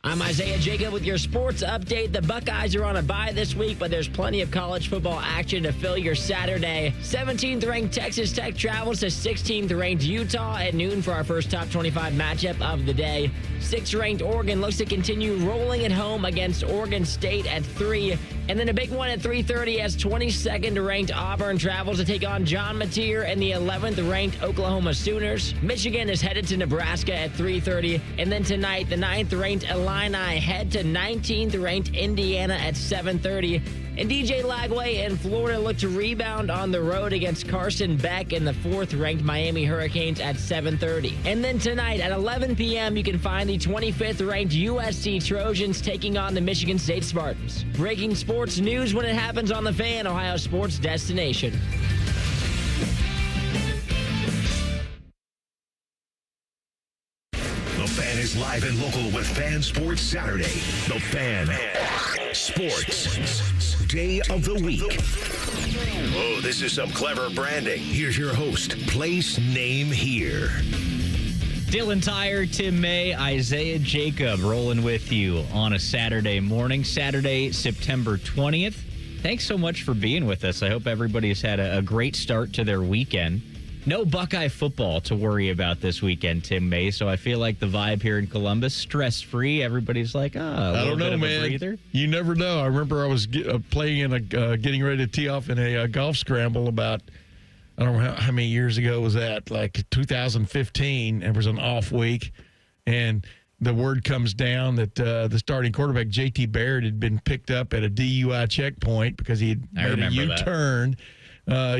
I'm Isaiah Jacob with your sports update. The Buckeyes are on a bye this week, but there's plenty of college football action to fill your Saturday. 17th-ranked Texas Tech travels to 16th-ranked Utah at noon for our first top 25 matchup of the day. 6th-ranked Oregon looks to continue rolling at home against Oregon State at 3. And then a big one at 3:30 as 22nd-ranked Auburn travels to take on John Mateer and the 11th-ranked Oklahoma Sooners. Michigan is headed to Nebraska at 3:30. And then tonight, the 9th-ranked Illini head to 19th-ranked Indiana at 7:30. And DJ Lagway and Florida look to rebound on the road against Carson Beck and the 4th-ranked Miami Hurricanes at 7:30. And then tonight at 11 p.m., you can find the 25th-ranked USC Trojans taking on the Michigan State Spartans. Breaking sports news when it happens on The Fan, Ohio sports destination. The Fan is live and local with Fan Sports Saturday. The Fan Sports Day of the Week. Oh, this is some clever branding. Here's your host, place, name, here. Dylan Tyre, Tim May, Isaiah Jacob rolling with you on a Saturday morning, Saturday, September 20th. Thanks so much for being with us. I hope everybody's had a great start to their weekend. No Buckeye football to worry about this weekend, Tim May, so I feel like the vibe here in Columbus, stress-free. Everybody's like, I don't know, man. Breather. You never know. I remember I was playing in getting ready to tee off in a golf scramble about, I don't know how many years ago was that, like 2015. It was an off week, and the word comes down that the starting quarterback, J.T. Barrett, had been picked up at a DUI checkpoint because he had made a U-turn. I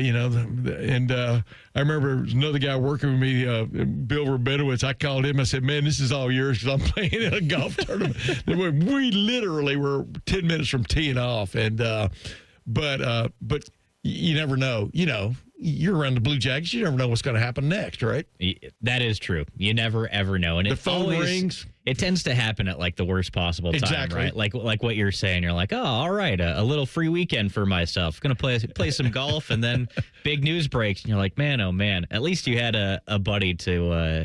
remember there was another guy working with me, Bill Rabinowitz. I called him. I said, man, this is all yours because I'm playing in a golf tournament. We literally were 10 minutes from teeing off. But you never know. You know, you're around the Blue Jackets. You never know what's going to happen next, right? That is true. You never, ever know. And the phone rings. It tends to happen at, like, the worst possible time, exactly. Right? Like what you're saying. You're like, oh, all right, a little free weekend for myself. Going to play some golf, and then big news breaks, and you're like, man, oh, man. At least you had a buddy to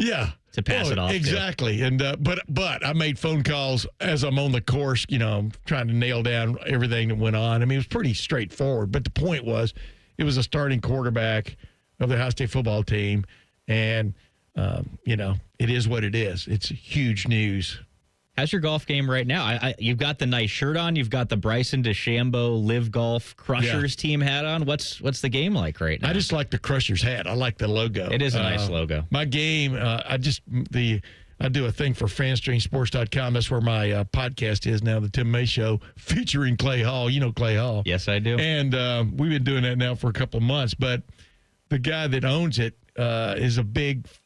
pass it off exactly. to. And but I made phone calls as I'm on the course, trying to nail down everything that went on. I mean, it was pretty straightforward. But the point was, it was a starting quarterback of the Ohio State football team, and it is what it is. It's huge news. How's your golf game right now? You've got the nice shirt on. You've got the Bryson DeChambeau Live Golf Crushers team hat on. What's the game like right now? I just like the Crushers hat. I like the logo. It is a nice logo. My game, I do a thing for FanstreamSports.com. That's where my podcast is now, the Tim May Show, featuring Clay Hall. You know Clay Hall. Yes, I do. And we've been doing that now for a couple of months. But the guy that owns it is a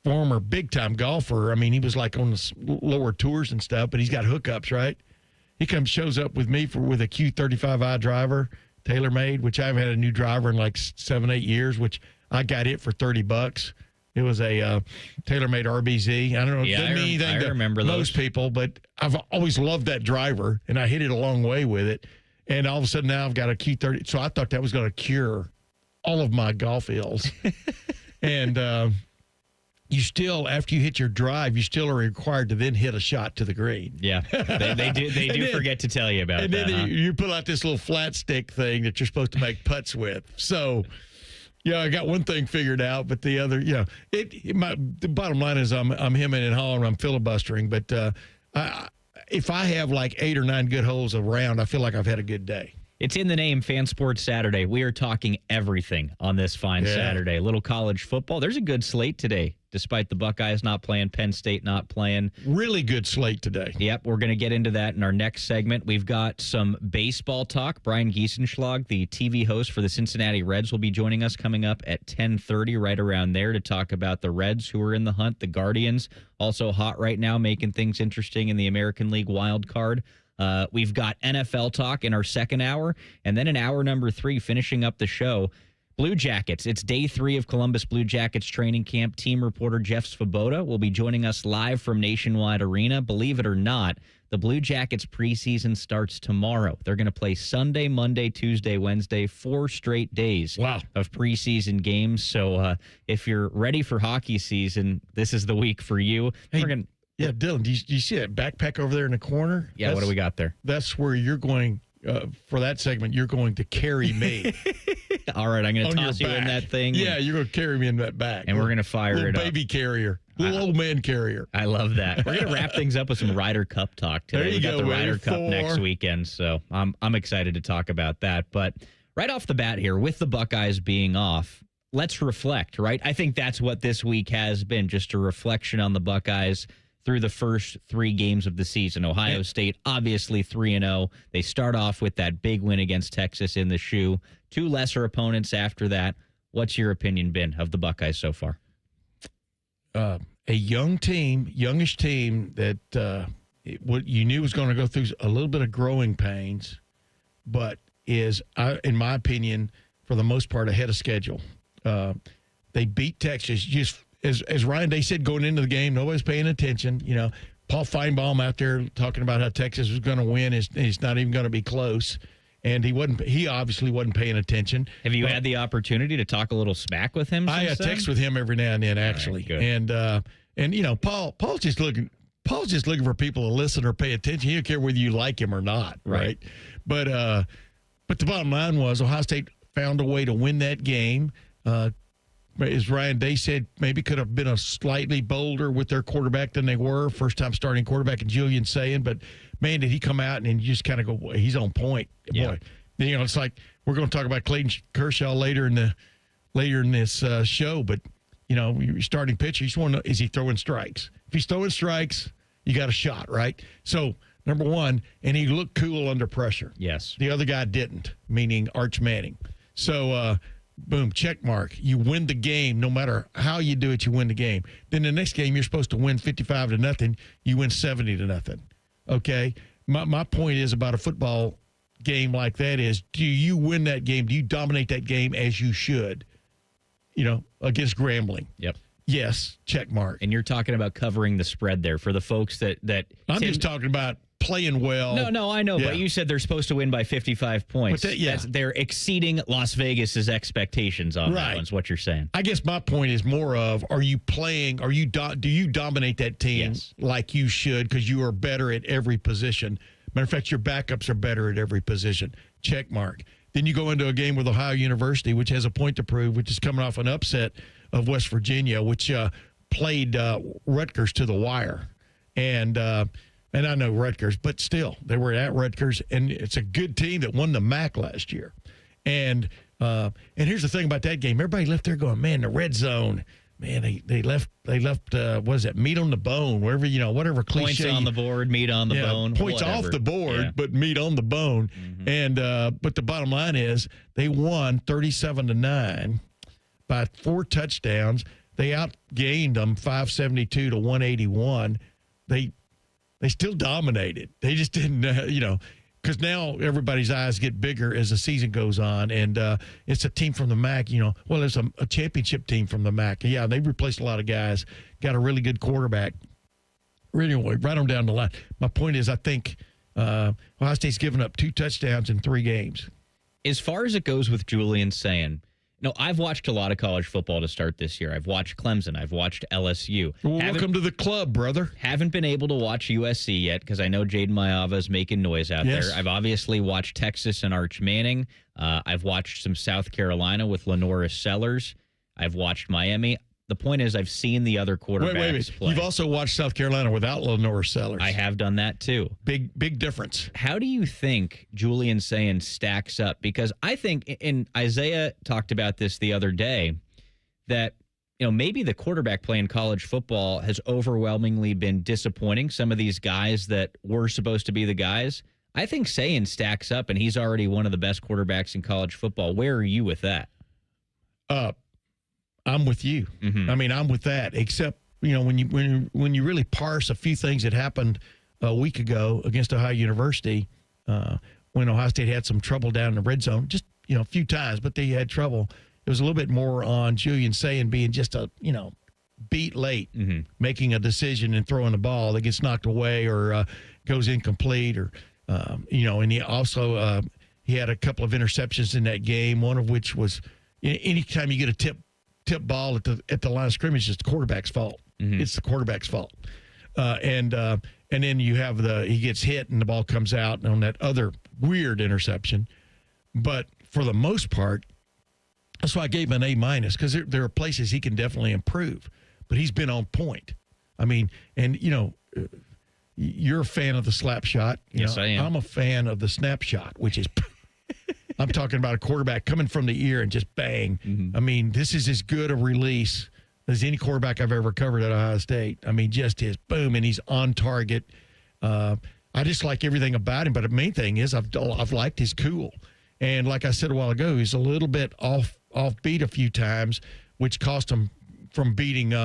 former big-time golfer. I mean, he was like on the lower tours and stuff, but he's got hookups, right? He shows up with me with a Q35i driver, tailor-made, which I haven't had a new driver in like 7-8 years, which I got it for $30. It was a tailor-made RBZ. I don't know. Yeah, It doesn't mean anything to remember most people, but I've always loved that driver, and I hit it a long way with it. And all of a sudden now I've got a Q30. So I thought that was going to cure all of my golf ills. And you still, after you hit your drive, you still are required to then hit a shot to the green. Yeah, they do forget to tell you about that. And then you pull out this little flat stick thing that you're supposed to make putts with. So, yeah, I got one thing figured out, but the other, the bottom line is I'm hemming and hawing, I'm filibustering. But if I have like 8 or 9 good holes around, I feel like I've had a good day. It's in the name, Fan Sports Saturday. We are talking everything on this fine Saturday. A little college football. There's a good slate today, despite the Buckeyes not playing, Penn State not playing. Really good slate today. Yep, we're going to get into that in our next segment. We've got some baseball talk. Brian Giesenschlag, the TV host for the Cincinnati Reds, will be joining us coming up at 10:30, right around there, to talk about the Reds, who are in the hunt, the Guardians, also hot right now, making things interesting in the American League wild card. We've got NFL talk in our second hour, and then in hour number 3, finishing up the show, Blue Jackets. It's day 3 of Columbus Blue Jackets training camp. Team reporter Jeff Svoboda will be joining us live from Nationwide Arena. Believe it or not, the Blue Jackets preseason starts tomorrow. They're going to play Sunday, Monday, Tuesday, Wednesday, 4 straight days of preseason games. So if you're ready for hockey season, this is the week for you. Hey, Yeah, Dylan, do you see that backpack over there in the corner? Yeah, what do we got there? That's where you're going, for that segment, you're going to carry me. All right, I'm going to on toss your you in back. that thing. Yeah, you're going to carry me in that back. And we're going to fire little it up. baby carrier. Little old man carrier. I love that. We're going to wrap things up with some Ryder Cup talk today. There you We got go, the baby. Ryder Cup 4. next weekend, so I'm excited to talk about that. But right off the bat here, with the Buckeyes being off, let's reflect, right? I think that's what this week has been, just a reflection on the Buckeyes through the first 3 games of the season. Ohio State, obviously 3-0. They start off with that big win against Texas in the shoe. 2 lesser opponents after that. What's your opinion been of the Buckeyes so far? A young team, youngish team that what you knew was going to go through a little bit of growing pains, but is, in my opinion, for the most part, ahead of schedule. They beat Texas. Just as Ryan Day said going into the game, nobody's paying attention. You know, Paul Feinbaum out there talking about how Texas was going to win. He's not even going to be close. And he obviously wasn't paying attention. Have you had the opportunity to talk a little smack with him? I text with him every now and then, actually. Right, and you know, Paul's just looking for people to listen or pay attention. He don't care whether you like him or not, right? But the bottom line was Ohio State found a way to win that game. As Ryan Day said, maybe could have been a slightly bolder with their quarterback than they were. First time starting quarterback in Julian Sayin, but man, did he come out and you just kind of go, boy, he's on point. Yeah. Boy, you know, it's like we're going to talk about Clayton Kershaw later in this show, but you know, your starting pitcher, you just want to know, is he throwing strikes? If he's throwing strikes, you got a shot, right? So number one, and he looked cool under pressure. Yes. The other guy didn't, meaning Arch Manning. So, boom, check mark. You win the game. No matter how you do it, you win the game. Then the next game, you're supposed to win 55-0. You win 70-0. Okay? My point is about a football game like that is, do you win that game? Do you dominate that game as you should, you know, against Grambling? Yep. Yes, check mark. And you're talking about covering the spread there for the folks that I'm just talking about playing well. No, I know, Yeah. but you said they're supposed to win by 55 points. But They're exceeding Las Vegas's expectations on that Right. one, is what you're saying. I guess my point is more of, do you dominate that team Yes. like you should because you are better at every position? Matter of fact, your backups are better at every position. Check mark. Then you go into a game with Ohio University, which has a point to prove, which is coming off an upset of West Virginia, which played Rutgers to the wire. And I know Rutgers, but still, they were at Rutgers, and it's a good team that won the MAC last year. And here's the thing about that game: everybody left there going, "Man, the red zone, man, they left what is that? Meat on the bone, wherever whatever cliche. Points on the board, meat on the bone, points whatever. off the board, Yeah. but meat on the bone." Mm-hmm. And but the bottom line is they won 37-9 by 4 touchdowns. They outgained them 572 to 181. They still dominated. They just didn't, because now everybody's eyes get bigger as the season goes on. And it's a team from the MAC, well, it's a championship team from the MAC. Yeah, they've replaced a lot of guys, got a really good quarterback. Anyway, right on down the line. My point is, I think Ohio State's given up 2 touchdowns in 3 games. As far as it goes with Julian Sayin, I've watched a lot of college football to start this year. I've watched Clemson. I've watched LSU. Well, welcome to the club, brother. Haven't been able to watch USC yet because I know Jaden Mayava is making noise out Yes. there. I've obviously watched Texas and Arch Manning. I've watched some South Carolina with Lenoris Sellers. I've watched Miami. The point is, I've seen the other quarterbacks Wait. play. You've also watched South Carolina without Lenoris Sellers. I have done that too. Big difference. How do you think Julian Sayin stacks up? Because I think, and Isaiah talked about this the other day, that maybe the quarterback play in college football has overwhelmingly been disappointing. Some of these guys that were supposed to be the guys. I think Sayin stacks up, and he's already one of the best quarterbacks in college football. Where are you with that? I'm with you. Mm-hmm. I mean, I'm with that. Except, when you really parse a few things that happened a week ago against Ohio University, when Ohio State had some trouble down in the red zone, just a few times, but they had trouble. It was a little bit more on Julian Sayin being just a beat late, Mm-hmm. making a decision and throwing the ball that gets knocked away or goes incomplete, or and he also he had a couple of interceptions in that game. One of which was anytime you get a tip ball at the line of scrimmage, it's the quarterback's fault. Mm-hmm. It's the quarterback's fault. And then you have he gets hit and the ball comes out on that other weird interception. But for the most part, that's why I gave him an A-, because there are places he can definitely improve. But he's been on point. I mean, and, you're a fan of the slap shot. Yes, I am. I'm a fan of the snapshot, which is I'm talking about a quarterback coming from the ear and just bang. Mm-hmm. I mean, this is as good a release as any quarterback I've ever covered at Ohio State. I mean, just his boom, and he's on target. I just like everything about him. But the main thing is I've liked his cool. And like I said a while ago, he's a little bit offbeat a few times, which cost him from beating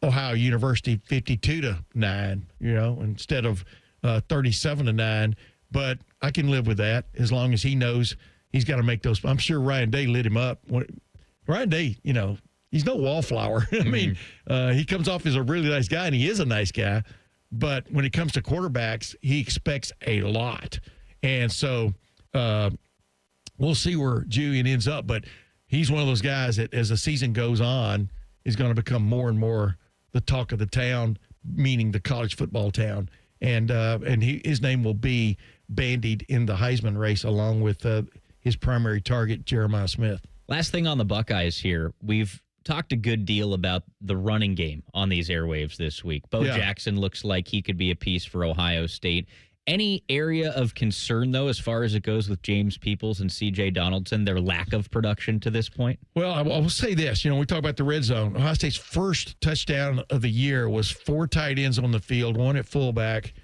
Ohio University 52-9, instead of 37-9. But I can live with that as long as he knows he's got to make those. I'm sure Ryan Day lit him up. Ryan Day, he's no wallflower. I mean, he comes off as a really nice guy, and he is a nice guy. But when it comes to quarterbacks, he expects a lot. And so we'll see where Julian ends up. But he's one of those guys that, as the season goes on, is going to become more and more the talk of the town, meaning the college football town. And his name will be bandied in the Heisman race along with his primary target, Jeremiah Smith. Last thing on the Buckeyes here. We've talked a good deal about the running game on these airwaves this week. Bo Jackson looks like he could be a piece for Ohio State. Any area of concern, though, as far as it goes with James Peoples and C.J. Donaldson, their lack of production to this point? Well, I will say this. We talk about the red zone. Ohio State's first touchdown of the year was 4 tight ends on the field, 1 at fullback,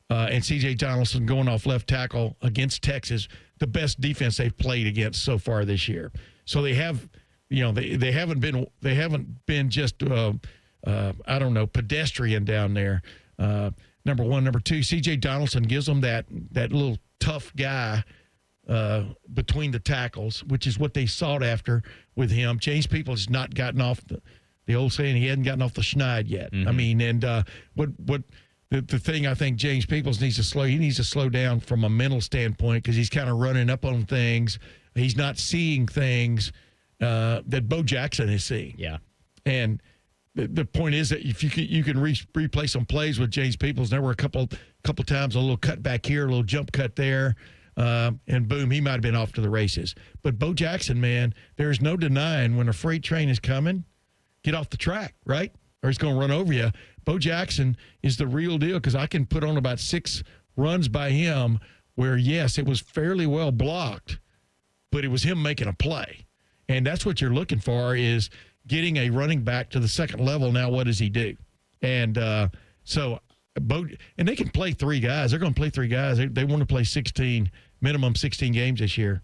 and C.J. Donaldson going off left tackle against Texas, the best defense they've played against so far this year. So they have, they haven't been just, pedestrian down there. Number one. Number two, C.J. Donaldson gives them that little tough guy between the tackles, which is what they sought after with him. James Peoples has not gotten off the old saying, he hadn't gotten off the schneid yet. Mm-hmm. I mean, and the thing I think James Peoples needs to slow down from a mental standpoint, because he's kind of running up on things. He's not seeing things that Bo Jackson is seeing. Yeah. And the point is that if you can replay some plays with James Peoples, there were a couple times a little cut back here, a little jump cut there, and boom, he might have been off to the races. But Bo Jackson, man, there's no denying when a freight train is coming, get off the track, right? Or it's going to run over you. Bo Jackson is the real deal, because I can put on about 6 runs by him where, yes, it was fairly well blocked, but it was him making a play. And that's what you're looking for, is getting a running back to the second level. Now, what does he do? And so and they can play 3 guys. They're going to play 3 guys. They want to play minimum 16 games this year.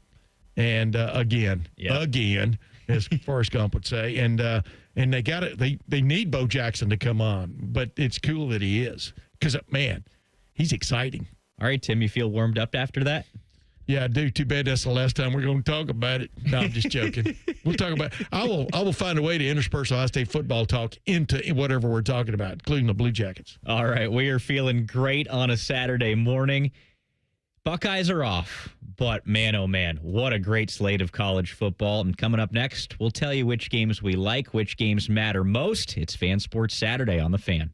And again, as Forrest Gump would say. And they got it. They need Bo Jackson to come on, but it's cool that he is, because, man, he's exciting. All right, Tim, you feel warmed up after that? Yeah, I do. Too bad that's the last time we're going to talk about it. No, I'm just joking. We'll talk about it. I will find a way to intersperse Ohio State football talk into whatever we're talking about, including the Blue Jackets. All right, we are feeling great on a Saturday morning. Buckeyes are off, but man, oh man, what a great slate of college football. And coming up next, we'll tell you which games we like, which games matter most. It's Fan Sports Saturday on The Fan.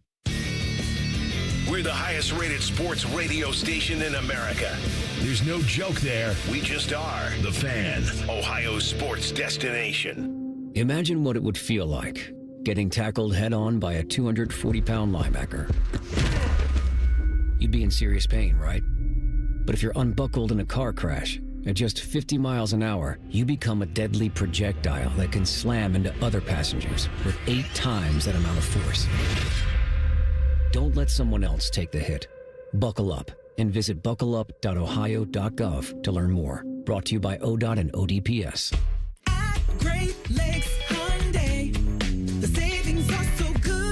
We're the highest rated sports radio station in America. There's no joke there. We just are. The Fan, Ohio's sports destination. Imagine what it would feel like getting tackled head-on by a 240-pound linebacker. You'd be in serious pain, right? But if you're unbuckled in a car crash at just 50 miles an hour, you become a deadly projectile that can slam into other passengers with 8 times that amount of force. Don't let someone else take the hit. Buckle up and visit buckleup.ohio.gov to learn more. Brought to you by ODOT and ODPS. At Great Lakes Hyundai, the savings are so good.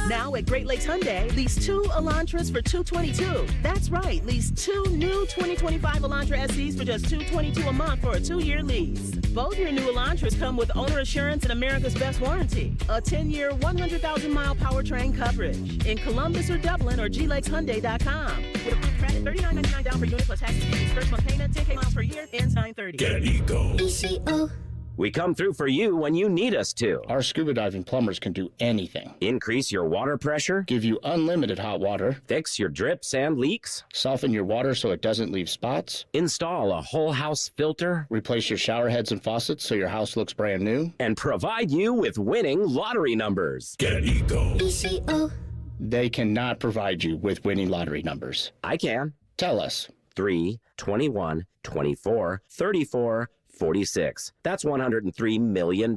Now at Great Lakes Hyundai, lease 2 Elantras for $222. That's right, lease 2 new 2025 Elantra SEs for just $222 a month for a 2-year lease. Both your new Elantras come with owner assurance and America's Best Warranty. A 10-year, 100,000-mile powertrain coverage. In Columbus or Dublin or glakeshyundai.com. With approved credit, $39.99 down per unit plus taxes fees. First month payment, 10K miles per year, ends 9/30. Get an Eco. ECO We come through for you when you need us to. Our scuba diving plumbers can do anything. Increase your water pressure. Give you unlimited hot water. Fix your drips and leaks. Soften your water so it doesn't leave spots. Install a whole house filter. Replace your shower heads and faucets so your house looks brand new. And provide you with winning lottery numbers. Get Eco. ECO. They cannot provide you with winning lottery numbers. I can. Tell us. 3, 21, 24, 34, 46. That's $103 million.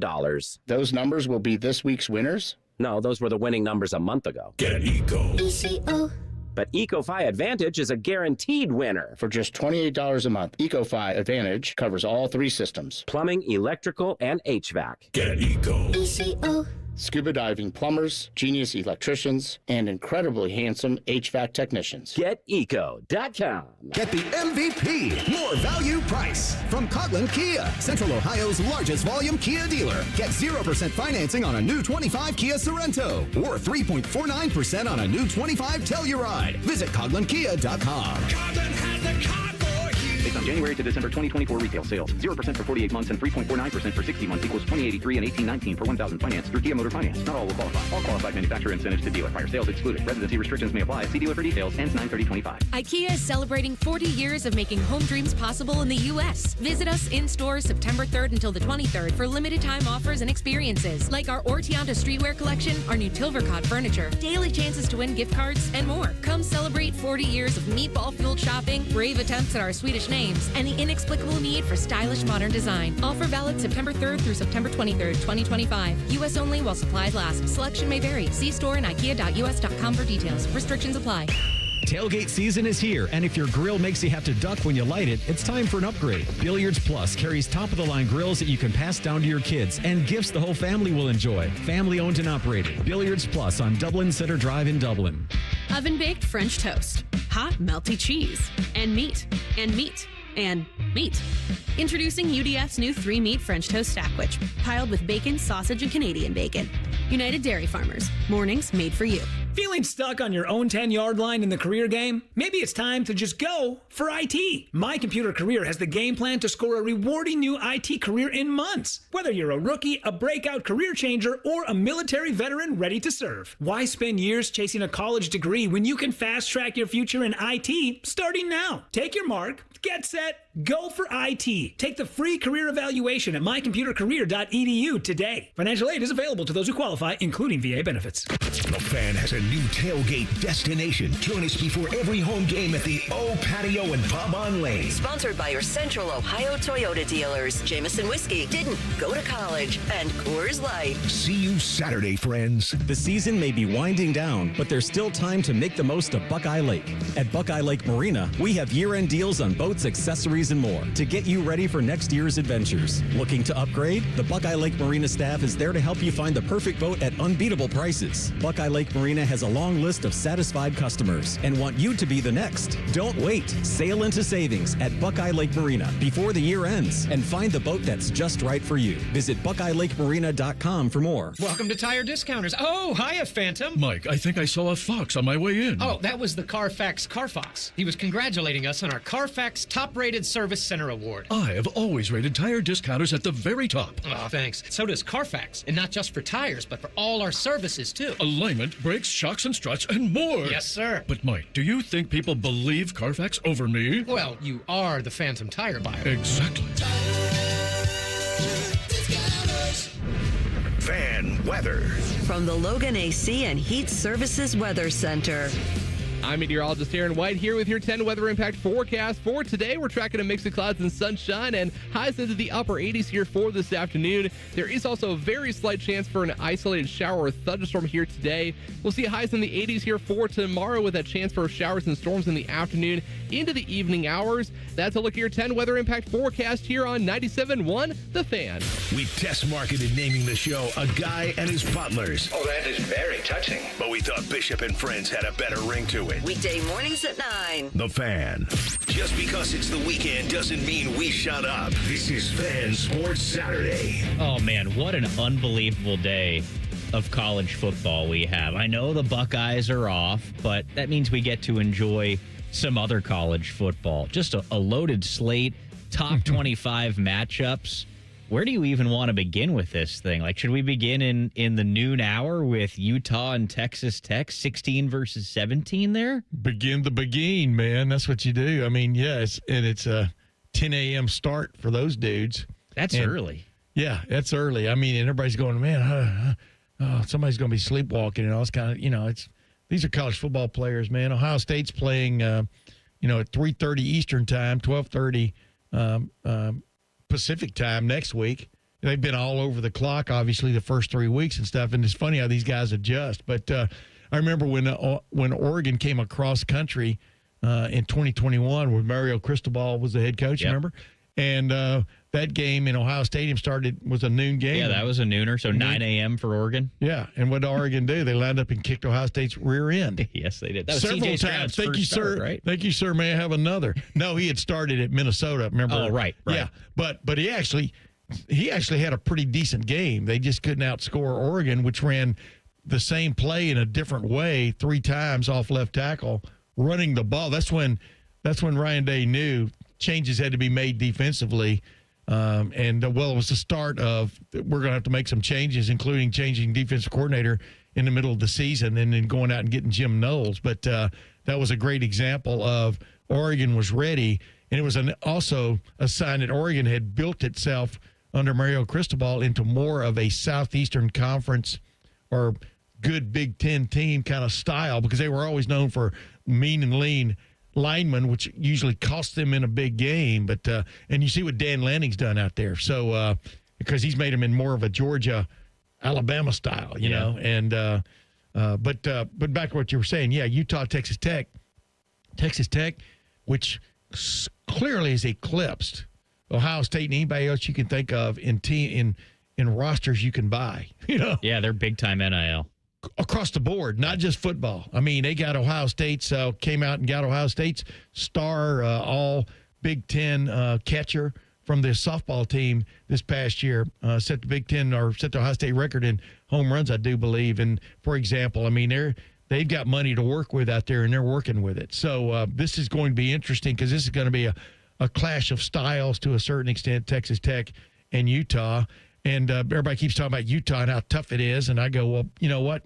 Those numbers will be this week's winners? No, those were the winning numbers a month ago. Get Eco. ECO. But EcoFi Advantage is a guaranteed winner. For just $28 a month, EcoFi Advantage covers all 3 systems. Plumbing, electrical, and HVAC. Get Eco. ECO. Scuba diving plumbers, genius electricians, and incredibly handsome HVAC technicians. GetEco.com. Get the MVP, more value price from Coughlin Kia, Central Ohio's largest volume Kia dealer. Get 0% financing on a new 25 Kia Sorento or 3.49% on a new 25 Telluride. Visit CoglinKia.com. Coughlin has the car for you. Based on January to December 2024 retail sales, 0% for 48 months and 3.49% for 60 months equals $20.83 and $18.19 per 1,000 finance through Kia Motor Finance. Not all will qualify. All qualified manufacturer incentives to dealer. Prior sales excluded. Residency restrictions may apply. See dealer for details. Ends 9/30/25. IKEA is celebrating 40 years of making home dreams possible in the U.S. Visit us in stores September 3rd until the 23rd for limited time offers and experiences like our Ortianta streetwear collection, our new Tilvercott furniture, daily chances to win gift cards, and more. Come celebrate 40 years of meatball-fueled shopping, brave attempts at our Swedish names, and the inexplicable need for stylish modern design. Offer valid September 3rd through September 23rd, 2025. U.S. only while supplies last. Selection may vary. See store and ikea.us.com for details. Restrictions apply. Tailgate season is here, and if your grill makes you have to duck when you light it, it's time for an upgrade. Billiards Plus carries top-of-the-line grills that you can pass down to your kids and gifts the whole family will enjoy. Family-owned and operated. Billiards Plus on Dublin Center Drive in Dublin. Oven-baked French toast, hot melty cheese, and meat, and meat, and meat. Introducing UDF's new 3-meat French toast sandwich, piled with bacon, sausage, and Canadian bacon. United Dairy Farmers, mornings made for you. Feeling stuck on your own 10-yard line in the career game? Maybe it's time to just go for IT. My Computer Career has the game plan to score a rewarding new IT career in months. Whether you're a rookie, a breakout career changer, or a military veteran ready to serve. Why spend years chasing a college degree when you can fast-track your future in IT starting now? Take your mark, get set, go for IT. Take the free career evaluation at mycomputercareer.edu today. Financial aid is available to those who qualify, including VA benefits. The Fan has a new tailgate destination. Join us before every home game at the O Patio and Pub on Lane. Sponsored by your Central Ohio Toyota dealers. Jameson Whiskey didn't go to college. And Coors Light. See you Saturday, friends. The season may be winding down, but there's still time to make the most of Buckeye Lake. At Buckeye Lake Marina, we have year-end deals on boats, accessories, and more to get you ready for next year's adventures. Looking to upgrade? The Buckeye Lake Marina staff is there to help you find the perfect boat at unbeatable prices. Buckeye Lake Marina has a long list of satisfied customers and want you to be the next. Don't wait. Sail into savings at Buckeye Lake Marina before the year ends and find the boat that's just right for you. Visit BuckeyeLakeMarina.com for more. Welcome to Tire Discounters. Oh, hiya, Phantom. Mike, I think I saw a fox on my way in. Oh, that was the Carfax Carfox. He was congratulating us on our Carfax Top-Rated Service Center Award. I have always rated Tire Discounters at the very top. Oh, thanks. So does Carfax, and not just for tires, but for all our services, too. Alignment, brakes, shocks, and struts, and more. Yes, sir. But, Mike, do you think people believe Carfax over me? Well, you are the Phantom tire buyer. Exactly. Fan weather. From the Logan AC and Heat Services Weather Center. I'm meteorologist Aaron White here with your 10 weather impact forecast for today. We're tracking a mix of clouds and sunshine and highs into the upper 80s here for this afternoon. There is also a very slight chance for an isolated shower or thunderstorm here today. We'll see highs in the 80s here for tomorrow with a chance for showers and storms in the afternoon into the evening hours. That's a look at your 10 weather impact forecast here on 97.1 The Fan. We test marketed naming the show A Guy and His Butlers. Oh, that is very touching. But we thought Bishop and Friends had a better ring to it. Weekday mornings at 9. The Fan. Just because it's the weekend doesn't mean we shut up. This is Fan Sports Saturday. Oh, man, what an unbelievable day of college football we have. I know the Buckeyes are off, but that means we get to enjoy some other college football. Just a loaded slate, top 25 matchups. Where do you even want to begin with this thing? Like, should we begin in the noon hour with Utah and Texas Tech, 16 versus 17 there? Begin the begin, man. That's what you do. I mean, yes, and it's a 10 a.m. start for those dudes. That's early. Yeah, that's early. I mean, and everybody's going, man, somebody's going to be sleepwalking and all this kind of, these are college football players, man. Ohio State's playing, at 3:30 Eastern time, 12:30 Pacific time next week. They've been all over the clock, obviously, the first 3 weeks and stuff. And it's funny how these guys adjust. But I remember when Oregon came across country in 2021, when Mario Cristobal was the head coach, remember? And that game in Ohio Stadium was a noon game. Yeah, that was a nooner, so 9 a.m. for Oregon. Yeah, and what did Oregon do? They lined up and kicked Ohio State's rear end. Yes, they did. That was several CJ times. Thank you, start, sir. Right? Thank you, sir. May I have another? No, he had started at Minnesota. Remember? Oh, right. Yeah, but he actually had a pretty decent game. They just couldn't outscore Oregon, which ran the same play in a different way 3 times off left tackle, running the ball. That's when Ryan Day knew changes had to be made defensively. It was the start of we're going to have to make some changes, including changing defensive coordinator in the middle of the season and then going out and getting Jim Knowles. But that was a great example of Oregon was ready. And it was also a sign that Oregon had built itself under Mario Cristobal into more of a Southeastern Conference or good Big Ten team kind of style, because they were always known for mean and lean linemen, which usually cost them in a big game. But and you see what Dan Lanning's done out there. So because he's made them in more of a Georgia, Alabama style, you know. And but back to what you were saying, Utah, Texas Tech, which clearly has eclipsed Ohio State and anybody else you can think of in rosters you can buy. Yeah, they're big time NIL. Across the board, not just football. I mean, they got Ohio State's, came out and got Ohio State's star all Big Ten catcher from the softball team this past year, set the Big Ten or set the Ohio State record in home runs, I do believe. And for example, I mean, they've got money to work with out there and they're working with it. So this is going to be interesting because this is going to be a clash of styles to a certain extent, Texas Tech and Utah. And everybody keeps talking about Utah and how tough it is. And I go, well, you know what?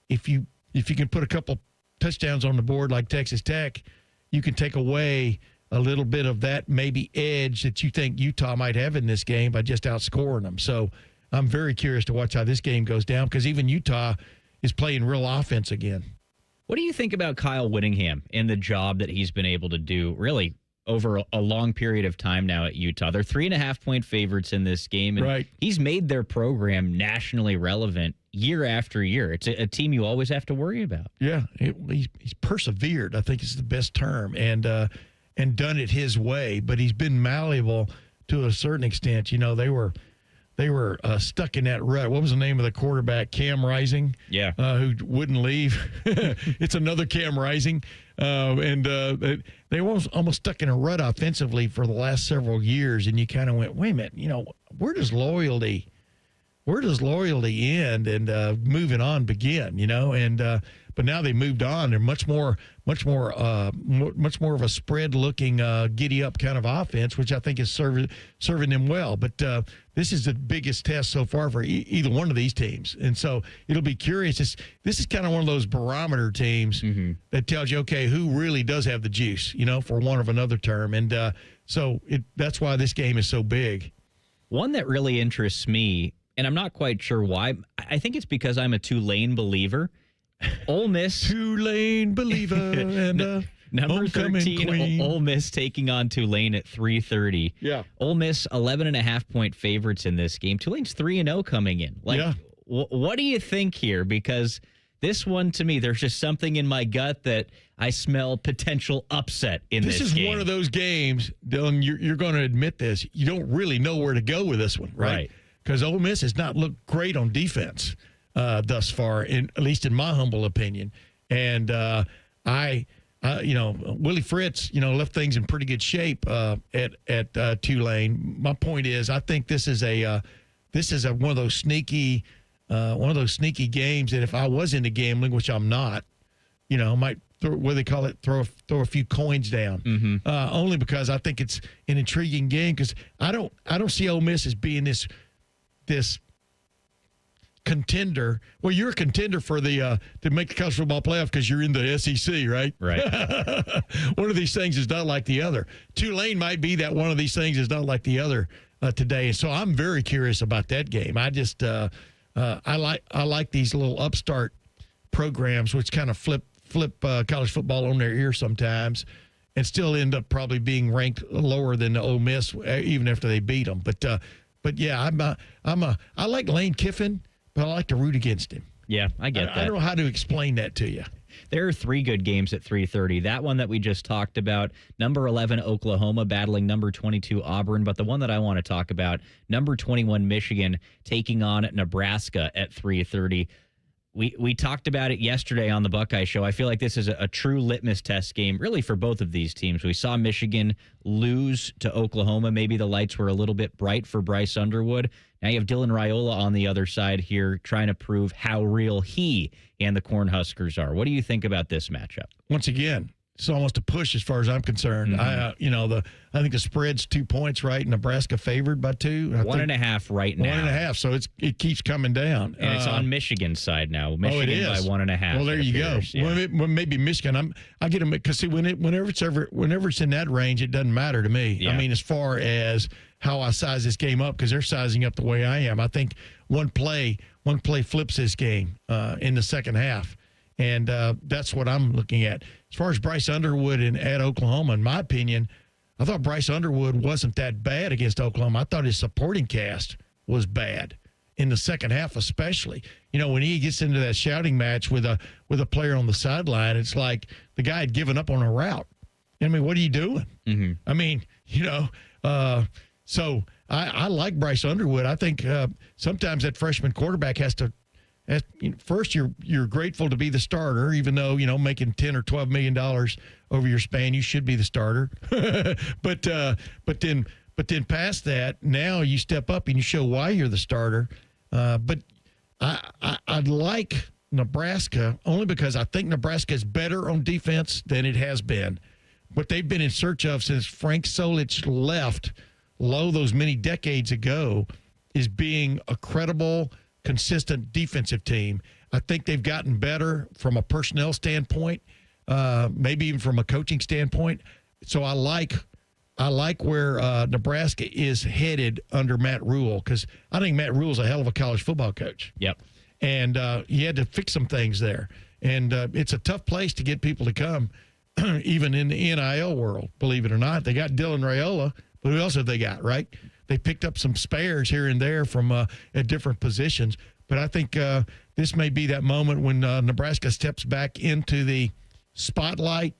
If you can put a couple touchdowns on the board like Texas Tech, you can take away a little bit of that maybe edge that you think Utah might have in this game by just outscoring them. So I'm very curious to watch how this game goes down, because even Utah is playing real offense again. What do you think about Kyle Whittingham and the job that he's been able to do really over a long period of time now at Utah? They're 3.5-point favorites in this game. And he's made their program nationally relevant year after year. It's a team you always have to worry about. Yeah, he's persevered, I think is the best term, and done it his way. But he's been malleable to a certain extent. They were stuck in that rut. What was the name of the quarterback? Cam Rising? Yeah. Who wouldn't leave. It's another Cam Rising. They were almost stuck in a rut offensively for the last several years, and you kind of went, wait a minute, where does loyalty end and moving on begin, but now they moved on. They're much more of a spread-looking, giddy-up kind of offense, which I think is serving them well. But this is the biggest test so far for either one of these teams, and so it'll be curious. This is kind of one of those barometer teams that tells you, okay, who really does have the juice, for one of another term, and that's why this game is so big. One that really interests me, and I'm not quite sure why. I think it's because I'm a Tulane believer. Ole Miss. Tulane believer and number 13, queen. Ole Miss taking on Tulane at 3:30. Yeah. Ole Miss 11.5-point favorites in this game. Tulane's 3-0 coming in. What do you think here? Because this one, to me, there's just something in my gut that I smell potential upset in this game. This is one of those games, Dylan, you're going to admit this. You don't really know where to go with this one, right? Because Ole Miss has not looked great on defense thus far, at least in my humble opinion. And Willie Fritz, left things in pretty good shape at Tulane. My point is, I think this is one of those sneaky games that if I was into gambling, which I'm not, I might what do they call it? Throw a few coins down. Only because I think it's an intriguing game because I don't see Ole Miss as being this contender. Well, you're a contender for the to make the college football playoff because you're in the SEC, right? Right. One of these things is not like the other. Tulane might be that one of these things is not like the other today. So I'm very curious about that game. I just I like these little upstart programs which kind of flip college football on their ear sometimes and still end up probably being ranked lower than the Ole Miss even after they beat them. But yeah, I like Lane Kiffin, but I like to root against him. Yeah, I get that. I don't know how to explain that to you. There are 3 good games at 3:30. That one that we just talked about, number 11 Oklahoma battling number 22 Auburn, but the one that I want to talk about, number 21 Michigan taking on Nebraska at 3:30. We talked about it yesterday on the Buckeye Show. I feel like this is a true litmus test game, really, for both of these teams. We saw Michigan lose to Oklahoma. Maybe the lights were a little bit bright for Bryce Underwood. Now you have Dylan Raiola on the other side here trying to prove how real he and the Cornhuskers are. What do you think about this matchup? Once again, it's almost a push as far as I'm concerned. I think the spread's 2 points, right? Nebraska favored by 2. 1.5 right now. 1.5. So it keeps coming down, and it's on Michigan's side now. Michigan it is by 1.5. Well, there you go. Yeah. Well, maybe Michigan. I get them because see whenever it's in that range, it doesn't matter to me. Yeah. I mean, as far as how I size this game up, because they're sizing up the way I am. I think one play flips this game in the second half. And that's what I'm looking at. As far as Bryce Underwood at Oklahoma, in my opinion, I thought Bryce Underwood wasn't that bad against Oklahoma. I thought his supporting cast was bad in the second half, especially. When he gets into that shouting match with a player on the sideline, it's like the guy had given up on a route. I mean, what are you doing? Mm-hmm. I mean, so I like Bryce Underwood. I think sometimes that freshman quarterback has to. First, you're grateful to be the starter, even though making $10 or $12 million over your span, you should be the starter. but then past that, now you step up and you show why you're the starter. But I'd like Nebraska only because I think Nebraska is better on defense than it has been. What they've been in search of since Frank Solich left those many decades ago is being a credible, consistent defensive team. I think they've gotten better from a personnel standpoint, maybe even from a coaching standpoint. So I like where Nebraska is headed under Matt Rule because I think Matt Rule's a hell of a college football coach. Yep. And he had to fix some things there. And it's a tough place to get people to come, even in the NIL world, believe it or not. They got Dylan Raiola, but who else have they got, right? They picked up some spares here and there from at different positions. But I think this may be that moment when Nebraska steps back into the spotlight,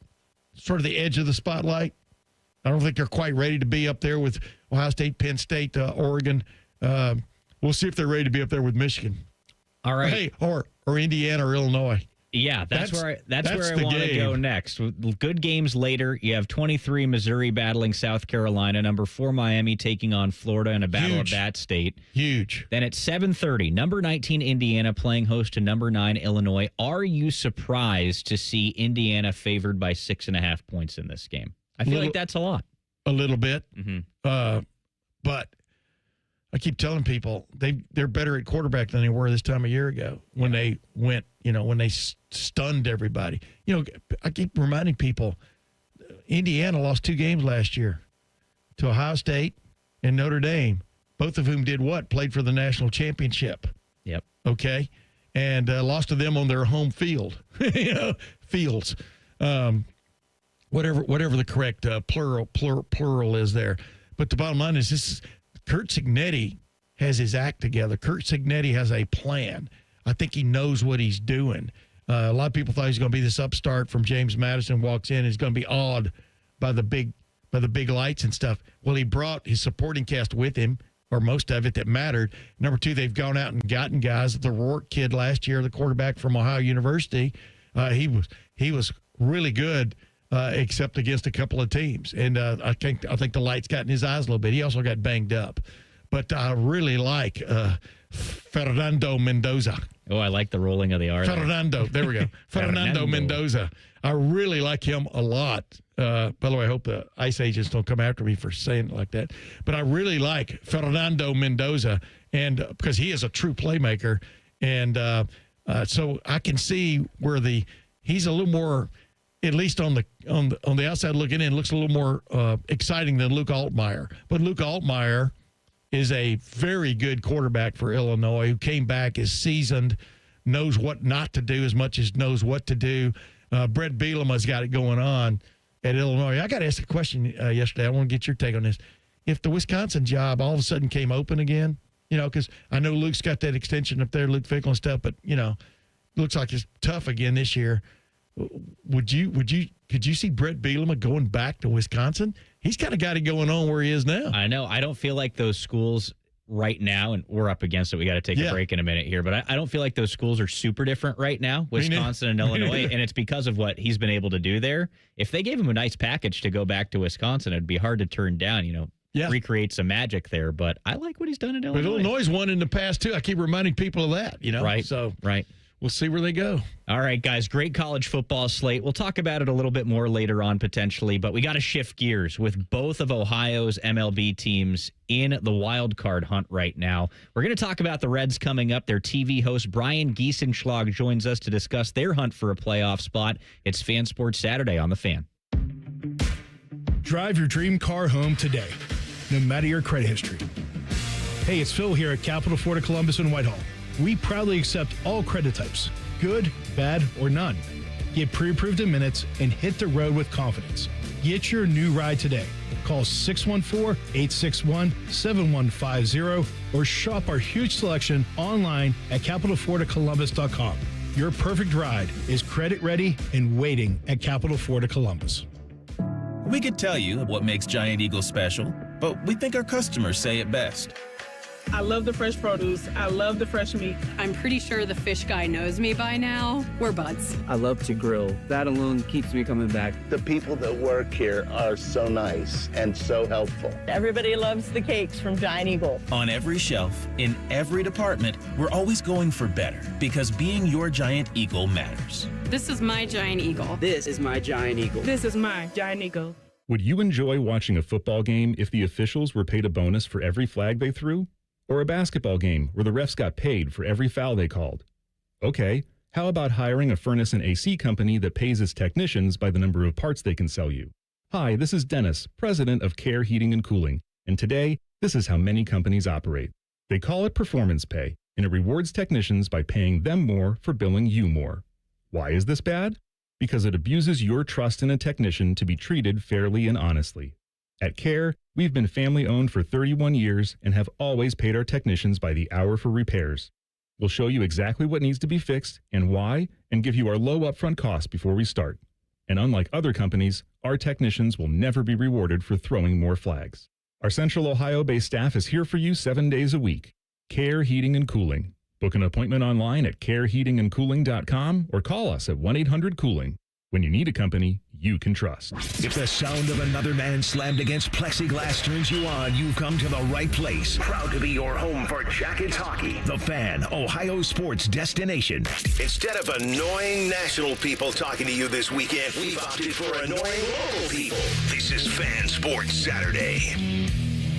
sort of the edge of the spotlight. I don't think they're quite ready to be up there with Ohio State, Penn State, Oregon. We'll see if they're ready to be up there with Michigan. All right. Hey, or Indiana or Illinois. Yeah, that's where I want to game. go next. Good games later. You have 23 Missouri battling South Carolina, number 4 Miami taking on Florida in a battle of that state. Huge. Then at 7:30, number 19 Indiana playing host to number 9 Illinois. Are you surprised to see Indiana favored by 6.5 points in this game? I feel like that's a lot. A little bit. Mm-hmm. But I keep telling people they're better at quarterback than they were this time a year ago when they went, when they stunned everybody. I keep reminding people Indiana lost 2 games last year to Ohio State and Notre Dame, both of whom did what? Played for the national championship. Yep. Okay. And lost to them on their home field, fields. Whatever the correct plural is there. But the bottom line is Kurt Cignetti has his act together. Kurt Cignetti has a plan. I think he knows what he's doing. A lot of people thought he was going to be this upstart from James Madison, walks in and is going to be awed by the big lights and stuff. Well, he brought his supporting cast with him, or most of it that mattered. Number 2, they've gone out and gotten guys. The Rourke kid last year, the quarterback from Ohio University, he was really good. Except against a couple of teams. And I think the lights got in his eyes a little bit. He also got banged up. but I really like Fernando Mendoza. Oh, I like the rolling of the R. Fernando. There we go. Fernando Mendoza. I really like him a lot. By the way, I hope the ICE agents don't come after me for saying it like that. But I really like Fernando Mendoza, and because he is a true playmaker. And so I can see where he's a little more, at least on the outside looking in, looks a little more exciting than Luke Altmaier. But Luke Altmaier is a very good quarterback for Illinois, who came back, is seasoned, knows what not to do as much as knows what to do. Brett Bielema's got it going on at Illinois. I got to ask a question yesterday. I want to get your take on this. If the Wisconsin job all of a sudden came open again, because I know Luke's got that extension up there, Luke Fickle and stuff, but, looks like it's tough again this year. Could you see Brett Bielema going back to Wisconsin? He's kind of got it going on where he is now. I know. I don't feel like those schools right now, and we're up against it. We got to take a break in a minute here, but I don't feel like those schools are super different right now, Wisconsin and Illinois, and it's because of what he's been able to do there. If they gave him a nice package to go back to Wisconsin, it'd be hard to turn down, recreate some magic there, but I like what he's done in Illinois. But Illinois won in the past, too. I keep reminding people of that, Right. So, right. We'll see where they go. All right, guys, great college football slate. We'll talk about it a little bit more later on potentially, but we got to shift gears with both of Ohio's MLB teams in the wild card hunt right now. We're going to talk about the Reds coming up. Their TV host Brian Giesenschlag joins us to discuss their hunt for a playoff spot. It's Fan Sports Saturday on The Fan. Drive your dream car home today, no matter your credit history. Hey, it's Phil here at Capital Ford of Columbus in Whitehall. We proudly accept all credit types, good, bad, or none. Get pre-approved in minutes and hit the road with confidence. Get your new ride today. Call 614-861-7150 or shop our huge selection online at capitalfordofcolumbus.com. Your perfect ride is credit ready and waiting at Capital Ford of Columbus. We could tell you what makes Giant Eagle special, but we think our customers say it best. I love the fresh produce. I love the fresh meat. I'm pretty sure the fish guy knows me by now. We're buds. I love to grill. That alone keeps me coming back. The people that work here are so nice and so helpful. Everybody loves the cakes from Giant Eagle. On every shelf, in every department, we're always going for better because being your Giant Eagle matters. This is my Giant Eagle. This is my Giant Eagle. This is my Giant Eagle. Would you enjoy watching a football game if the officials were paid a bonus for every flag they threw? Or a basketball game where the refs got paid for every foul they called? Okay, how about hiring a furnace and AC company that pays its technicians by the number of parts they can sell you? Hi, this is Dennis, president of Care Heating and Cooling, and today, this is how many companies operate. They call it performance pay, and it rewards technicians by paying them more for billing you more. Why is this bad? Because it abuses your trust in a technician to be treated fairly and honestly. At Care, we've been family-owned for 31 years and have always paid our technicians by the hour for repairs. We'll show you exactly what needs to be fixed and why, and give you our low upfront cost before we start. And unlike other companies, our technicians will never be rewarded for throwing more flags. Our Central Ohio-based staff is here for you 7 days a week. Care Heating and Cooling. Book an appointment online at careheatingandcooling.com or call us at 1-800-COOLING. When you need a company you can trust. If the sound of another man slammed against plexiglass turns you on, you've come to the right place. Proud to be your home for Jackets hockey. The Fan, Ohio sports destination. Instead of annoying national people talking to you this weekend, we've opted for annoying local people. This is Fan Sports Saturday.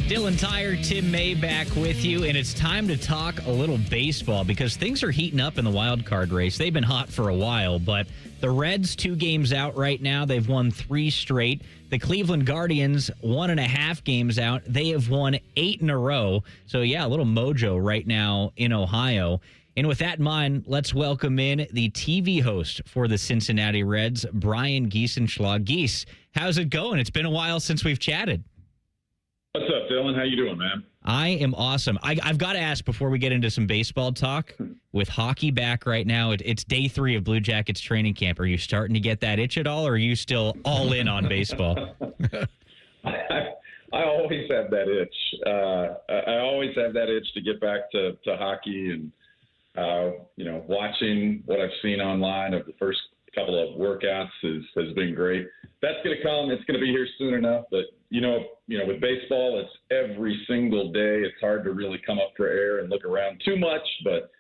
Dylan Tyre, Tim May back with you, and it's time to talk a little baseball because things are heating up in the wild card race. They've been hot for a while, but the Reds 2 games out right now. They've won 3 straight. The Cleveland Guardians 1.5 games out. They have won 8 in a row. So, yeah, a little mojo right now in Ohio. And with that in mind, let's welcome in the TV host for the Cincinnati Reds, Brian Giesenschlag. Gies, how's it going? It's been a while since we've chatted. What's up, Dylan? How you doing, man? I am awesome. I've got to ask before we get into some baseball talk. With hockey back right now, it's day 3 of Blue Jackets training camp. Are you starting to get that itch at all, or are you still all in on baseball? I always have that itch. I always have that itch to get back to hockey, and watching what I've seen online of the first couple of workouts has been great. That's going to come. It's going to be here soon enough. But, with baseball, it's every single day. It's hard to really come up for air and look around too much. But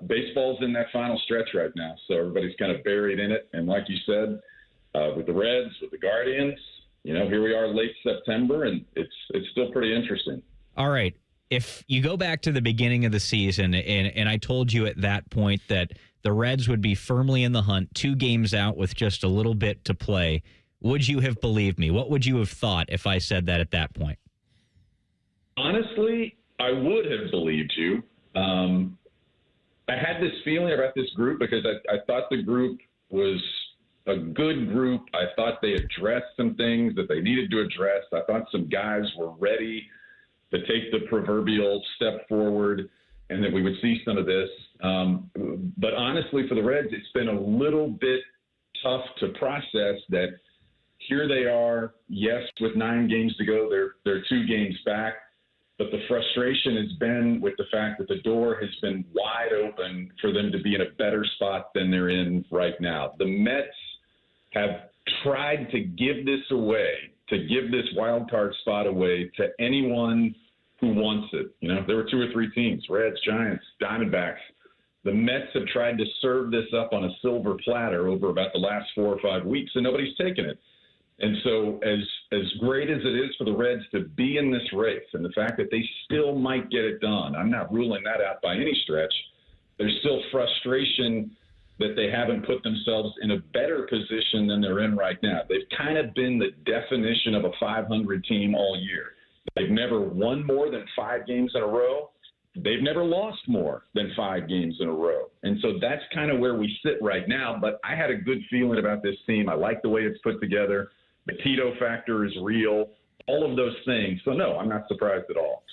baseball's in that final stretch right now. So everybody's kind of buried in it. And like you said, with the Reds, with the Guardians, here we are late September, and it's still pretty interesting. All right. If you go back to the beginning of the season, and I told you at that point that the Reds would be firmly in the hunt, 2 games out with just a little bit to play, would you have believed me? What would you have thought if I said that at that point? Honestly, I would have believed you. I had this feeling about this group because I thought the group was a good group. I thought they addressed some things that they needed to address. I thought some guys were ready to take the proverbial step forward and that we would see some of this. But honestly, for the Reds, it's been a little bit tough to process that here they are, yes, with 9 games to go, they're 2 games back. But the frustration has been with the fact that the door has been wide open for them to be in a better spot than they're in right now. The Mets have tried to give this away, to give this wild card spot away to anyone who wants it. There were 2 or 3 teams, Reds, Giants, Diamondbacks. The Mets have tried to serve this up on a silver platter over about the last 4 or 5 weeks, and nobody's taken it. And so as great as it is for the Reds to be in this race and the fact that they still might get it done, I'm not ruling that out by any stretch. There's still frustration that they haven't put themselves in a better position than they're in right now. They've kind of been the definition of a 500 team all year. They've never won more than 5 games in a row. They've never lost more than 5 games in a row. And so that's kind of where we sit right now. But I had a good feeling about this team. I like the way it's put together. The Tito factor is real, all of those things. So, no, I'm not surprised at all.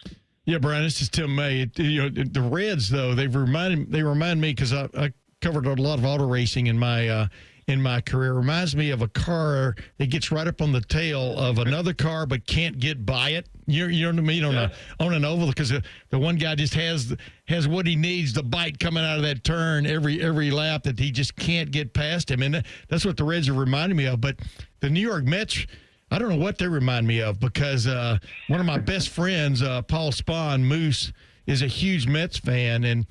Yeah, Brian, this is Tim May. The Reds, though, they remind me because I covered a lot of auto racing in my career. It reminds me of a car that gets right up on the tail of another car but can't get by it. You know what I mean? On an oval, because the one guy just has what he needs, the bite coming out of that turn every lap that he just can't get past him. And that's what the Reds are reminding me of. But the New York Mets, I don't know what they remind me of, because one of my best friends, Paul Spahn, Moose, is a huge Mets fan. And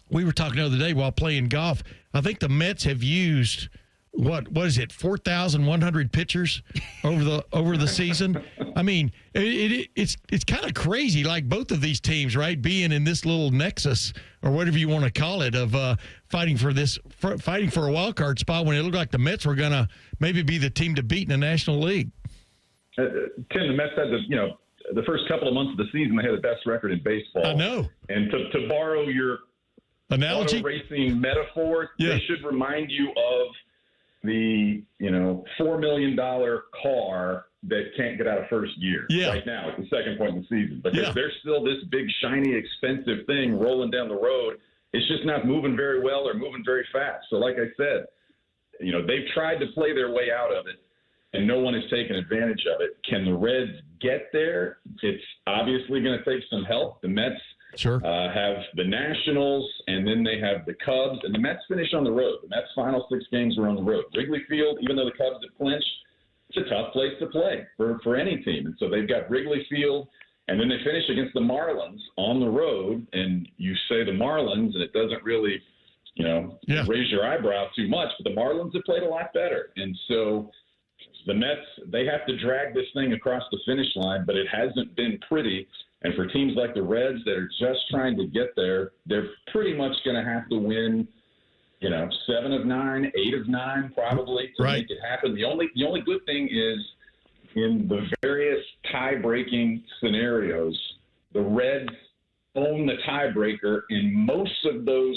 we were talking the other day while playing golf. I think the Mets have used – what is it, 4,100 pitchers over the season? I mean, it's kind of crazy, like both of these teams, right, being in this little nexus or whatever you want to call it of fighting for a wild card spot when it looked like the Mets were going to maybe be the team to beat in the National League. Tim, the Mets had the first couple of months of the season, they had the best record in baseball. I know. And to borrow your analogy, auto racing metaphor, They should remind you of the $4 million car that can't get out of first gear right now at the second point in the season. Because there's still this big, shiny, expensive thing rolling down the road. It's just not moving very well or moving very fast. So like I said, they've tried to play their way out of it, and no one has taken advantage of it. Can the Reds get there? It's obviously going to take some help. The Mets have the Nationals, and then they have the Cubs, and the Mets finish on the road. The Mets' final 6 games are on the road. Wrigley Field, even though the Cubs have clinched, it's a tough place to play for any team. And so they've got Wrigley Field, and then they finish against the Marlins on the road. And you say the Marlins, and it doesn't really, raise your eyebrow too much, but the Marlins have played a lot better. And so the Mets, they have to drag this thing across the finish line, but it hasn't been pretty. And for teams like the Reds that are just trying to get there, they're pretty much going to have to win, 7 of 9, 8 of 9 probably to make it happen. The only good thing is in the various tie-breaking scenarios, the Reds own the tiebreaker in most of those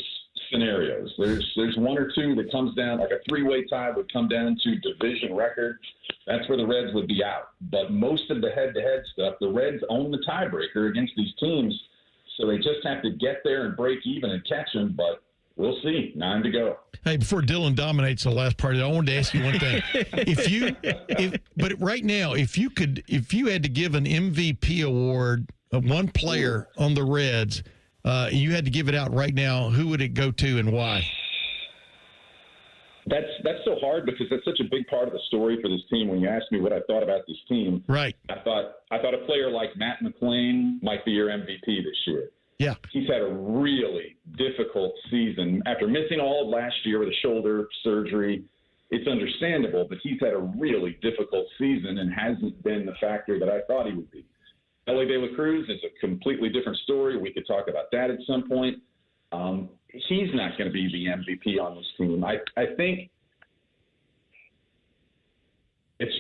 scenarios. There's 1 or 2 that comes down, like a 3-way tie would come down to division record. That's where the Reds would be out. But most of the head-to-head stuff, the Reds own the tiebreaker against these teams, so they just have to get there and break even and catch them. But we'll see. 9 to go. Hey, before Dylan dominates the last part, I wanted to ask you one thing. But right now, if you had to give an MVP award of one player on the Reds, you had to give it out right now, who would it go to and why? That's so hard because that's such a big part of the story for this team. When you asked me what I thought about this team, right? I thought a player like Matt McClain might be your MVP this year. Yeah, he's had a really difficult season after missing all of last year with a shoulder surgery. It's understandable, but he's had a really difficult season and hasn't been the factor that I thought he would be. L.A. De La Cruz is a completely different story. We could talk about that at some point. He's not going to be the MVP on this team. I think it's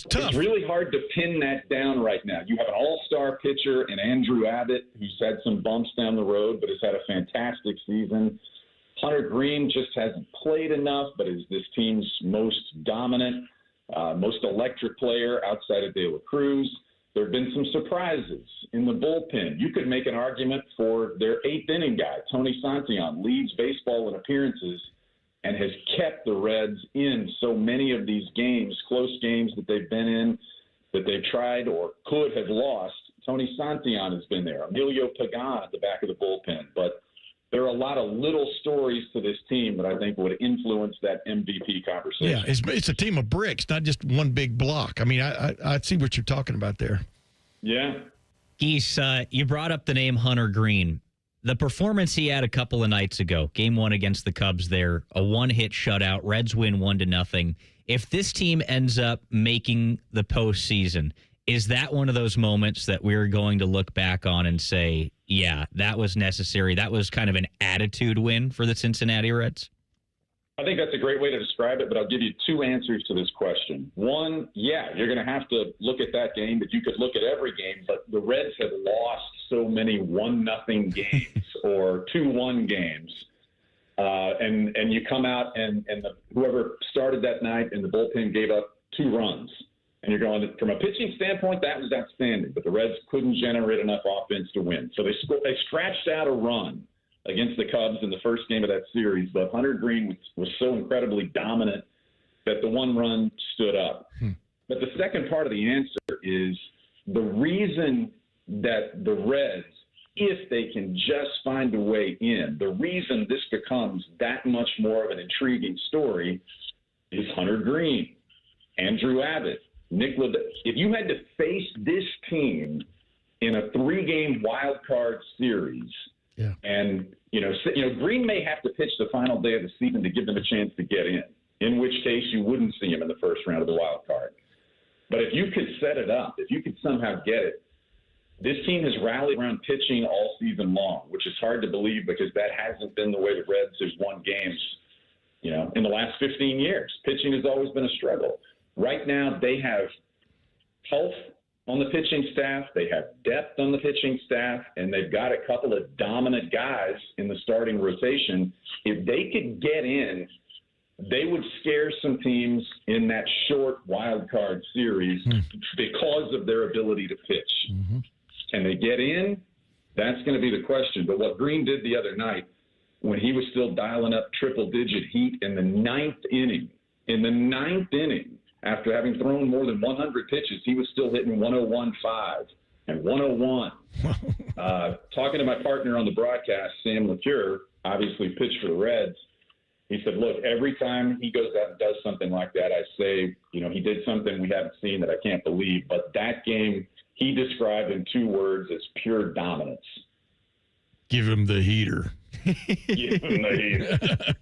tough. It's really hard to pin that down right now. You have an all-star pitcher in Andrew Abbott who's had some bumps down the road, but has had a fantastic season. Hunter Green just hasn't played enough, but is this team's most dominant, most electric player outside of De La Cruz. There have been some surprises in the bullpen. You could make an argument for their eighth-inning guy, Tony Santillan, leads baseball in appearances and has kept the Reds in so many of these games, close games that they've been in, that they've tried or could have lost. Tony Santillan has been there. Emilio Pagan at the back of the bullpen. But there are a lot of little stories to this team that I think would influence that MVP conversation. Yeah, it's a team of bricks, not just one big block. I mean, I see what you're talking about there. Yeah. Geese, you brought up the name Hunter Green. The performance he had a couple of nights ago, game one against the Cubs there, a one-hit shutout, Reds win 1-0. If this team ends up making the postseason, is that one of those moments that we're going to look back on and say, yeah, that was necessary? That was kind of an attitude win for the Cincinnati Reds? I think that's a great way to describe it, but I'll give you two answers to this question. One, yeah, you're going to have to look at that game, but you could look at every game, but the Reds have lost so many 1-0 games or 2-1 games. And you come out and whoever started that night in the bullpen gave up 2 runs. And you're going, from a pitching standpoint, that was outstanding, but the Reds couldn't generate enough offense to win. So they scratched out a run against the Cubs in the first game of that series, but Hunter Green was so incredibly dominant that the one run stood up. But the second part of the answer is the reason that the Reds, if they can just find a way in, the reason this becomes that much more of an intriguing story is Hunter Green, Andrew Abbott, Nick Led. If you had to face this team in a 3-game wild card series, and Green may have to pitch the final day of the season to give them a chance to get in which case you wouldn't see him in the first round of the wild card. But if you could set it up, if you could somehow get it, this team has rallied around pitching all season long, which is hard to believe because that hasn't been the way the Reds have won games, in the last 15 years. Pitching has always been a struggle. Right now, they have health on the pitching staff, they have depth on the pitching staff, and they've got a couple of dominant guys in the starting rotation. If they could get in, they would scare some teams in that short wild card series because of their ability to pitch. Can they get in? That's going to be the question. But what Green did the other night when he was still dialing up triple-digit heat in the ninth inning, after having thrown more than 100 pitches, he was still hitting 101.5 and 101. Talking to my partner on the broadcast, Sam LeCure, obviously pitched for the Reds, he said, look, every time he goes out and does something like that, I say, he did something we haven't seen that I can't believe. But that game he described in 2 words as pure dominance. Give him the heater. Give him the heater.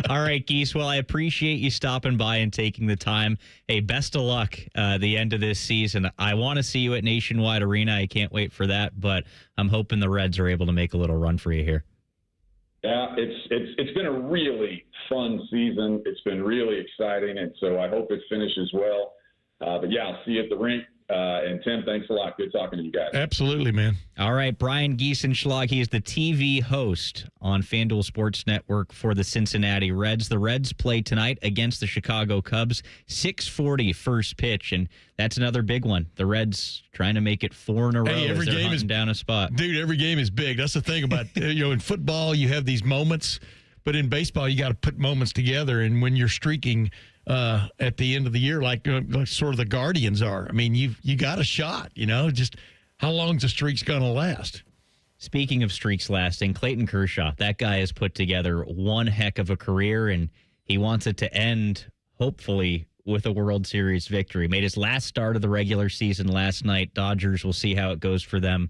All right, Geese. Well, I appreciate you stopping by and taking the time. Hey, best of luck the end of this season. I want to see you at Nationwide Arena. I can't wait for that, but I'm hoping the Reds are able to make a little run for you here. Yeah, it's been a really fun season. It's been really exciting, and so I hope it finishes well. But yeah, I'll see you at the rink. And Tim, thanks a lot. Good talking to you guys. Absolutely, man. All right, Brian Giesenschlag. He is the TV host on FanDuel Sports Network for the Cincinnati Reds. The Reds play tonight against the Chicago Cubs. 6:40 first pitch, and that's another big one. The Reds trying to make it 4 in a row. Every game is down a spot. Dude, every game is big. That's the thing about in football you have these moments, but in baseball you got to put moments together. And when you're streaking at the end of the year, like sort of the Guardians are, I mean, you got a shot. Just how long's the streak's going to last? Speaking of streaks lasting, Clayton Kershaw, that guy has put together one heck of a career, and He wants it to end, hopefully, with a World Series victory. Made his last start of the regular season last night. Dodgers, will see how it goes for them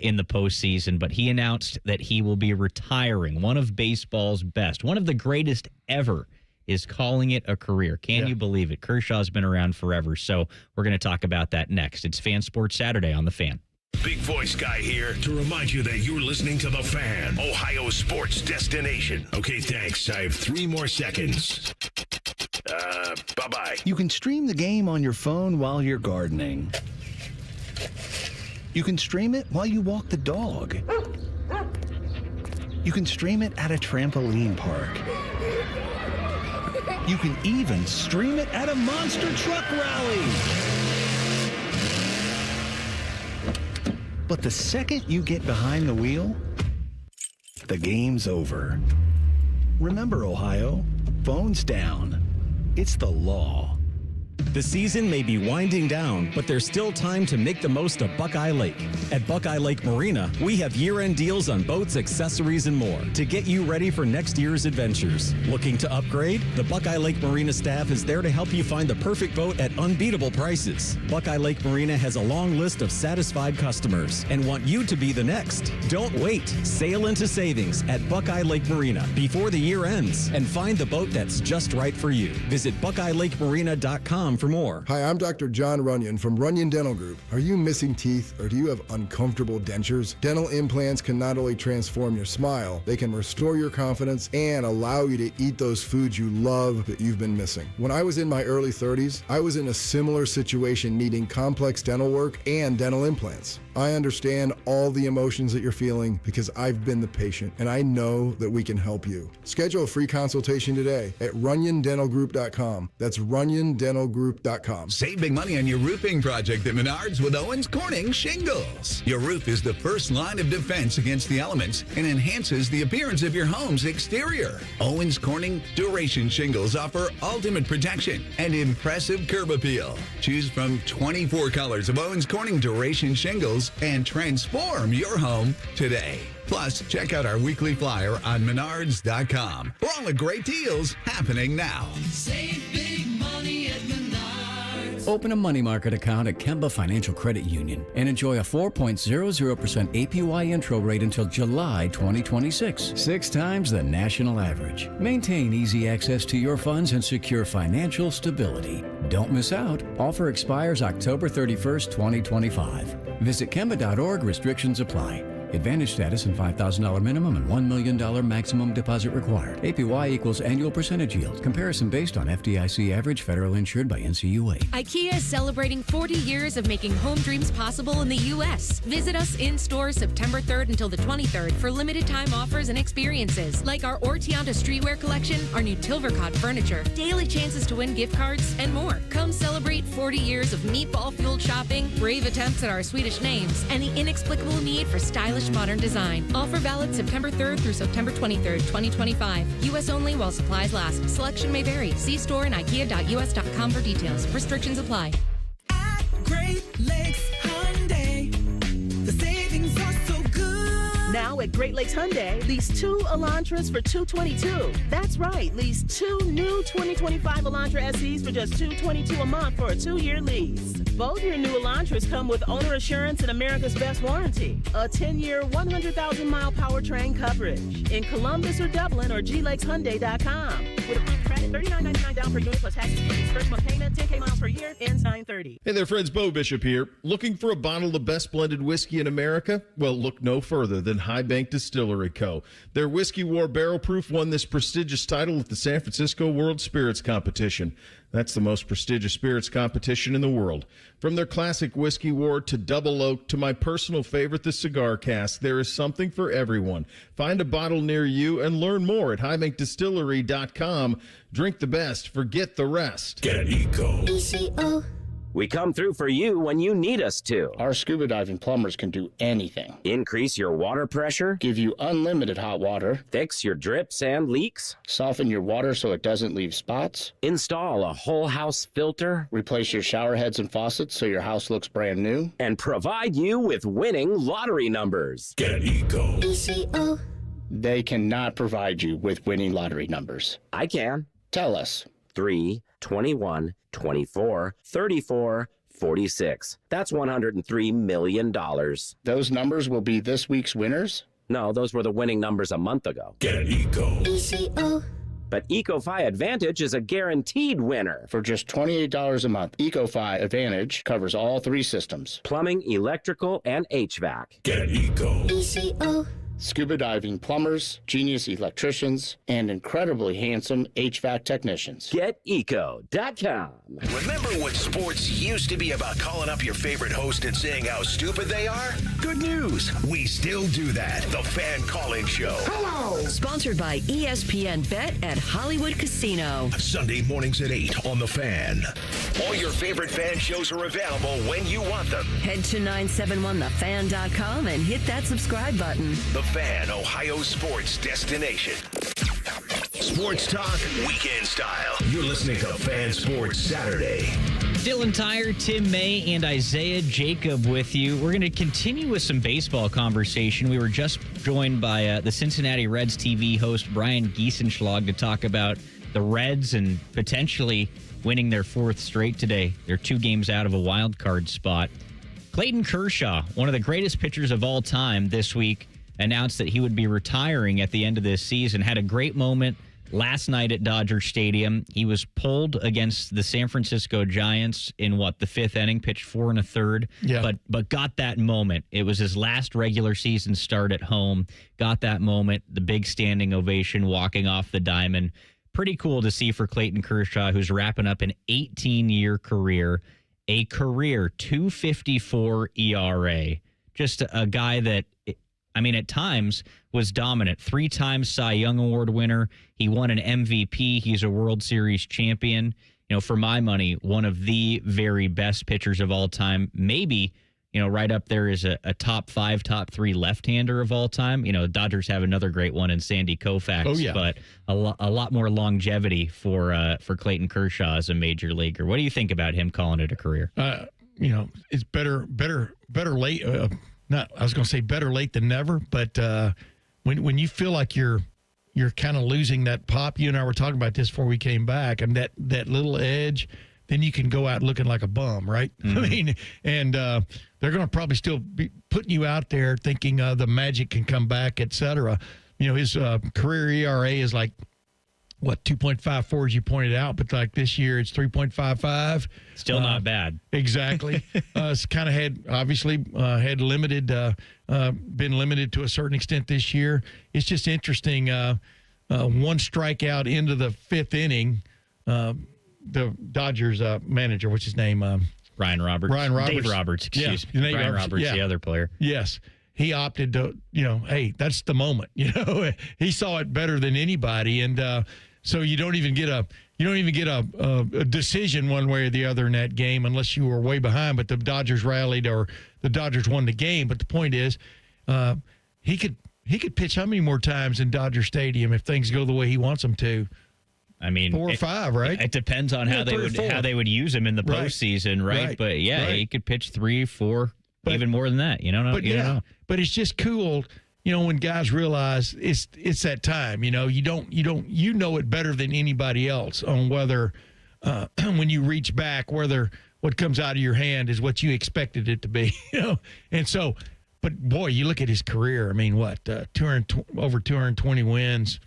in the postseason. But he announced that he will be retiring. One of baseball's best, one of the greatest ever, is calling it a career. Can you believe it? Kershaw's been around forever. So we're going to talk about that next. It's Fan Sports Saturday on The Fan. Big Voice Guy here to remind you that you're listening to The Fan, Ohio sports destination. Okay, thanks. I have 3 more seconds. Bye-bye. You can stream the game on your phone while you're gardening. You can stream it while you walk the dog. You can stream it at a trampoline park. You can even stream it at a monster truck rally. But the second you get behind the wheel, the game's over. Remember, Ohio, phones down. It's the law. The season may be winding down, but there's still time to make the most of Buckeye Lake. At Buckeye Lake Marina, we have year-end deals on boats, accessories, and more to get you ready for next year's adventures. Looking to upgrade? The Buckeye Lake Marina staff is there to help you find the perfect boat at unbeatable prices. Buckeye Lake Marina has a long list of satisfied customers and want you to be the next. Don't wait. Sail into savings at Buckeye Lake Marina before the year ends and find the boat that's just right for you. Visit BuckeyeLakeMarina.com for more. Hi, I'm Dr. John Runyon from Runyon Dental Group. Are you missing teeth or do you have uncomfortable dentures? Dental implants can not only transform your smile, they can restore your confidence and allow you to eat those foods you love that you've been missing. When I was in my early 30s, I was in a similar situation needing complex dental work and dental implants. I understand all the emotions that you're feeling because I've been the patient and I know that we can help you. Schedule a free consultation today at RunyonDentalGroup.com. That's RunyonDentalGroup.com. Save big money on your roofing project at Menards with Owens Corning Shingles. Your roof is the first line of defense against the elements and enhances the appearance of your home's exterior. Owens Corning Duration Shingles offer ultimate protection and impressive curb appeal. Choose from 24 colors of Owens Corning Duration Shingles and transform your home today. Plus, check out our weekly flyer on Menards.com for all the great deals happening now. Save big money at Menards. Open a money market account at Kemba Financial Credit Union and enjoy a 4.00% APY intro rate until July 2026, 6 times the national average. Maintain easy access to your funds and secure financial stability. Don't miss out. Offer expires October 31st, 2025. Visit Kemba.org. Restrictions apply. Advantage status and $5,000 minimum and $1 million maximum deposit required. APY equals annual percentage yield. Comparison based on FDIC average, federal insured by NCUA. IKEA is celebrating 40 years of making home dreams possible in the U.S. Visit us in-store September 3rd until the 23rd for limited time offers and experiences like our Ortianta streetwear collection, our new Tilvercott furniture, daily chances to win gift cards, and more. Come celebrate 40 years of meatball-fueled shopping, brave attempts at our Swedish names, and the inexplicable need for stylish modern design. Offer valid September 3rd through September 23rd, 2025. U.S. only while supplies last. Selection may vary. See store and ikea.us.com for details. Restrictions apply. At Great Lakes Hyundai, the savings are so good. Now at Great Lakes Hyundai, lease 2 Elantras for $222. That's right, lease 2 new 2025 Elantra SEs for just $222 a month for a 2-year lease. Both your new Elantras come with owner assurance and America's Best Warranty, a 10-year, 100,000-mile powertrain coverage in Columbus or Dublin or glakeshyundai.com. With approved credit, $39.99 down per unit plus taxes fees. First month payment, 10K miles per year, ends 9/30. Hey there, friends. Bo Bishop here. Looking for a bottle of the best blended whiskey in America? Well, look no further than High Bank Distillery Co. Their Whiskey War Barrel Proof won this prestigious title at the San Francisco World Spirits Competition. That's the most prestigious spirits competition in the world. From their classic Whiskey War to Double Oak to my personal favorite, the Cigar Cask, there is something for everyone. Find a bottle near you and learn more at highbankdistillery.com. Drink the best, forget the rest. Get eco. ECO. We come through for you when you need us to. Our scuba diving plumbers can do anything. Increase your water pressure. Give you unlimited hot water. Fix your drips and leaks. Soften your water so it doesn't leave spots. Install a whole house filter. Replace your shower heads and faucets so your house looks brand new. And provide you with winning lottery numbers. Get eco. ECO. They cannot provide you with winning lottery numbers. I can. Tell us. 3, 21, 24, 34, 46. That's $103 million. Those numbers will be this week's winners? No, those were the winning numbers a month ago. Get an Eco. ECO. But EcoFi Advantage is a guaranteed winner. For just $28 a month, EcoFi Advantage covers all 3 systems. Plumbing, electrical, and HVAC. Get an Eco. ECO. Scuba diving plumbers, genius electricians, and incredibly handsome HVAC technicians. GetEco.com. Remember when sports used to be about calling up your favorite host and saying how stupid they are? Good news. We still do that. The Fan Call-In Show. Hello! Sponsored by ESPN Bet at Hollywood Casino. Sunday mornings at 8 on The Fan. All your favorite fan shows are available when you want them. Head to 971thefan.com and hit that subscribe button. The Fan, Ohio sports destination. Sports talk, weekend style. You're listening to Fan Sports Saturday. Dylan Tyre, Tim May, and Isaiah Jacob with you. We're going to continue with some baseball conversation. We were just joined by the Cincinnati Reds TV host Brian Giesenschlag to talk about the Reds and potentially winning their 4th straight today. They're 2 games out of a wild card spot. Clayton Kershaw, one of the greatest pitchers of all time this week, announced that he would be retiring at the end of this season. Had a great moment last night at Dodger Stadium. He was pulled against the San Francisco Giants in the 5th inning, pitched 4 1/3, but got that moment. It was his last regular season start at home. Got that moment, the big standing ovation, walking off the diamond. Pretty cool to see for Clayton Kershaw, who's wrapping up an 18-year career, a career 2.54 ERA. Just a guy that, at times was dominant. 3-time Cy Young Award winner. He won an MVP. He's a World Series champion. For my money, one of the very best pitchers of all time. Maybe, right up there is a top 5, top 3 left-hander of all time. Dodgers have another great one in Sandy Koufax. Oh, yeah. But a lot more longevity for Clayton Kershaw as a major leaguer. What do you think about him calling it a career? It's better late. I was going to say better late than never, but when you feel like you're kind of losing that pop, you and I were talking about this before we came back, and that little edge, then you can go out looking like a bum, right? Mm-hmm. And they're going to probably still be putting you out there thinking the magic can come back, et cetera. His career ERA is like, 2.54 as you pointed out, but like this year it's 3.55. Still not bad. Exactly. It's kind of had limited, been limited to a certain extent this year. It's just interesting. 1 strikeout into the 5th inning, the Dodgers manager, what's his name? Ryan Roberts. Dave Roberts, excuse me. Ryan Roberts, the other player. Yes. He opted to, hey, that's the moment. He saw it better than anybody, and so you don't even get a decision one way or the other in that game unless you were way behind. But the Dodgers rallied or the Dodgers won the game. But the point is, he could pitch how many more times in Dodger Stadium if things go the way he wants them to? 4 or 5, right? It depends on how they would use him in the postseason, right? But he could pitch 3, 4. Even more than that, you don't know. But it's just cool, when guys realize it's that time. You know it better than anybody else on whether when you reach back, whether what comes out of your hand is what you expected it to be. And so, but boy, you look at his career. Over 220 wins.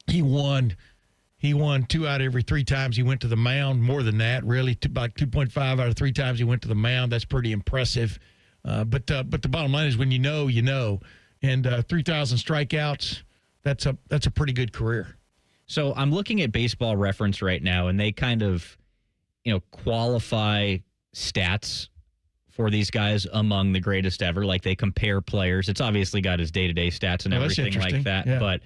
He won 2 out of every 3 times he went to the mound. More than that, really. About 2.5 out of 3 times he went to the mound. That's pretty impressive. But the bottom line is when you know. And 3,000 strikeouts, that's a pretty good career. So I'm looking at Baseball Reference right now, and they kind of, qualify stats for these guys among the greatest ever. Like they compare players. It's obviously got his day-to-day stats and everything like that. Yeah. But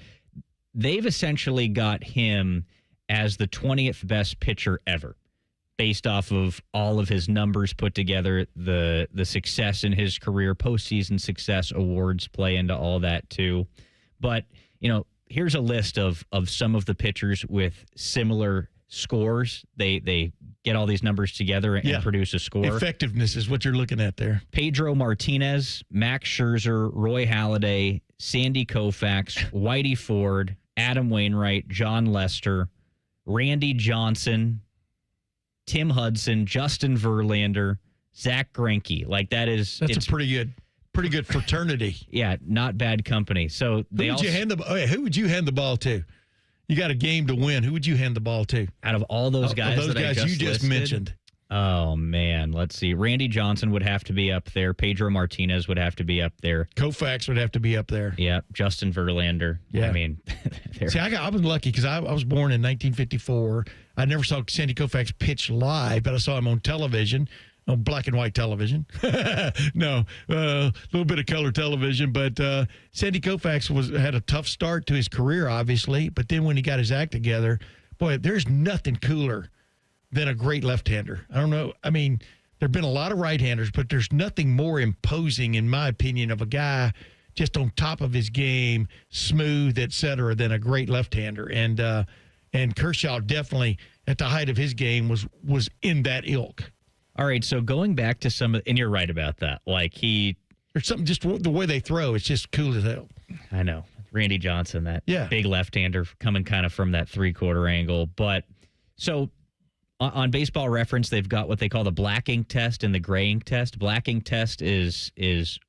they've essentially got him as the 20th best pitcher ever, based off of all of his numbers put together, the success in his career, postseason success, awards play into all that too. But, here's a list of some of the pitchers with similar scores. They get all these numbers together and produce a score. Effectiveness is what you're looking at there. Pedro Martinez, Max Scherzer, Roy Halladay, Sandy Koufax, Whitey Ford, Adam Wainwright, John Lester, Randy Johnson, Tim Hudson, Justin Verlander, Zach Greinke. Like that's a pretty good fraternity. Yeah, not bad company. So who would you hand the ball to? You got a game to win. Who would you hand the ball to? Out of all those guys, you just listed? mentioned. Oh, man. Let's see. Randy Johnson would have to be up there. Pedro Martinez would have to be up there. Koufax would have to be up there. Yeah. Justin Verlander. Yeah. I mean, see, I was lucky because I was born in 1954. I never saw Sandy Koufax pitch live, but I saw him on television, on black and white television. No, a little bit of color television. But Sandy Koufax had a tough start to his career, obviously. But then when he got his act together, boy, there's nothing cooler than a great left-hander. I don't know. I mean, there have been a lot of right-handers, but there's nothing more imposing, in my opinion, of a guy just on top of his game, smooth, et cetera, than a great left-hander. And Kershaw definitely, at the height of his game, was in that ilk. All right, so going back to and you're right about that. Like there's something just the way they throw, it's just cool as hell. I know. Randy Johnson, that big left-hander coming kind of from that three-quarter angle. But so on Baseball Reference, they've got what they call the black ink test and the gray ink test. Black ink test is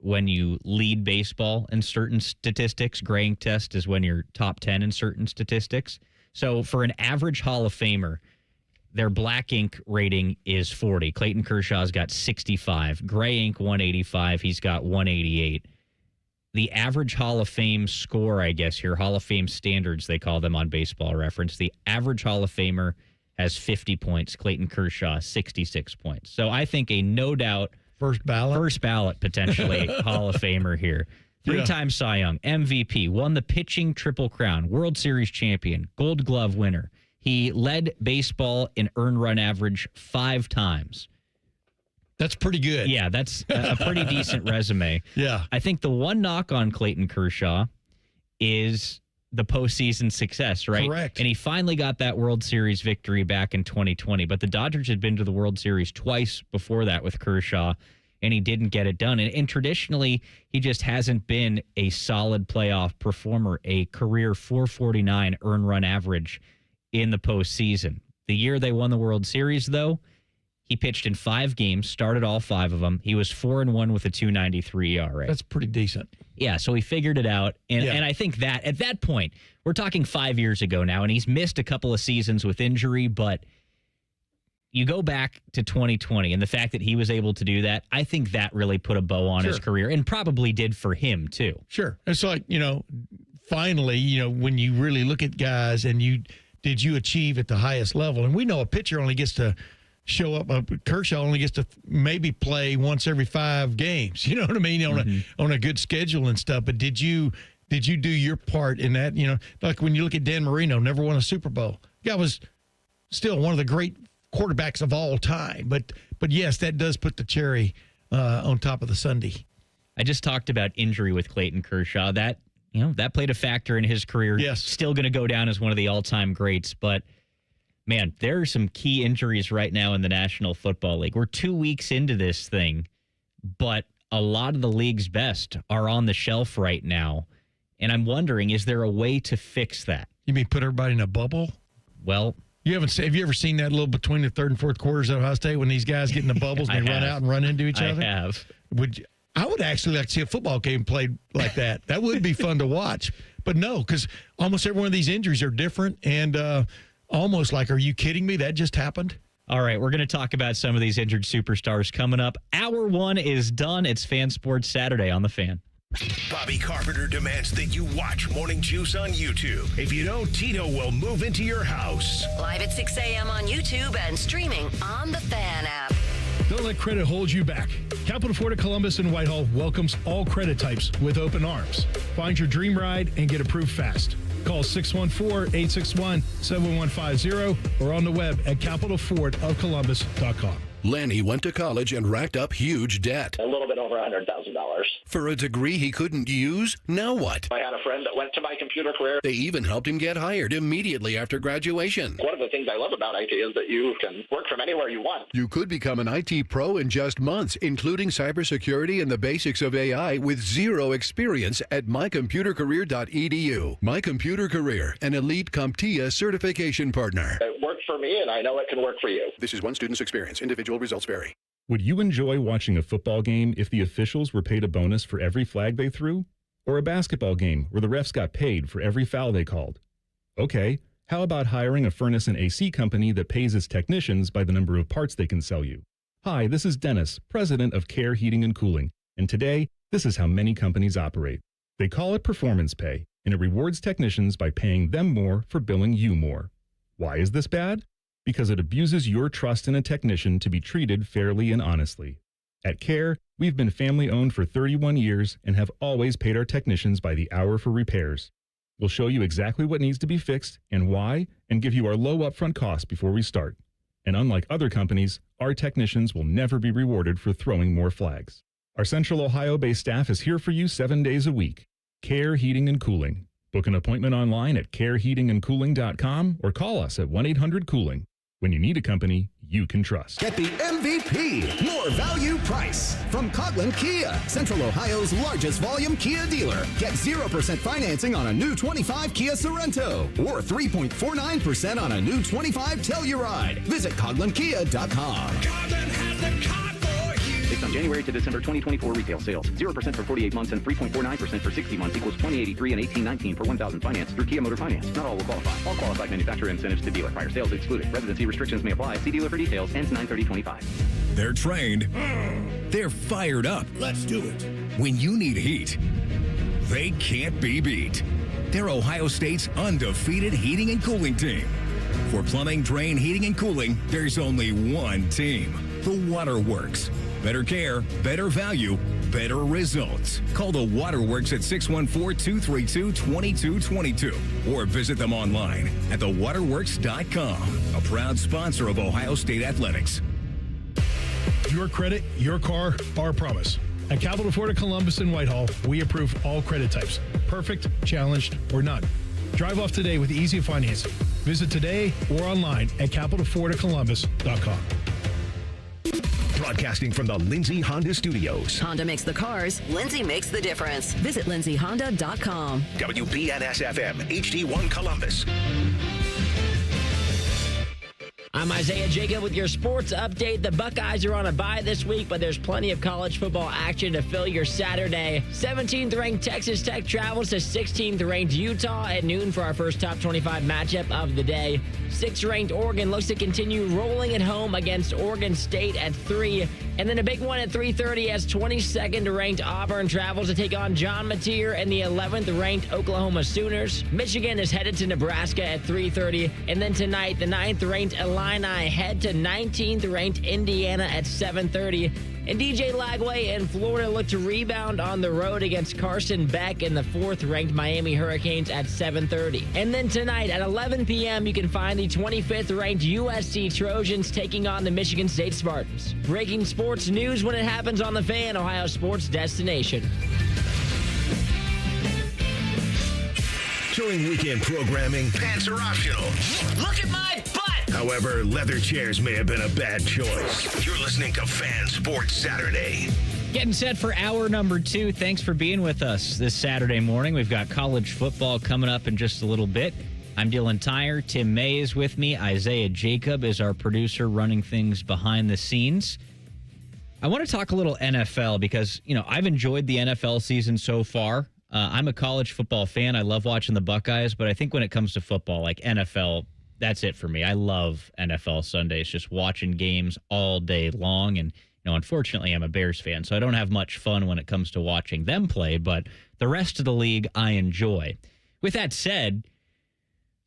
when you lead baseball in certain statistics. Gray ink test is when you're top 10 in certain statistics. So for an average Hall of Famer, their black ink rating is 40. Clayton Kershaw's got 65. Gray ink, 185. He's got 188. The average Hall of Fame score, I guess here, Hall of Fame standards, they call them on Baseball Reference. The average Hall of Famer has 50 points. Clayton Kershaw, 66 points. So I think a no doubt first ballot potentially Hall of Famer here. Three-time Cy Young, MVP, won the pitching Triple Crown, World Series champion, Gold Glove winner. He led baseball in earned run average 5 times. That's pretty good. Yeah, that's a pretty decent resume. Yeah. I think the one knock on Clayton Kershaw is the postseason success, right? Correct. And he finally got that World Series victory back in 2020. But the Dodgers had been to the World Series twice before that with Kershaw, and he didn't get it done. And traditionally, he just hasn't been a solid playoff performer, a career 449 earned run average in the postseason. The year they won the World Series, though, he pitched in 5 games, started all 5 of them. He was 4-1 with a 2.93 ERA. That's pretty decent. Yeah, so he figured it out. And I think that at that point, we're talking 5 years ago now, and he's missed a couple of seasons with injury, but you go back to 2020 and the fact that he was able to do that, I think that really put a bow on his career and probably did for him too. Sure. It's like, finally, when you really look at guys and did you achieve at the highest level? And we know a pitcher only gets to show up. Kershaw only gets to maybe play once every 5 games. You know what I mean? On a good schedule and stuff. But did you do your part in that? Like when you look at Dan Marino, never won a Super Bowl. Guy was still one of the great quarterbacks of all time. But yes, that does put the cherry on top of the sundae. I just talked about injury with Clayton Kershaw. That played a factor in his career. Yes. Still going to go down as one of the all-time greats. But, man, there are some key injuries right now in the National Football League. We're 2 weeks into this thing, but a lot of the league's best are on the shelf right now. And I'm wondering, is there a way to fix that? You mean put everybody in a bubble? Well, have you ever seen that little between the third and fourth quarters at Ohio State when these guys get in the bubbles and they run out and run into each other? I have. I would actually like to see a football game played like that. That would be fun to watch. But no, because almost every one of these injuries are different and almost like, are you kidding me? That just happened? All right, we're going to talk about some of these injured superstars coming up. Hour 1 is done. It's Fan Sports Saturday on The Fan. Bobby Carpenter demands that you watch Morning Juice on YouTube. If you don't, Tito will move into your house. Live at 6 a.m. on YouTube and streaming on the Fan app. Don't let credit hold you back. Capital Ford of Columbus and Whitehall welcomes all credit types with open arms. Find your dream ride and get approved fast. Call 614-861-7150 or on the web at capitalfordofcolumbus.com. Lanny went to college and racked up huge debt. A little bit over $100,000. For a degree he couldn't use? Now what? I had a friend that went to my computer career. They even helped him get hired immediately after graduation. One of the things I love about IT is that you can work from anywhere you want. You could become an IT pro in just months, including cybersecurity and the basics of AI with zero experience at mycomputercareer.edu. My Computer Career, an elite CompTIA certification partner. It worked for me, and I know it can work for you. This is one student's experience. Individual results vary. Would you enjoy watching a football game if the officials were paid a bonus for every flag they threw? Or a basketball game where the refs got paid for every foul they called? Okay, how about hiring a furnace and AC company that pays its technicians by the number of parts they can sell you? Hi, this is Dennis, president of Care Heating and Cooling, and today, this is how many companies operate. They call it performance pay, and it rewards technicians by paying them more for billing you more. Why is this bad? Because it abuses your trust in a technician to be treated fairly and honestly. At Care, we've been family-owned for 31 years and have always paid our technicians by the hour for repairs. We'll show you exactly what needs to be fixed and why, and give you our low upfront cost before we start. And unlike other companies, our technicians will never be rewarded for throwing more flags. Our Central Ohio-based staff is here for you 7 days a week. Care Heating and Cooling. Book an appointment online at careheatingandcooling.com or call us at 1-800-COOLING. When you need a company you can trust. Get the MVP, more value price from Coghlan Kia, Central Ohio's largest volume Kia dealer. Get 0% financing on a new 25 Kia Sorento or 3.49% on a new 25 Telluride. Visit CoglanKia.com. Coghlan has the car for you. Based on January to December 2024 retail sales, 0% for 48 months and 3.49% for 60 months equals $20.83 and $18.19 per 1,000 finance through Kia Motor Finance. Not all will qualify. All qualified manufacturer incentives to dealer. Prior sales excluded. Residency restrictions may apply. See dealer for details. Ends 9/30/25. They're trained. They're fired up. Let's do it. When you need heat, they can't be beat. They're Ohio State's undefeated heating and cooling team. For plumbing, drain, heating, and cooling, there's only one team. The Waterworks. Better care, better value, better results. Call the Waterworks at 614-232-2222 or visit them online at thewaterworks.com. A proud sponsor of Ohio State Athletics. Your credit, your car, our promise. At Capital Ford of Columbus and Whitehall, we approve all credit types. Perfect, challenged, or none. Drive off today with easy financing. Visit today or online at capitalfordofcolumbus.com. Broadcasting from the Lindsay Honda Studios. Honda makes the cars. Lindsay makes the difference. Visit lindsayhonda.com. WBNS-FM, HD1 Columbus. I'm Isaiah Jacob with your sports update. The Buckeyes are on a bye this week, but there's plenty of college football action to fill your Saturday. 17th-ranked Texas Tech travels to 16th-ranked Utah at noon for our first top 25 matchup of the day. 6th-ranked Oregon looks to continue rolling at home against Oregon State at 3. And then a big one at 3:30 as 22nd-ranked Auburn travels to take on John Mateer and the 11th-ranked Oklahoma Sooners. Michigan is headed to Nebraska at 3:30. And then tonight, the 9th-ranked Illini head to 19th-ranked Indiana at 7:30. And DJ Lagway and Florida look to rebound on the road against Carson Beck and the 4th-ranked Miami Hurricanes at 7:30. And then tonight at 11 p.m., you can find the 25th-ranked USC Trojans taking on the Michigan State Spartans. Breaking sports news when it happens on The Fan, Ohio sports destination. During weekend programming, pants are optional. Look at my butt! However, leather chairs may have been a bad choice. You're listening to Fan Sports Saturday. Getting set for hour number 2. Thanks for being with us this Saturday morning. We've got college football coming up in just a little bit. I'm Dylan Tyre. Tim May is with me. Isaiah Jacob is our producer running things behind the scenes. I want to talk a little NFL because, I've enjoyed the NFL season so far. I'm a college football fan. I love watching the Buckeyes, but I think when it comes to football, like NFL, that's it for me. I love NFL Sundays, just watching games all day long. And, unfortunately, I'm a Bears fan, so I don't have much fun when it comes to watching them play, but the rest of the league I enjoy. With that said,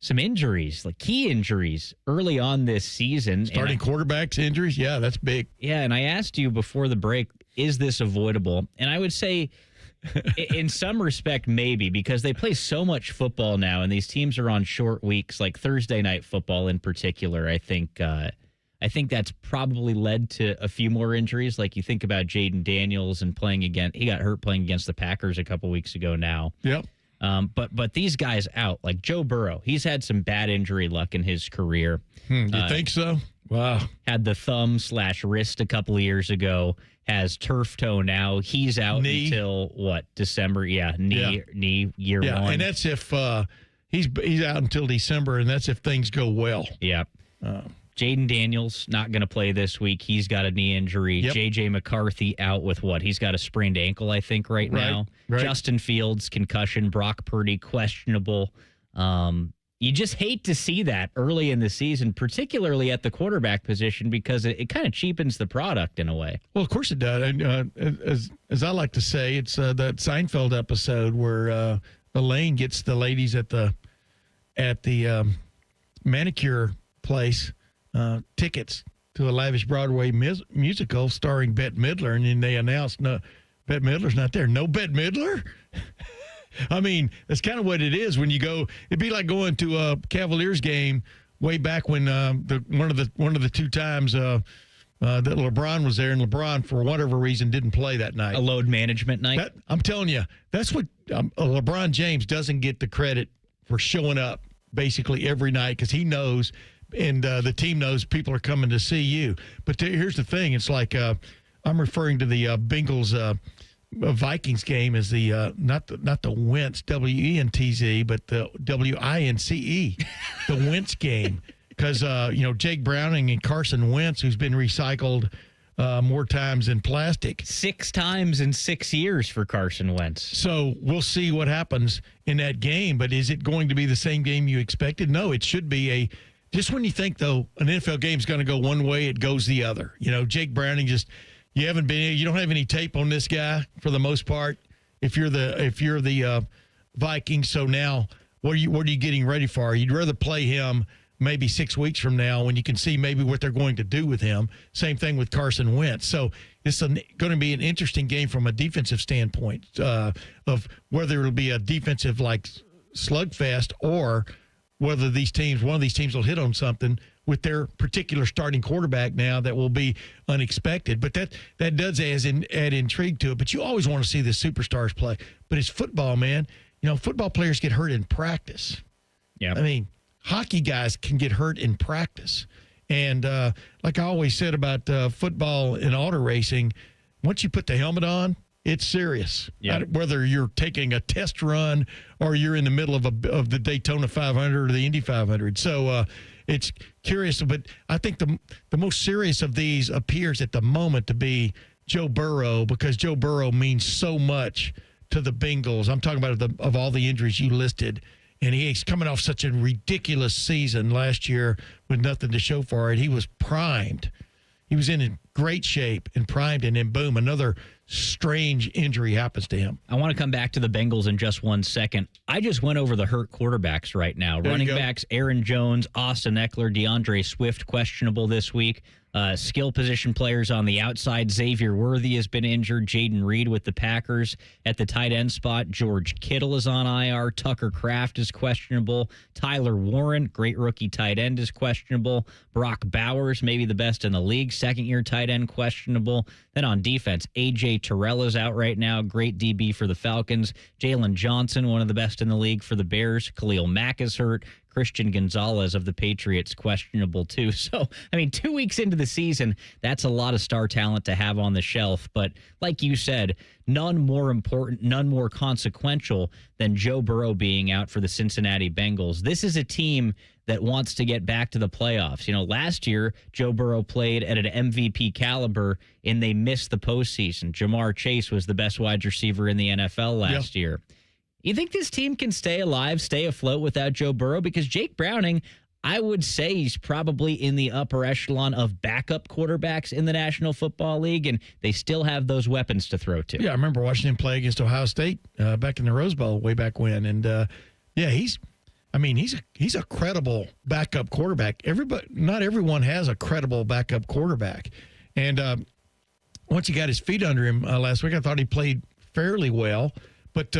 some injuries, like key injuries early on this season. Starting quarterbacks injuries? Yeah, that's big. Yeah, and I asked you before the break, is this avoidable? And I would say in some respect, maybe, because they play so much football now, and these teams are on short weeks, like Thursday night football in particular. I think I think that's probably led to a few more injuries. Like you think about Jaden Daniels and he got hurt playing against the Packers a couple weeks ago now. Yep. But these guys out, like Joe Burrow, he's had some bad injury luck in his career. You think so? Wow. Had the thumb/wrist a couple of years ago, has turf toe now. He's out until December? Yeah, knee year one. And that's if he's out until December, and that's if things go well. Yeah. Jaden Daniels not going to play this week. He's got a knee injury. Yep. J.J. McCarthy out with He's got a sprained ankle, I think, right now. Right. Justin Fields, concussion. Brock Purdy, questionable. You just hate to see that early in the season, particularly at the quarterback position, because it kind of cheapens the product in a way. Well, of course it does. And, as I like to say, it's that Seinfeld episode where Elaine gets the ladies at the manicure place tickets to a lavish Broadway musical starring Bette Midler, and then they announced, no, Bette Midler's not there. No Bette Midler? I mean, that's kind of what it is when you go. It'd be like going to a Cavaliers game way back when one of the two times that LeBron was there, and LeBron, for whatever reason, didn't play that night. A load management night? I'm telling you, that's what LeBron James doesn't get the credit for showing up basically every night, because he knows – and the team knows people are coming to see you. But here's the thing. It's like I'm referring to the Bengals Vikings game as the not the Wentz, W-E-N-T-Z, but the W-I-N-C-E, the Wentz game. Because, Jake Browning and Carson Wentz, who's been recycled more times than plastic. 6 times in 6 years for Carson Wentz. So we'll see what happens in that game. But is it going to be the same game you expected? No, it should be just when you think, though, an NFL game's going to go one way, it goes the other. Jake Browning you don't have any tape on this guy for the most part. If you're the Vikings, so now what are you getting ready for? You'd rather play him maybe 6 weeks from now when you can see maybe what they're going to do with him. Same thing with Carson Wentz. So it's going to be an interesting game from a defensive standpoint of whether it'll be a defensive like slugfest or whether one of these teams will hit on something with their particular starting quarterback now that will be unexpected. But that does add intrigue to it. But you always want to see the superstars play. But it's football, man. Football players get hurt in practice. Yeah. I mean, hockey guys can get hurt in practice. And like I always said about football and auto racing, once you put the helmet on, it's serious. Yeah. Whether you're taking a test run or you're in the middle of the Daytona 500 or the Indy 500. So it's curious, but I think the most serious of these appears at the moment to be Joe Burrow, because Joe Burrow means so much to the Bengals. I'm talking about of all the injuries you listed, and he's coming off such a ridiculous season last year with nothing to show for it. He was primed. He was in great shape and primed, and then boom, another strange injury happens to him. I want to come back to the Bengals in just 1 second. I just went over the hurt quarterbacks right now. Running backs, Aaron Jones, Austin Eckler, DeAndre Swift, questionable this week. Skill position players on the outside. Xavier Worthy has been injured. Jaden Reed with the Packers at the tight end spot. George Kittle is on IR. Tucker Kraft is questionable. Tyler Warren, great rookie tight end, is questionable. Brock Bowers, maybe the best in the league, second-year tight end, questionable. Then on defense, A.J. Terrell is out right now. Great DB for the Falcons. Jalen Johnson, one of the best in the league for the Bears. Khalil Mack is hurt. Christian Gonzalez of the Patriots, questionable too. So, 2 weeks into the season, that's a lot of star talent to have on the shelf. But like you said, none more important, none more consequential than Joe Burrow being out for the Cincinnati Bengals. This is a team that wants to get back to the playoffs. Last year, Joe Burrow played at an MVP caliber, and they missed the postseason. Jamar Chase was the best wide receiver in the NFL last year. You think this team can stay alive, stay afloat without Joe Burrow? Because Jake Browning, I would say he's probably in the upper echelon of backup quarterbacks in the National Football League, and they still have those weapons to throw to. Yeah, I remember watching him play against Ohio State back in the Rose Bowl way back when. And, he's a credible backup quarterback. Not everyone has a credible backup quarterback. And once he got his feet under him last week, I thought he played fairly well. But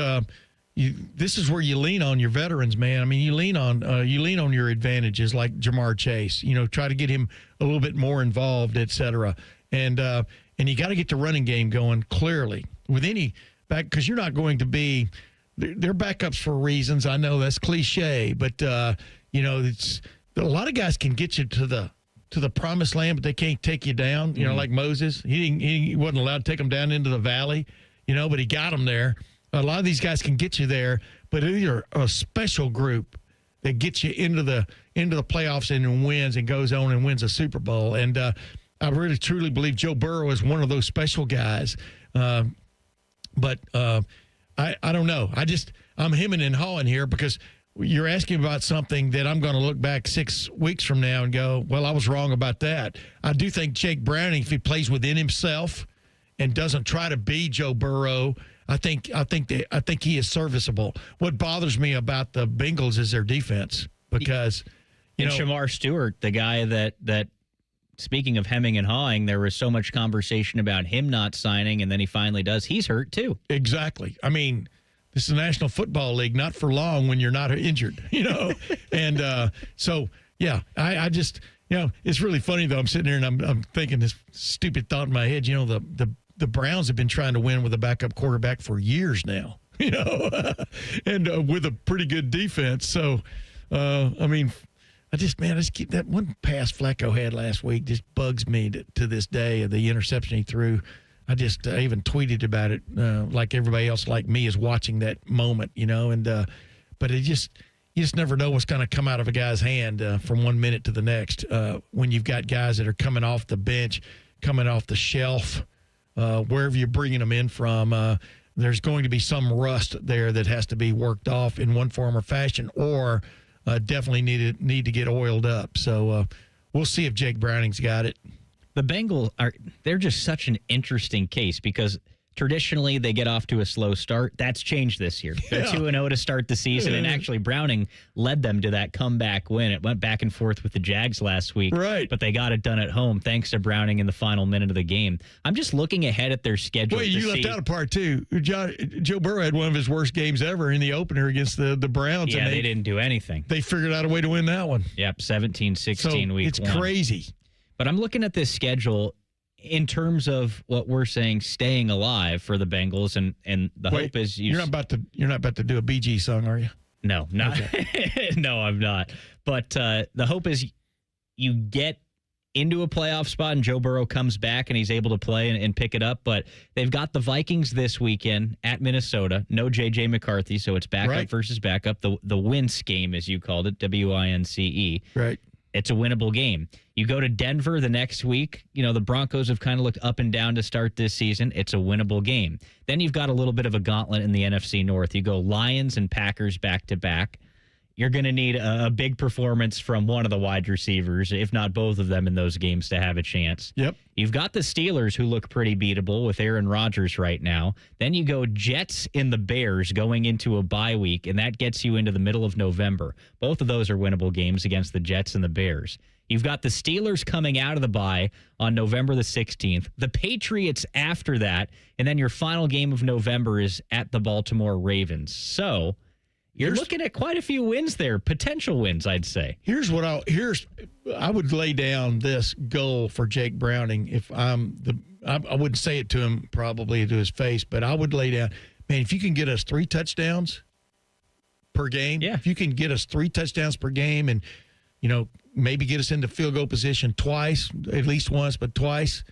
this is where you lean on your veterans, man. I mean, you lean on your advantages like Jamar Chase. Try to get him a little bit more involved, et cetera. And you got to get the running game going clearly with any back, because you're not going to be. They're backups for reasons. I know that's cliche, but it's a lot of guys can get you to the promised land, but they can't take you down. Like Moses, he wasn't allowed to take them down into the valley. But he got them there. A lot of these guys can get you there, but they're a special group that gets you into the playoffs and wins and goes on and wins a Super Bowl. And I really truly believe Joe Burrow is one of those special guys. But I don't know. I'm hemming and hawing here because you're asking about something that I'm going to look back 6 weeks from now and go, well, I was wrong about that. I do think Jake Browning, if he plays within himself and doesn't try to be Joe Burrow, I think he is serviceable. What bothers me about the Bengals is their defense because Shamar Stewart, the guy that speaking of hemming and hawing, there was so much conversation about him not signing, and then he finally does. He's hurt too. Exactly. I mean, this is the National Football League, not for long when you're not injured, And so, yeah, I just, it's really funny though. I'm sitting here and I'm thinking this stupid thought in my head. The Browns have been trying to win with a backup quarterback for years now, and with a pretty good defense. So, I just keep that one pass Flacco had last week just bugs me to this day. The interception he threw, I even tweeted about it like everybody else like me is watching that moment, but you just never know what's going to come out of a guy's hand from 1 minute to the next when you've got guys that are coming off the bench, coming off the shelf, wherever you're bringing them in from. There's going to be some rust there that has to be worked off in one form or fashion, or definitely need to get oiled up. So we'll see if Jake Browning's got it. The Bengals they're just such an interesting case because traditionally they get off to a slow start. That's changed this year. They're 2-0 to start the season, and actually Browning led them to that comeback win. It went back and forth with the Jags last week, right? But they got it done at home thanks to Browning in the final minute of the game. I'm just looking ahead at their schedule. Wait, you left out a part too. Joe Burrow had one of his worst games ever in the opener against the Browns. Yeah, and they didn't do anything. They figured out a way to win that one. Yep, 17-16 week it's one. Crazy. But I'm looking at this schedule in terms of what we're saying, staying alive for the Bengals, and the hope is you're not about to do a Bee Gees song, are you? No, not. Okay. No, I'm not. But the hope is you get into a playoff spot and Joe Burrow comes back and he's able to play and pick it up. But they've got the Vikings this weekend at Minnesota. No J.J. McCarthy, so it's backup versus backup. The Wince game, as you called it, WINCE. Right. It's a winnable game. You go to Denver the next week. The Broncos have kind of looked up and down to start this season. It's a winnable game. Then you've got a little bit of a gauntlet in the NFC North. You go Lions and Packers back to back. You're going to need a big performance from one of the wide receivers, if not both of them in those games to have a chance. Yep. You've got the Steelers who look pretty beatable with Aaron Rodgers right now. Then you go Jets and the Bears going into a bye week, and that gets you into the middle of November. Both of those are winnable games against the Jets and the Bears. You've got the Steelers coming out of the bye on November the 16th, the Patriots after that, and then your final game of November is at the Baltimore Ravens. So you're looking at quite a few wins there, potential wins, I'd say. I would lay down this goal for Jake Browning if I wouldn't say it to him probably to his face, but I would lay down, man, if you can get us 3 touchdowns per game, if you can get us 3 touchdowns per game and, maybe get us into field goal position twice, at least once, but twice,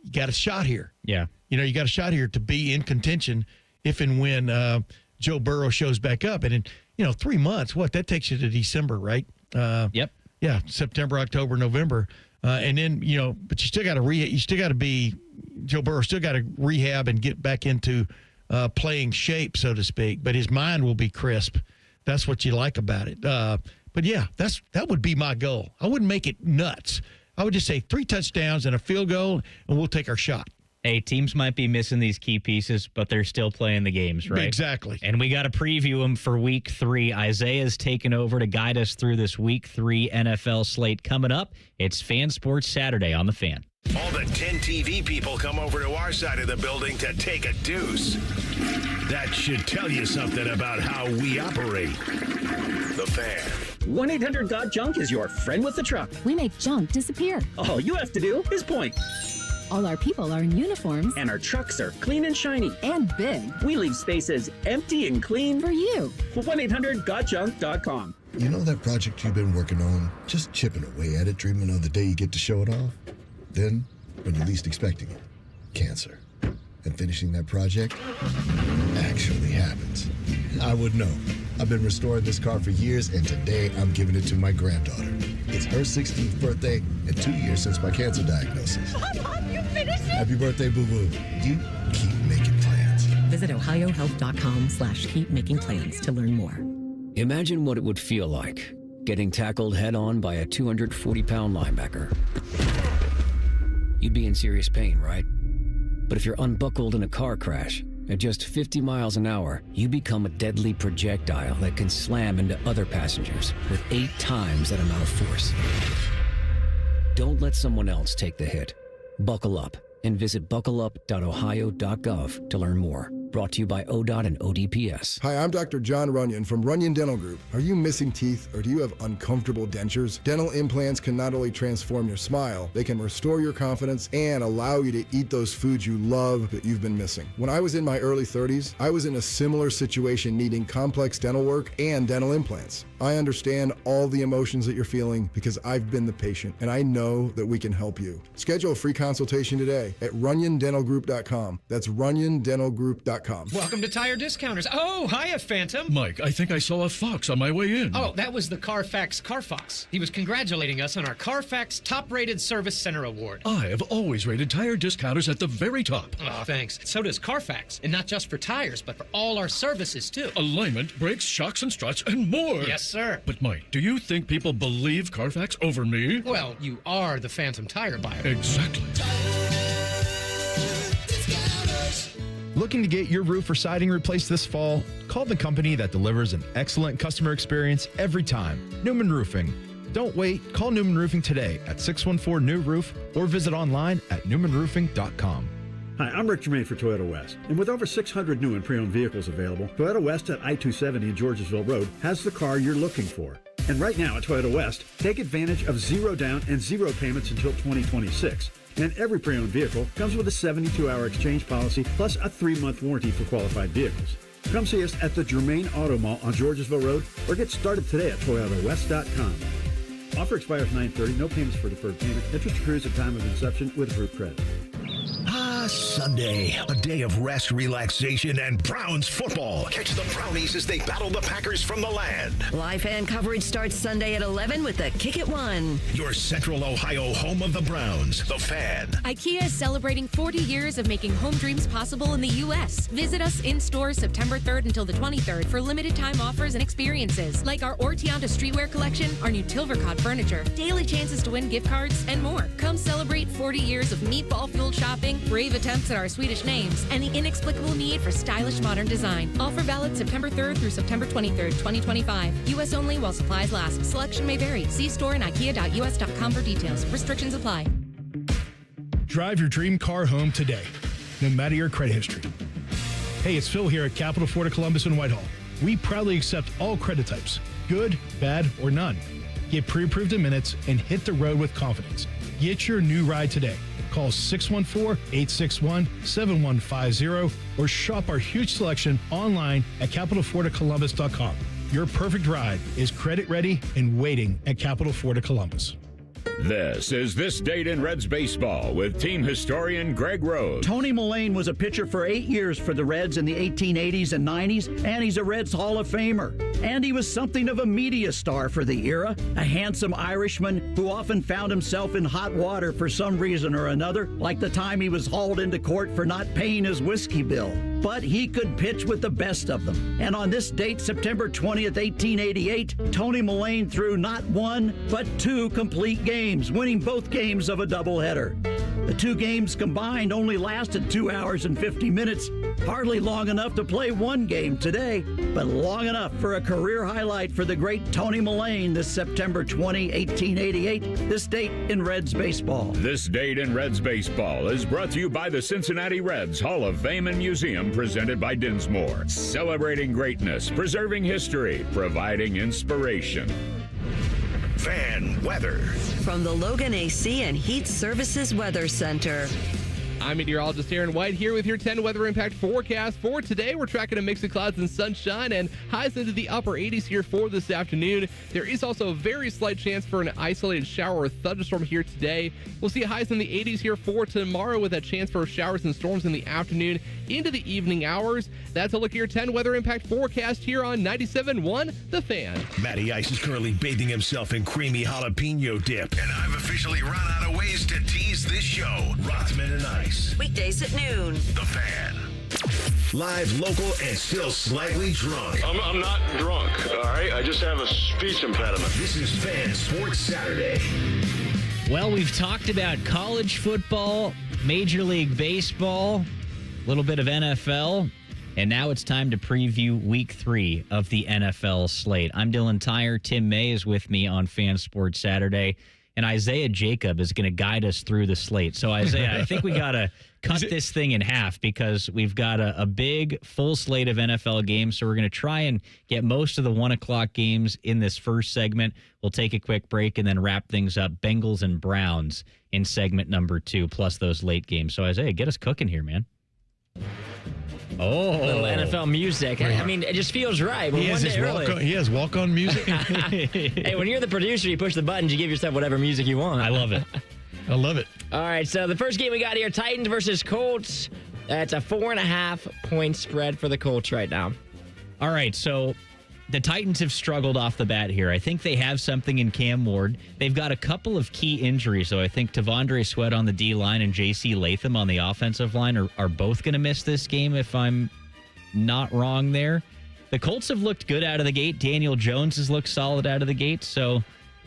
you got a shot here. Yeah. You got a shot here to be in contention if and when Joe Burrow shows back up. And in 3 months, that takes you to December, right? Yep. Yeah, September, October, November. And then, but you still got to Joe Burrow still got to rehab and get back into playing shape, so to speak. But his mind will be crisp. That's what you like about it. But yeah, that would be my goal. I wouldn't make it nuts. I would just say 3 touchdowns and a field goal, and we'll take our shot. Hey, teams might be missing these key pieces, but they're still playing the games, right? Exactly. And we got to preview them for Week 3. Isaiah's taken over to guide us through this Week 3 NFL slate coming up. It's Fan Sports Saturday on The Fan. All the 10 TV people come over to our side of the building to take a deuce. That should tell you something about how we operate. The Fan. 1-800-GOT-JUNK is your friend with the truck. We make junk disappear. All you have to do is point. All our people are in uniforms. And our trucks are clean and shiny. And big. We leave spaces empty and clean. For you. 1-800-GOT-JUNK.com. You know that project you've been working on? Just chipping away at it, dreaming of the day you get to show it off? Then, when you're least expecting it, cancer. And finishing that project actually happens. I would know. I've been restoring this car for years, and today I'm giving it to my granddaughter. It's her 16th birthday and 2 years since my cancer diagnosis. Mom, you finished it? Happy birthday, boo-boo. You keep making plans. Visit ohiohealth.com/keepmakingplans to learn more. Imagine what it would feel like getting tackled head-on by a 240-pound linebacker. You'd be in serious pain, right? But if you're unbuckled in a car crash at just 50 miles an hour, you become a deadly projectile that can slam into other passengers with 8 times that amount of force. Don't let someone else take the hit. Buckle up and visit buckleup.ohio.gov to learn more. Brought to you by ODOT and ODPS. Hi, I'm Dr. John Runyon from Runyon Dental Group. Are you missing teeth or do you have uncomfortable dentures? Dental implants can not only transform your smile, they can restore your confidence and allow you to eat those foods you love that you've been missing. When I was in my early 30s, I was in a similar situation needing complex dental work and dental implants. I understand all the emotions that you're feeling because I've been the patient and I know that we can help you. Schedule a free consultation today at runyondentalgroup.com. That's runyondentalgroup.com. Welcome to Tire Discounters. Oh, hiya, Phantom. Mike, I think I saw a fox on my way in. Oh, that was the Carfax Carfox. He was congratulating us on our Carfax Top Rated Service Center Award. I have always rated Tire Discounters at the very top. Oh, thanks. So does Carfax. And not just for tires, but for all our services, too. Alignment, brakes, shocks, and struts, and more. Yes, sir. But, Mike, do you think people believe Carfax over me? Well, you are the Phantom tire buyer. Exactly. Looking to get your roof or siding replaced this fall? Call the company that delivers an excellent customer experience every time. Newman Roofing. Don't wait. Call Newman Roofing today at 614-NEW-ROOF or visit online at newmanroofing.com. Hi, I'm Rick Germain for Toyota West. And with over 600 new and pre-owned vehicles available, Toyota West at I-270 and Georgesville Road has the car you're looking for. And right now at Toyota West, take advantage of 0 down and 0 payments until 2026. And every pre-owned vehicle comes with a 72-hour exchange policy plus a 3-month warranty for qualified vehicles. Come see us at the Germain Auto Mall on Georgesville Road or get started today at ToyotaWest.com. Offer expires 9/30. No payments for deferred payment. Interest accrues at time of inception with approved credit. Sunday, a day of rest, relaxation, and Browns football. Catch the Brownies as they battle the Packers from the land. Live fan coverage starts Sunday at 11 with the Kick It One. Your Central Ohio home of the Browns, The Fan. IKEA is celebrating 40 years of making home dreams possible in the U.S. Visit us in store September 3rd until the 23rd for limited time offers and experiences like our Ortianta streetwear collection, our new Tilvercott furniture, daily chances to win gift cards, and more. Come celebrate 40 years of meatball-fueled shopping, brave attempts at our Swedish names, and the inexplicable need for stylish modern design. Offer valid September 3rd through September 23rd, 2025. U.S. only while supplies last. Selection may vary. See store and ikea.us.com for details. Restrictions apply. Drive your dream car home today, no matter your credit history. Hey, it's Phil here at Capital Ford of Columbus in Whitehall. We proudly accept all credit types, good, bad, or none. Get pre-approved in minutes and hit the road with confidence. Get your new ride today. Call 614-861-7150 or shop our huge selection online at capitalfordofcolumbus.com. Your perfect ride is credit ready and waiting at Capital Ford of Columbus. This is This Date in Reds Baseball with team historian Greg Rose. Tony Mullane was a pitcher for 8 years for the Reds in the 1880s and 90s, and he's a Reds Hall of Famer. And he was something of a media star for the era, a handsome Irishman who often found himself in hot water for some reason or another, like the time he was hauled into court for not paying his whiskey bill. But he could pitch with the best of them. And on this date, September 20th, 1888, Tony Mullane threw not one, but 2 complete games, winning both games of a doubleheader. The two games combined only lasted 2 hours and 50 minutes. Hardly long enough to play one game today, but long enough for a career highlight for the great Tony Mullane this September 20, 1888, this date in Reds baseball. This date in Reds baseball is brought to you by the Cincinnati Reds Hall of Fame and Museum, presented by Dinsmore. Celebrating greatness, preserving history, providing inspiration. Fan weather. From the Logan AC and Heat Services Weather Center. I'm meteorologist Aaron White here with your 10 weather impact forecast for today. We're tracking a mix of clouds and sunshine and highs into the upper 80s here for this afternoon. There is also a very slight chance for an isolated shower or thunderstorm here today. We'll see highs in the 80s here for tomorrow with a chance for showers and storms in the afternoon into the evening hours. That's a look at your 10 weather impact forecast here on 97.1 The Fan. Matty Ice is currently bathing himself in creamy jalapeno dip. And I've officially run out of ways to tease this show. Rothman and Ice. Weekdays at noon. The Fan. Live, local, and still slightly drunk. I'm not drunk, all right? I just have a speech impediment. This is Fan Sports Saturday. Well, we've talked about college football, Major League Baseball, a little bit of NFL, and now it's time to preview Week 3 of the NFL slate. I'm Dylan Tyre. Tim May is with me on Fan Sports Saturday. And Isaiah Jacob is going to guide us through the slate. So, Isaiah, I think we got to cut this thing in half because we've got a big full slate of NFL games. So we're going to try and get most of the 1 o'clock games in this first segment. We'll take a quick break and then wrap things up. Bengals and Browns in segment number 2, plus those late games. So, Isaiah, get us cooking here, man. Oh, little NFL music. I mean, it just feels right. He has walk-on music. Hey, when you're the producer, you push the buttons, you give yourself whatever music you want. I love it. I love it. All right, so the first game we got here, Titans versus Colts. That's a 4.5-point spread for the Colts right now. All right, so the Titans have struggled off the bat here. I think they have something in Cam Ward. They've got a couple of key injuries, so I think Tavondre Sweat on the D-line and J.C. Latham on the offensive line are both going to miss this game, if I'm not wrong there. The Colts have looked good out of the gate. Daniel Jones has looked solid out of the gate, so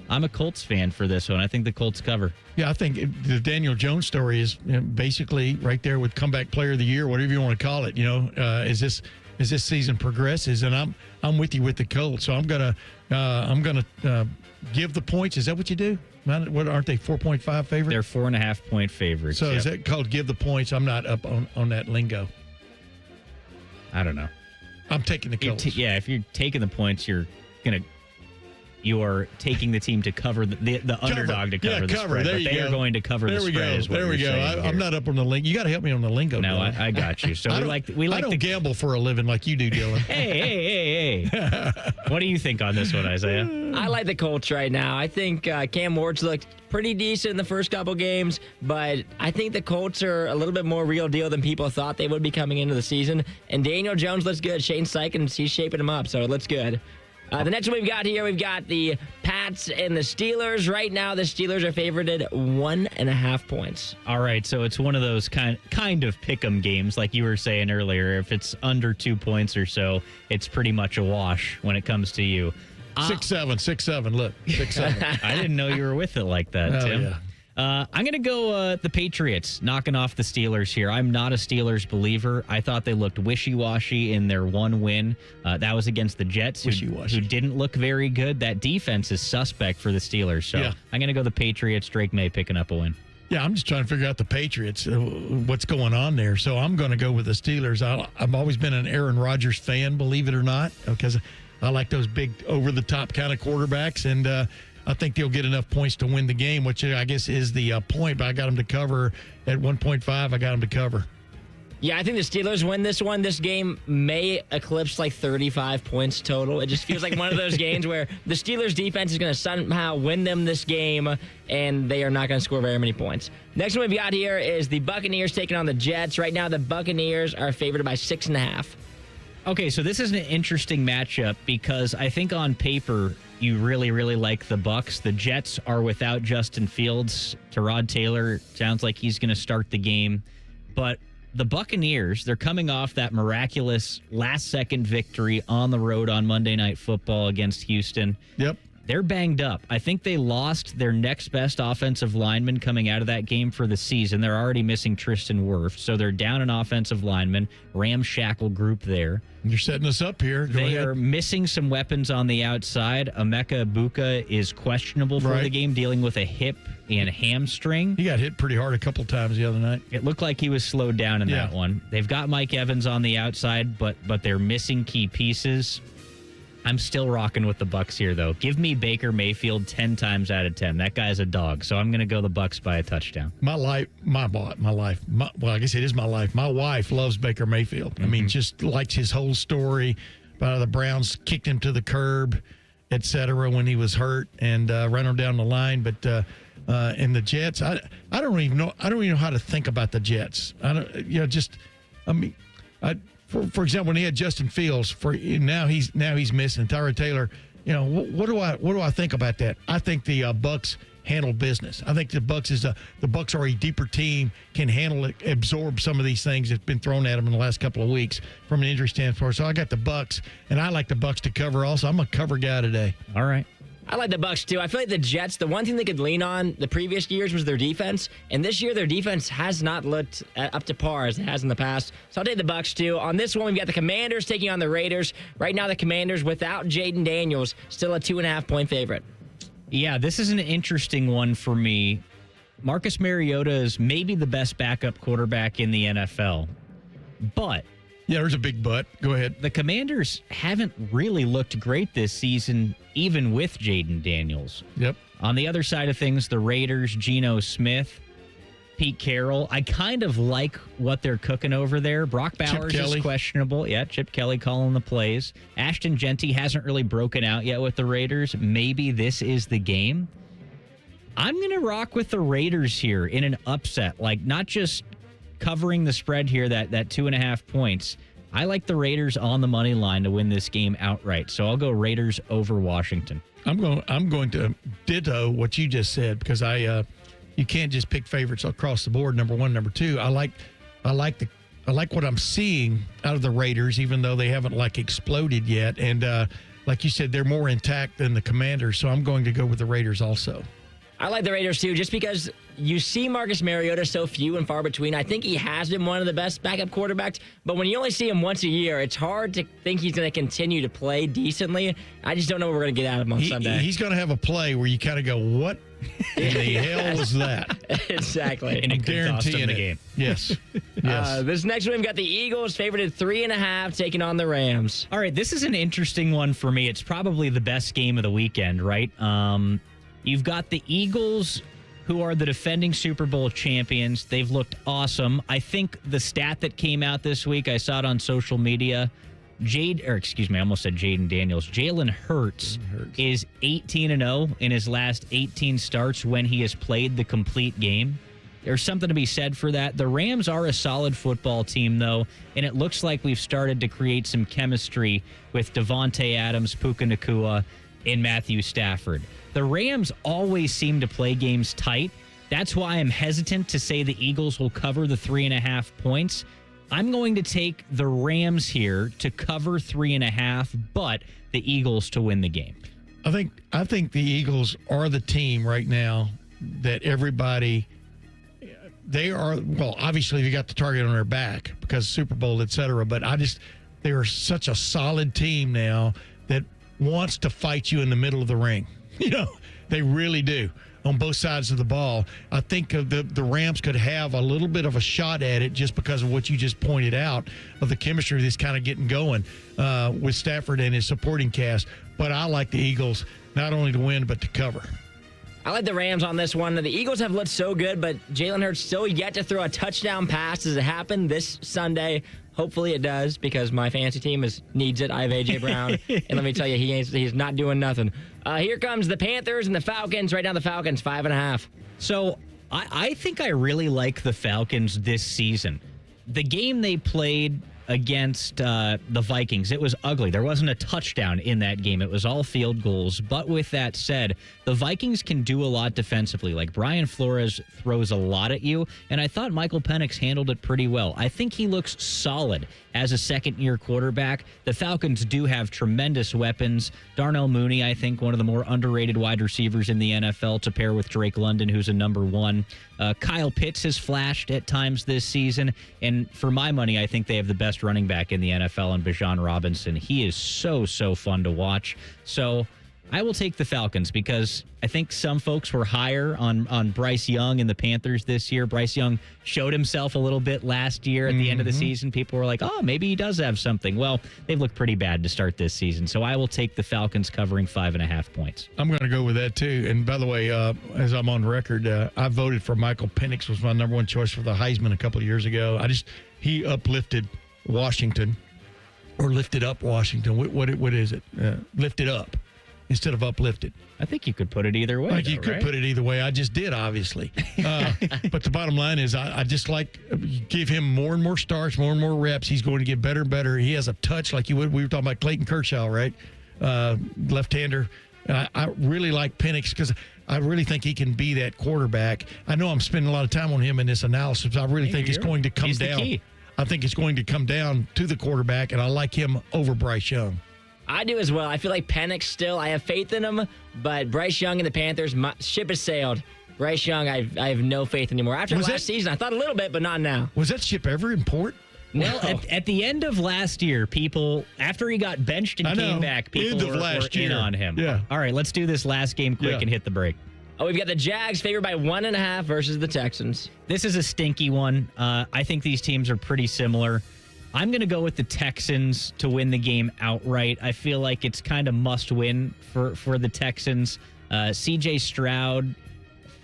I'm a Colts fan for this one. I think the Colts cover. Yeah, I think the Daniel Jones story is basically right there with comeback player of the year, whatever you want to call it. As this season progresses, and I'm with you with the Colts. So I'm gonna give the points. Is that what you do? What aren't they 4.5 favorites? They're 4.5-point favorites. So is that called give the points? I'm not up on that lingo. I don't know. I'm taking the Colts. If you're taking the points, you are taking the team to cover the underdog to cover the spread. There but they are going to cover the spread. There we go. I'm not up on the lingo. You got to help me on the lingo. No, I got you. So I don't gamble for a living like you do, Dylan. Hey. What do you think on this one, Isaiah? I like the Colts right now. I think Cam Ward's looked pretty decent in the first couple games, but I think the Colts are a little bit more real deal than people thought they would be coming into the season. And Daniel Jones looks good. Shane Steichen, he's shaping him up, so it looks good. The next one we've got here, we've got the Pats and the Steelers. Right now, the Steelers are favorited 1.5 points. All right, so it's one of those kind of pick-em games, like you were saying earlier. If it's under 2 points or so, it's pretty much a wash when it comes to you. 6-7. Look, 6-7. I didn't know you were with it like that, Tim. Yeah. I'm going to go the Patriots knocking off the Steelers here. I'm not a Steelers believer. I thought they looked wishy-washy in their one win. That was against the Jets, who didn't look very good. That defense is suspect for the Steelers. So I'm going to go the Patriots. Drake May picking up a win. Yeah, I'm just trying to figure out the Patriots, what's going on there. So I'm going to go with the Steelers. I've always been an Aaron Rodgers fan, believe it or not, because I like those big over-the-top kind of quarterbacks, and I think they'll get enough points to win the game, which I guess is the point, but I got them to cover at 1.5. I got them to cover. Yeah, I think the Steelers win this one. This game may eclipse like 35 points total. It just feels like one of those games where the Steelers defense is going to somehow win them this game, and they are not going to score very many points. Next one we've got here is the Buccaneers taking on the Jets. Right now, the Buccaneers are favored by 6.5. Okay, so this is an interesting matchup because I think on paper you really, really like the Bucs. The Jets are without Justin Fields. Tyrod Taylor sounds like he's going to start the game. But the Buccaneers, they're coming off that miraculous last-second victory on the road on Monday Night Football against Houston. Yep. they're banged up. I think they lost their next best offensive lineman coming out of that game for the season. They're already missing Tristan Wirth, so they're down an offensive lineman, ramshackle group there. You're setting us up here. They are missing some weapons on the outside. Emeka Ibuka is questionable for the game, dealing with a hip and hamstring. He got hit pretty hard a couple times the other night. It looked like he was slowed down in that one. They've got Mike Evans on the outside, but they're missing key pieces. I'm still rocking with the Bucs here, though. Give me Baker Mayfield 10 times out of 10. That guy's a dog, so I'm going to go the Bucs by a touchdown. Well, I guess it is my life. My wife loves Baker Mayfield. I mean, just likes his whole story about how the Browns kicked him to the curb, et cetera, when he was hurt and ran him down the line. But in the Jets, I don't even know how to think about the Jets. For example, when he had Justin Fields, now he's missing Tyrod Taylor. What do I think about that? I think the Bucs handle business. I think the Bucs are a deeper team, can handle it, absorb some of these things that's been thrown at them in the last couple of weeks from an injury standpoint. So I got the Bucs, and I like the Bucs to cover also. I'm a cover guy today. All right. I like the Bucs too. I feel like the Jets, the one thing they could lean on the previous years was their defense, and this year their defense has not looked up to par as it has in the past. So I'll take the Bucs too. On this one, we've got the Commanders taking on the Raiders. Right now, the Commanders without Jaden Daniels, still a 2.5-point favorite. Yeah, this is an interesting one for me. Marcus Mariota is maybe the best backup quarterback in the NFL, but yeah, there's a big but. Go ahead. The Commanders haven't really looked great this season, even with Jaden Daniels. Yep. On the other side of things, the Raiders, Geno Smith, Pete Carroll. I kind of like what they're cooking over there. Brock Bowers is questionable. Yeah, Chip Kelly calling the plays. Ashton Genty hasn't really broken out yet with the Raiders. Maybe this is the game. I'm going to rock with the Raiders here in an upset. Like, not just covering the spread here, that 2.5 points. I like the Raiders on the money line to win this game outright. So I'll go Raiders over Washington. I'm going to ditto what you just said, because you can't just pick favorites across the board. Number one, number two. I like what I'm seeing out of the Raiders, even though they haven't exploded yet. And like you said, they're more intact than the Commanders. So I'm going to go with the Raiders also. I like the Raiders, too, just because you see Marcus Mariota so few and far between. I think he has been one of the best backup quarterbacks, but when you only see him once a year, it's hard to think he's going to continue to play decently. I just don't know what we're going to get out of him on Sunday. He's going to have a play where you kind of go, what in the hell was that? Exactly. And it could cost him the game. Yes. Yes. This next one, we've got the Eagles favored at 3.5, taking on the Rams. All right, this is an interesting one for me. It's probably the best game of the weekend, right? You've got the Eagles, who are the defending Super Bowl champions. They've looked awesome. I think the stat that came out this week, I saw it on social media. I almost said Jaden Daniels. Jalen Hurts is 18-0 in his last 18 starts when he has played the complete game. There's something to be said for that. The Rams are a solid football team, though, and it looks like we've started to create some chemistry with Devontae Adams, Puka Nacua, and Matthew Stafford. The Rams always seem to play games tight. That's why I'm hesitant to say the Eagles will cover the 3.5 points. I'm going to take the Rams here to cover 3.5, but the Eagles to win the game. I think the Eagles are the team right now that everybody, they are, well, obviously they got the target on their back because Super Bowl, et cetera, but they are such a solid team now that wants to fight you in the middle of the ring. They really do on both sides of the ball. I think the Rams could have a little bit of a shot at it just because of what you just pointed out of the chemistry that's kind of getting going with Stafford and his supporting cast. But I like the Eagles not only to win but to cover. I like the Rams on this one. The Eagles have looked so good, but Jalen Hurts still yet to throw a touchdown pass. Does it happen this Sunday? Hopefully it does, because my fantasy team needs it. I have A.J. Brown, and let me tell you, he's not doing nothing. Here comes the Panthers and the Falcons. Right now the Falcons, 5.5. So I think I really like the Falcons this season. The game they played against the Vikings. It was ugly. There wasn't a touchdown in that game. It was all field goals. But with that said, the Vikings can do a lot defensively. Like, Brian Flores throws a lot at you, and I thought Michael Penix handled it pretty well. I think he looks solid as a second-year quarterback. The Falcons do have tremendous weapons. Darnell Mooney, I think, one of the more underrated wide receivers in the NFL, to pair with Drake London, who's a number one. Kyle Pitts has flashed at times this season, and for my money, I think they have the best running back in the NFL in Bijan Robinson. He is so fun to watch. So I will take the Falcons because I think some folks were higher on Bryce Young and the Panthers this year. Bryce Young showed himself a little bit last year at the end of the season. People were like, oh, maybe he does have something. Well, they've looked pretty bad to start this season. So I will take the Falcons covering 5.5 points. I'm going to go with that, too. And by the way, as I'm on record, I voted for Michael Penix was my number one choice for the Heisman a couple of years ago. He uplifted Washington, or lifted up Washington. What is it? Lifted up instead of uplifted. I think you could put it either way. You could put it either way. I just did, obviously. But the bottom line is I just give him more and more starts, more and more reps. He's going to get better and better. He has a touch like you would. We were talking about Clayton Kershaw, right? Left-hander. I really like Penix because I really think he can be that quarterback. I know I'm spending a lot of time on him in this analysis, but I really think it's going to come down. The key. I think it's going to come down to the quarterback, and I like him over Bryce Young. I do as well. I feel like Penix still, I have faith in him, but Bryce Young and the Panthers, my ship has sailed. Bryce Young, I have no faith anymore. After last season, I thought a little bit, but not now. Was that ship ever in port? Well, at the end of last year, people, after he got benched and came back, people were in on him. Yeah. All right, let's do this last game quick and hit the break. Oh, we've got the Jags favored by 1.5 versus the Texans. This is a stinky one. I think these teams are pretty similar. I'm going to go with the Texans to win the game outright. I feel like it's kind of must win for the Texans. CJ Stroud,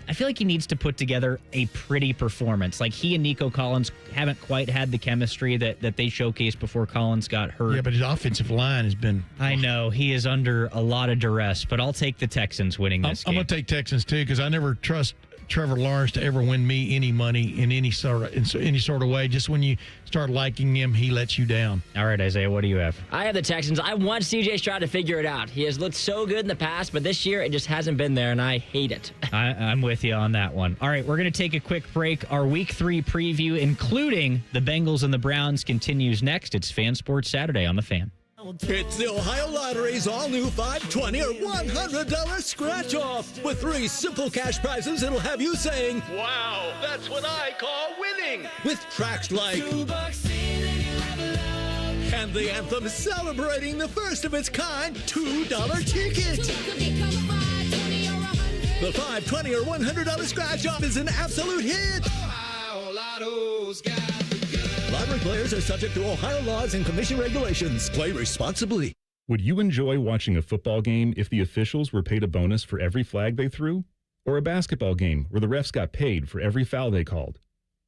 I feel like he needs to put together a pretty performance. Like, he and Nico Collins haven't quite had the chemistry that they showcased before Collins got hurt. Yeah, but his offensive line has been... I know. He is under a lot of duress, but I'll take the Texans winning this game. I'm going to take Texans, too, because I never trust Trevor Lawrence to ever win me any money in any sort of way. Just when you start liking him, he lets you down. All right, Isaiah, what do you have? I have the Texans. I want CJ Stroud to figure it out. He has looked so good in the past, but this year it just hasn't been there, and I hate it. I'm with you on that one. All right, we're going to take a quick break. Our Week 3 preview, including the Bengals and the Browns, continues next. It's Fan Sports Saturday on The Fan. It's the Ohio Lottery's all-new $5, $20, or $100 scratch-off. With 3 simple cash prizes, it'll have you saying, Wow, that's what I call winning. with tracks like... And the anthem celebrating the first of its kind $2 ticket. The $5, $20, or $100 scratch-off is an absolute hit. Ohio Lotto's got Lottery players are subject to Ohio laws and commission regulations. Play responsibly. Would you enjoy watching a football game if the officials were paid a bonus for every flag they threw? Or a basketball game where the refs got paid for every foul they called?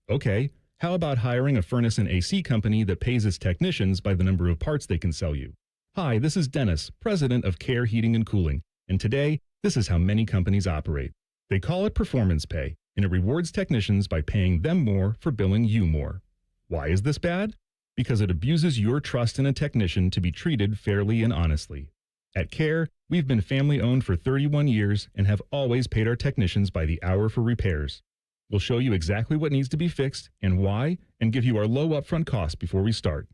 Okay, how about hiring a furnace and AC company that pays its technicians by the number of parts they can sell you? Hi, this is Dennis, president of Care Heating and Cooling, and today, this is how many companies operate. They call it performance pay, and it rewards technicians by paying them more for billing you more. Why is this bad? Because it abuses your trust in a technician to be treated fairly and honestly. At Care, we've been family-owned for 31 years and have always paid our technicians by the hour for repairs. We'll show you exactly what needs to be fixed and why, and give you our low upfront cost before we start.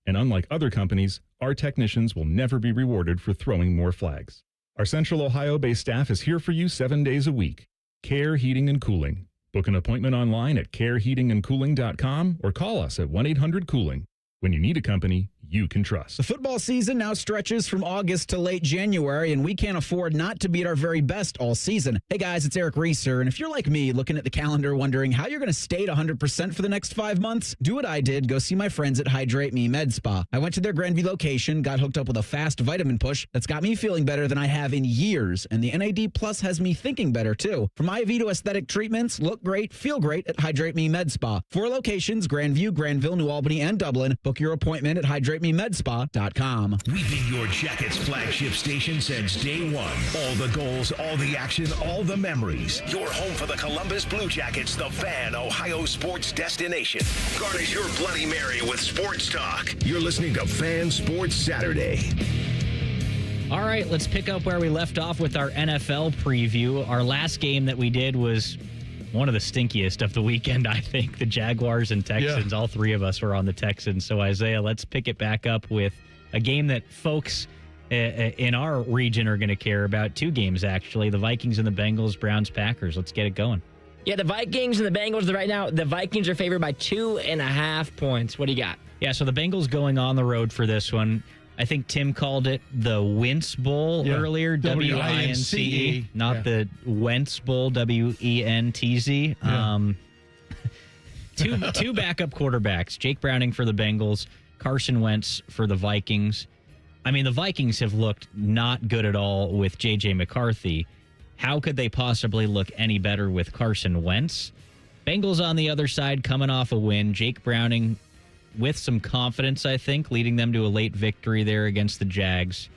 And unlike other companies, our technicians will never be rewarded for throwing more flags. Our Central Ohio-based staff is here for you 7 days a week. Care Heating and Cooling. Book an appointment online at careheatingandcooling.com or call us at 1-800-COOLING. When you need a company you can trust. The football season now stretches from August to late January, and we can't afford not to be at our very best all season. Hey guys, it's Eric Reeser, and if you're like me, looking at the calendar wondering how you're going to stay at 100% for the next 5 months, do what I did, go see my friends at Hydrate Me Med Spa. I went to their Grandview location, got hooked up with a fast vitamin push that's got me feeling better than I have in years, and the NAD Plus has me thinking better too. From IV to aesthetic treatments, look great, feel great at Hydrate Me Med Spa. 4 locations, Grandview, Granville, New Albany, and Dublin. Book your appointment at Hydrate HydrateMeMedSpa.com. We've been your Jackets flagship station since day one. All the goals, all the action, all the memories. Your home for the Columbus Blue Jackets, the Fan, Ohio sports destination. Garnish your Bloody Mary with sports talk. You're listening to Fan Sports Saturday. All right, let's pick up where we left off with our NFL preview. Our last game that we did was one of the stinkiest of the weekend, I think. The Jaguars and Texans. Yeah. All three of us were on the Texans. So, Isaiah, let's pick it back up with a game that folks in our region are going to care about. Two games, actually. The Vikings and the Bengals, Browns, Packers. Let's get it going. Yeah, the Vikings and the Bengals right now, the Vikings are favored by 2.5 points. What do you got? Yeah, so the Bengals going on the road for this one. I think Tim called it the Wentz Bowl earlier, W-I-N-C-E, not the Wentz Bowl, W-E-N-T-Z. Yeah. Two backup quarterbacks, Jake Browning for the Bengals, Carson Wentz for the Vikings. I mean, the Vikings have looked not good at all with J.J. McCarthy. How could they possibly look any better with Carson Wentz? Bengals on the other side coming off a win. Jake Browning with some confidence, I think, leading them to a late victory there against the Jags.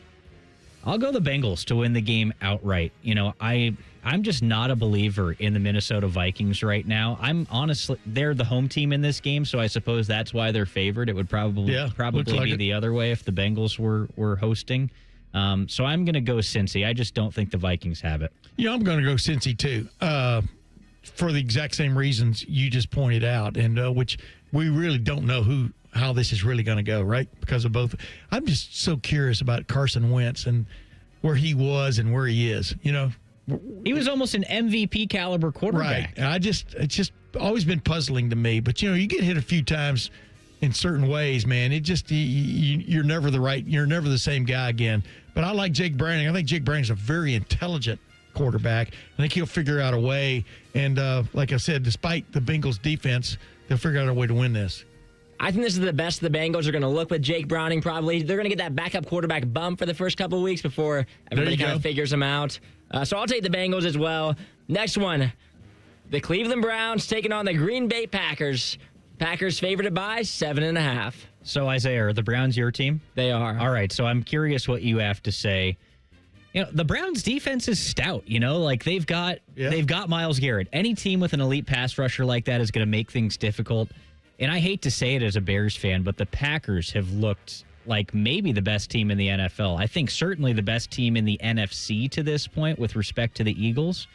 I'll go the Bengals to win the game outright. You know, I'm just not a believer in the Minnesota Vikings right now. I'm honestly, they're the home team in this game, so I suppose that's why they're favored. It would probably be the other way if the Bengals were hosting. So I'm going to go Cincy. I just don't think the Vikings have it. Yeah, I'm going to go Cincy too, for the exact same reasons you just pointed out, and which we really don't know how this is really going to go, right? Because of both. I'm just so curious about Carson Wentz and where he was and where he is. You know, he was almost an MVP caliber quarterback. Right. And it's just always been puzzling to me. But you know, you get hit a few times in certain ways, man. It just you're never you're never the same guy again. But I like Jake Browning. I think Jake Browning's a very intelligent quarterback. I think he'll figure out a way. And like I said, despite the Bengals' defense, they'll figure out a way to win this. I think this is the best the Bengals are going to look with Jake Browning probably. They're going to get that backup quarterback bump for the first couple of weeks before everybody kind of figures them out. So I'll take the Bengals as well. Next one, the Cleveland Browns taking on the Green Bay Packers. Packers favored by 7.5. So, Isaiah, are the Browns your team? They are. All right, so I'm curious what you have to say. You know, the Browns defense is stout, you know, like they've got Myles Garrett. Any team with an elite pass rusher like that is going to make things difficult. And I hate to say it as a Bears fan, but the Packers have looked like maybe the best team in the NFL. I think certainly the best team in the NFC to this point with respect to the Eagles.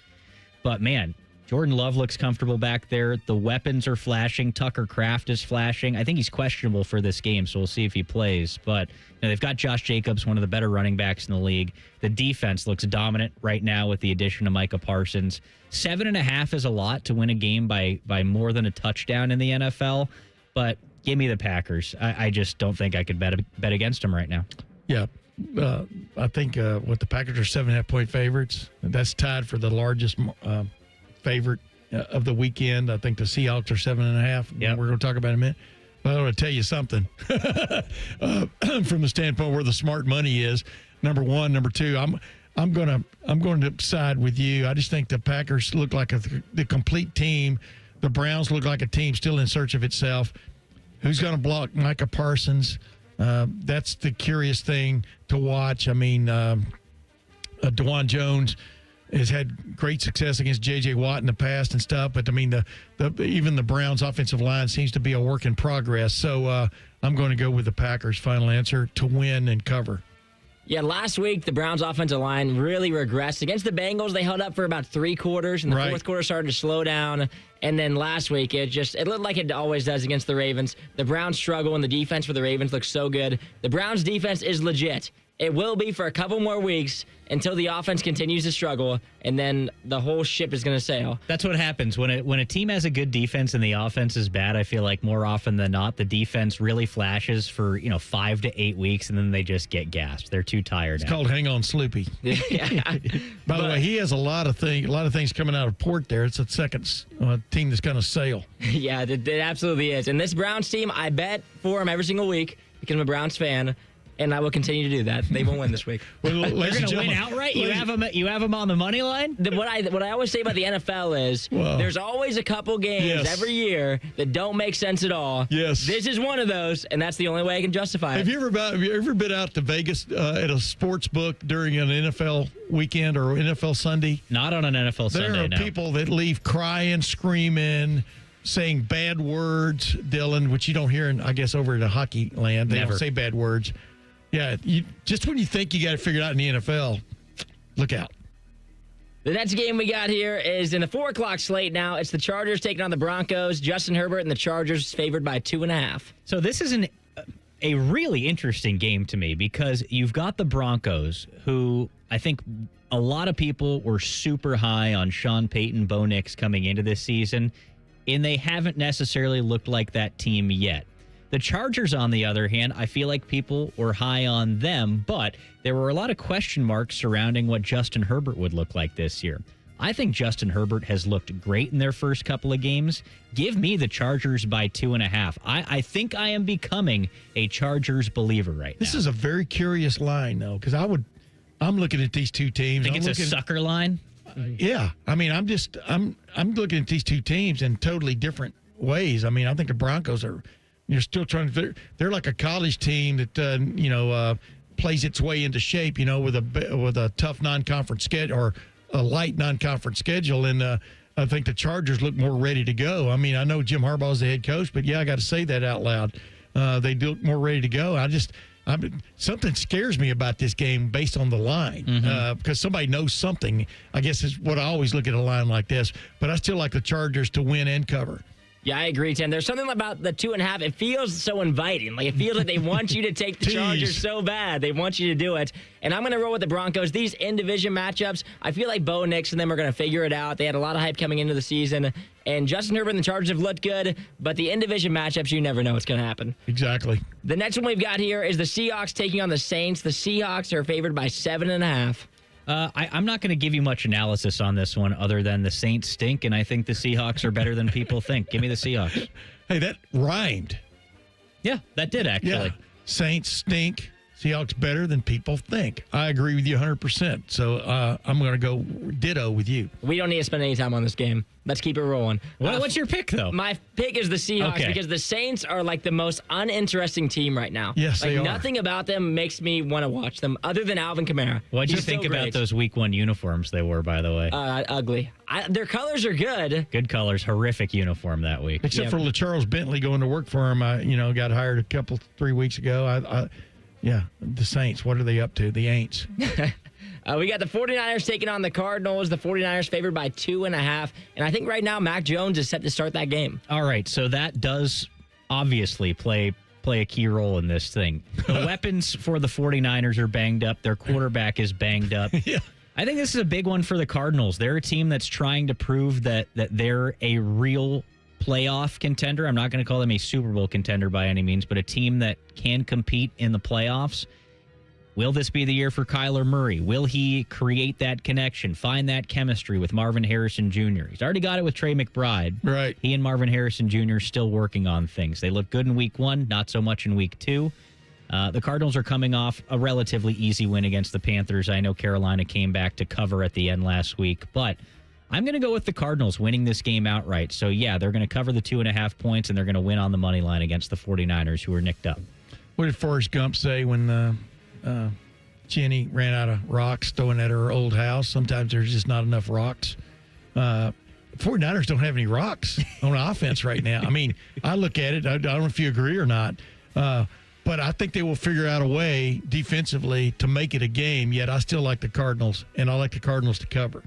But man, Jordan Love looks comfortable back there. The weapons are flashing. Tucker Kraft is flashing. I think he's questionable for this game, so we'll see if he plays. But you know, they've got Josh Jacobs, one of the better running backs in the league. The defense looks dominant right now with the addition of Micah Parsons. 7.5 is a lot to win a game by more than a touchdown in the NFL, but give me the Packers. I just don't think I could bet against them right now. Yeah. I think the Packers are 7.5-point favorites. That's tied for the largest favorite of the weekend. I think the Seahawks are 7.5. Yeah, we're going to talk about it in a minute. But I want to tell you something from the standpoint where the smart money is. Number one, number two. I'm going to side with you. I just think the Packers look like the complete team. The Browns look like a team still in search of itself. Who's going to block Micah Parsons? That's the curious thing to watch. I mean, DeJuan Jones has had great success against J.J. Watt in the past and stuff, but I mean, even the Browns' offensive line seems to be a work in progress. So I'm going to go with the Packers' final answer to win and cover. Yeah, last week, the Browns' offensive line really regressed. Against the Bengals, they held up for about 3 quarters, and the fourth quarter started to slow down. And then last week, it looked like it always does against the Ravens. The Browns struggle, and the defense for the Ravens looks so good. The Browns' defense is legit. It will be for a couple more weeks until the offense continues to struggle, and then the whole ship is going to sail. That's what happens when a team has a good defense and the offense is bad. I feel like more often than not, the defense really flashes for 5 to 8 weeks, and then they just get gassed. They're too tired. It's called hang on, Sloopy. By the way, he has a lot of things coming out of port there. It's the second team that's going to sail. Yeah, it absolutely is. And this Browns team, I bet for him every single week because I'm a Browns fan. and I will continue to do that. They won't win this week. They're going to win outright? You have them on the money line? What I always say about the NFL is there's always a couple games every year that don't make sense at all. Yes. This is one of those, and that's the only way I can justify it. Have you ever been out to Vegas at a sports book during an NFL weekend or NFL Sunday? Not on an NFL Sunday, There are no. people that leave crying, screaming, saying bad words, Dylan, which you don't hear, I guess, over at hockey land. They Never. don't say bad words. Yeah, just when you think you got it figured out in the NFL, look out. The next game we got here is in the 4 o'clock slate now. It's the Chargers taking on the Broncos. Justin Herbert and the Chargers favored by 2.5. So this is a really interesting game to me because you've got the Broncos, who I think a lot of people were super high on Sean Payton, Bo Nix coming into this season, and they haven't necessarily looked like that team yet. The Chargers, on the other hand, I feel like people were high on them, but there were a lot of question marks surrounding what Justin Herbert would look like this year. I think Justin Herbert has looked great in their first couple of games. Give me the Chargers by 2.5. I think I am becoming a Chargers believer right now. This is a very curious line, though, because I'm looking at these two teams. Think it's a sucker line? Yeah. I mean, I'm looking at these two teams in totally different ways. I mean, I think the Broncos you're still trying to, they're like a college team that, plays its way into shape, with a tough non-conference schedule or a light non-conference schedule. And I think the Chargers look more ready to go. I mean, I know Jim Harbaugh is the head coach, but I got to say that out loud. They look more ready to go. Something scares me about this game based on the line because somebody knows something, I guess is what I always look at a line like this. But I still like the Chargers to win and cover. Yeah, I agree, Tim. There's something about the 2.5. It feels so inviting. Like, it feels like they want you to take the Chargers so bad. They want you to do it. And I'm going to roll with the Broncos. These in-division matchups, I feel like Bo Nix and them are going to figure it out. They had a lot of hype coming into the season. And Justin Herbert and the Chargers have looked good. But the in-division matchups, you never know what's going to happen. Exactly. The next one we've got here is the Seahawks taking on the Saints. The Seahawks are favored by 7.5. I'm not going to give you much analysis on this one other than the Saints stink, and I think the Seahawks are better than people think. Give me the Seahawks. Hey, that rhymed. Yeah, that did actually. Yeah. Saints stink. Seahawks better than people think. I agree with you 100%. So I'm going to go ditto with you. We don't need to spend any time on this game. Let's keep it rolling. What's your pick, though? My pick is the Seahawks because the Saints are like the most uninteresting team right now. Yes, like they are. Nothing about them makes me want to watch them other than Alvin Kamara. What do you think about those Week 1 uniforms they wore, by the way? Ugly. Their colors are good. Good colors. Horrific uniform that week. Except for LaCharles Bentley going to work for him. Got hired 3 weeks ago. Yeah, the Saints, what are they up to? The Aints. We got the 49ers taking on the Cardinals. The 49ers favored by 2.5. And I think right now Mac Jones is set to start that game. All right, so that does obviously play a key role in this thing. The weapons for the 49ers are banged up. Their quarterback is banged up. Yeah. I think this is a big one for the Cardinals. They're a team that's trying to prove that they're a real playoff contender. I'm not going to call them a Super Bowl contender by any means, but a team that can compete in the playoffs. Will this be the year for Kyler Murray? Will he create that connection, find that chemistry with Marvin Harrison Jr.? He's already got it with Trey McBride. Right. He and Marvin Harrison Jr. still working on things. They look good in Week 1, not so much in Week 2. The Cardinals are coming off a relatively easy win against the Panthers. I know Carolina came back to cover at the end last week, but I'm going to go with the Cardinals winning this game outright. So, yeah, they're going to cover the 2.5 points, and they're going to win on the money line against the 49ers, who are nicked up. What did Forrest Gump say when Jenny ran out of rocks throwing at her old house? Sometimes there's just not enough rocks. 49ers don't have any rocks on offense right now. I mean, I look at it. I don't know if you agree or not. But I think they will figure out a way defensively to make it a game, yet I still like the Cardinals, and I like the Cardinals to cover.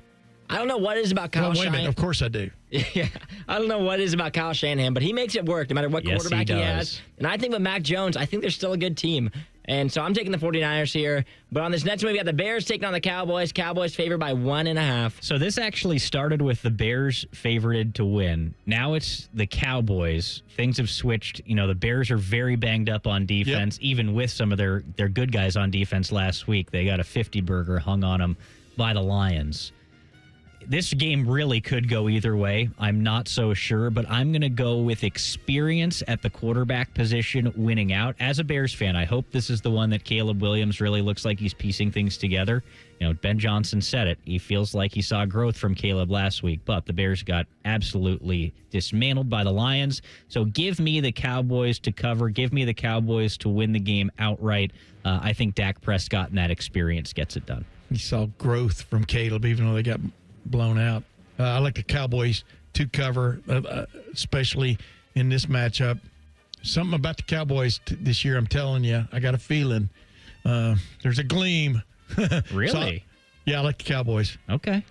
I don't know what it is about Kyle Shanahan. Wait a minute. Of course I do. Yeah, I don't know what it is about Kyle Shanahan, but he makes it work no matter what quarterback he has. And I think with Mac Jones, I think they're still a good team. And so I'm taking the 49ers here. But on this next one, we got the Bears taking on the Cowboys. Cowboys favored by 1.5. So this actually started with the Bears favored to win. Now it's the Cowboys. Things have switched. The Bears are very banged up on defense, even with some of their good guys on defense last week. They got a 50-burger hung on them by the Lions. this game really could go either way. I'm not so sure, but I'm going to go with experience at the quarterback position winning out. As a Bears fan, I hope this is the one that Caleb Williams really looks like he's piecing things together. You know, Ben Johnson said it. He feels like he saw growth from Caleb last week, but the Bears got absolutely dismantled by the Lions. So give me the Cowboys to cover. Give me the Cowboys to win the game outright. I think Dak Prescott and that experience gets it done. You saw growth from Caleb, even though they got blown out. I like the Cowboys to cover, especially in this matchup. Something about the Cowboys this year, I'm telling you, I got a feeling. There's a gleam. Really? Yeah, I like the Cowboys. Okay.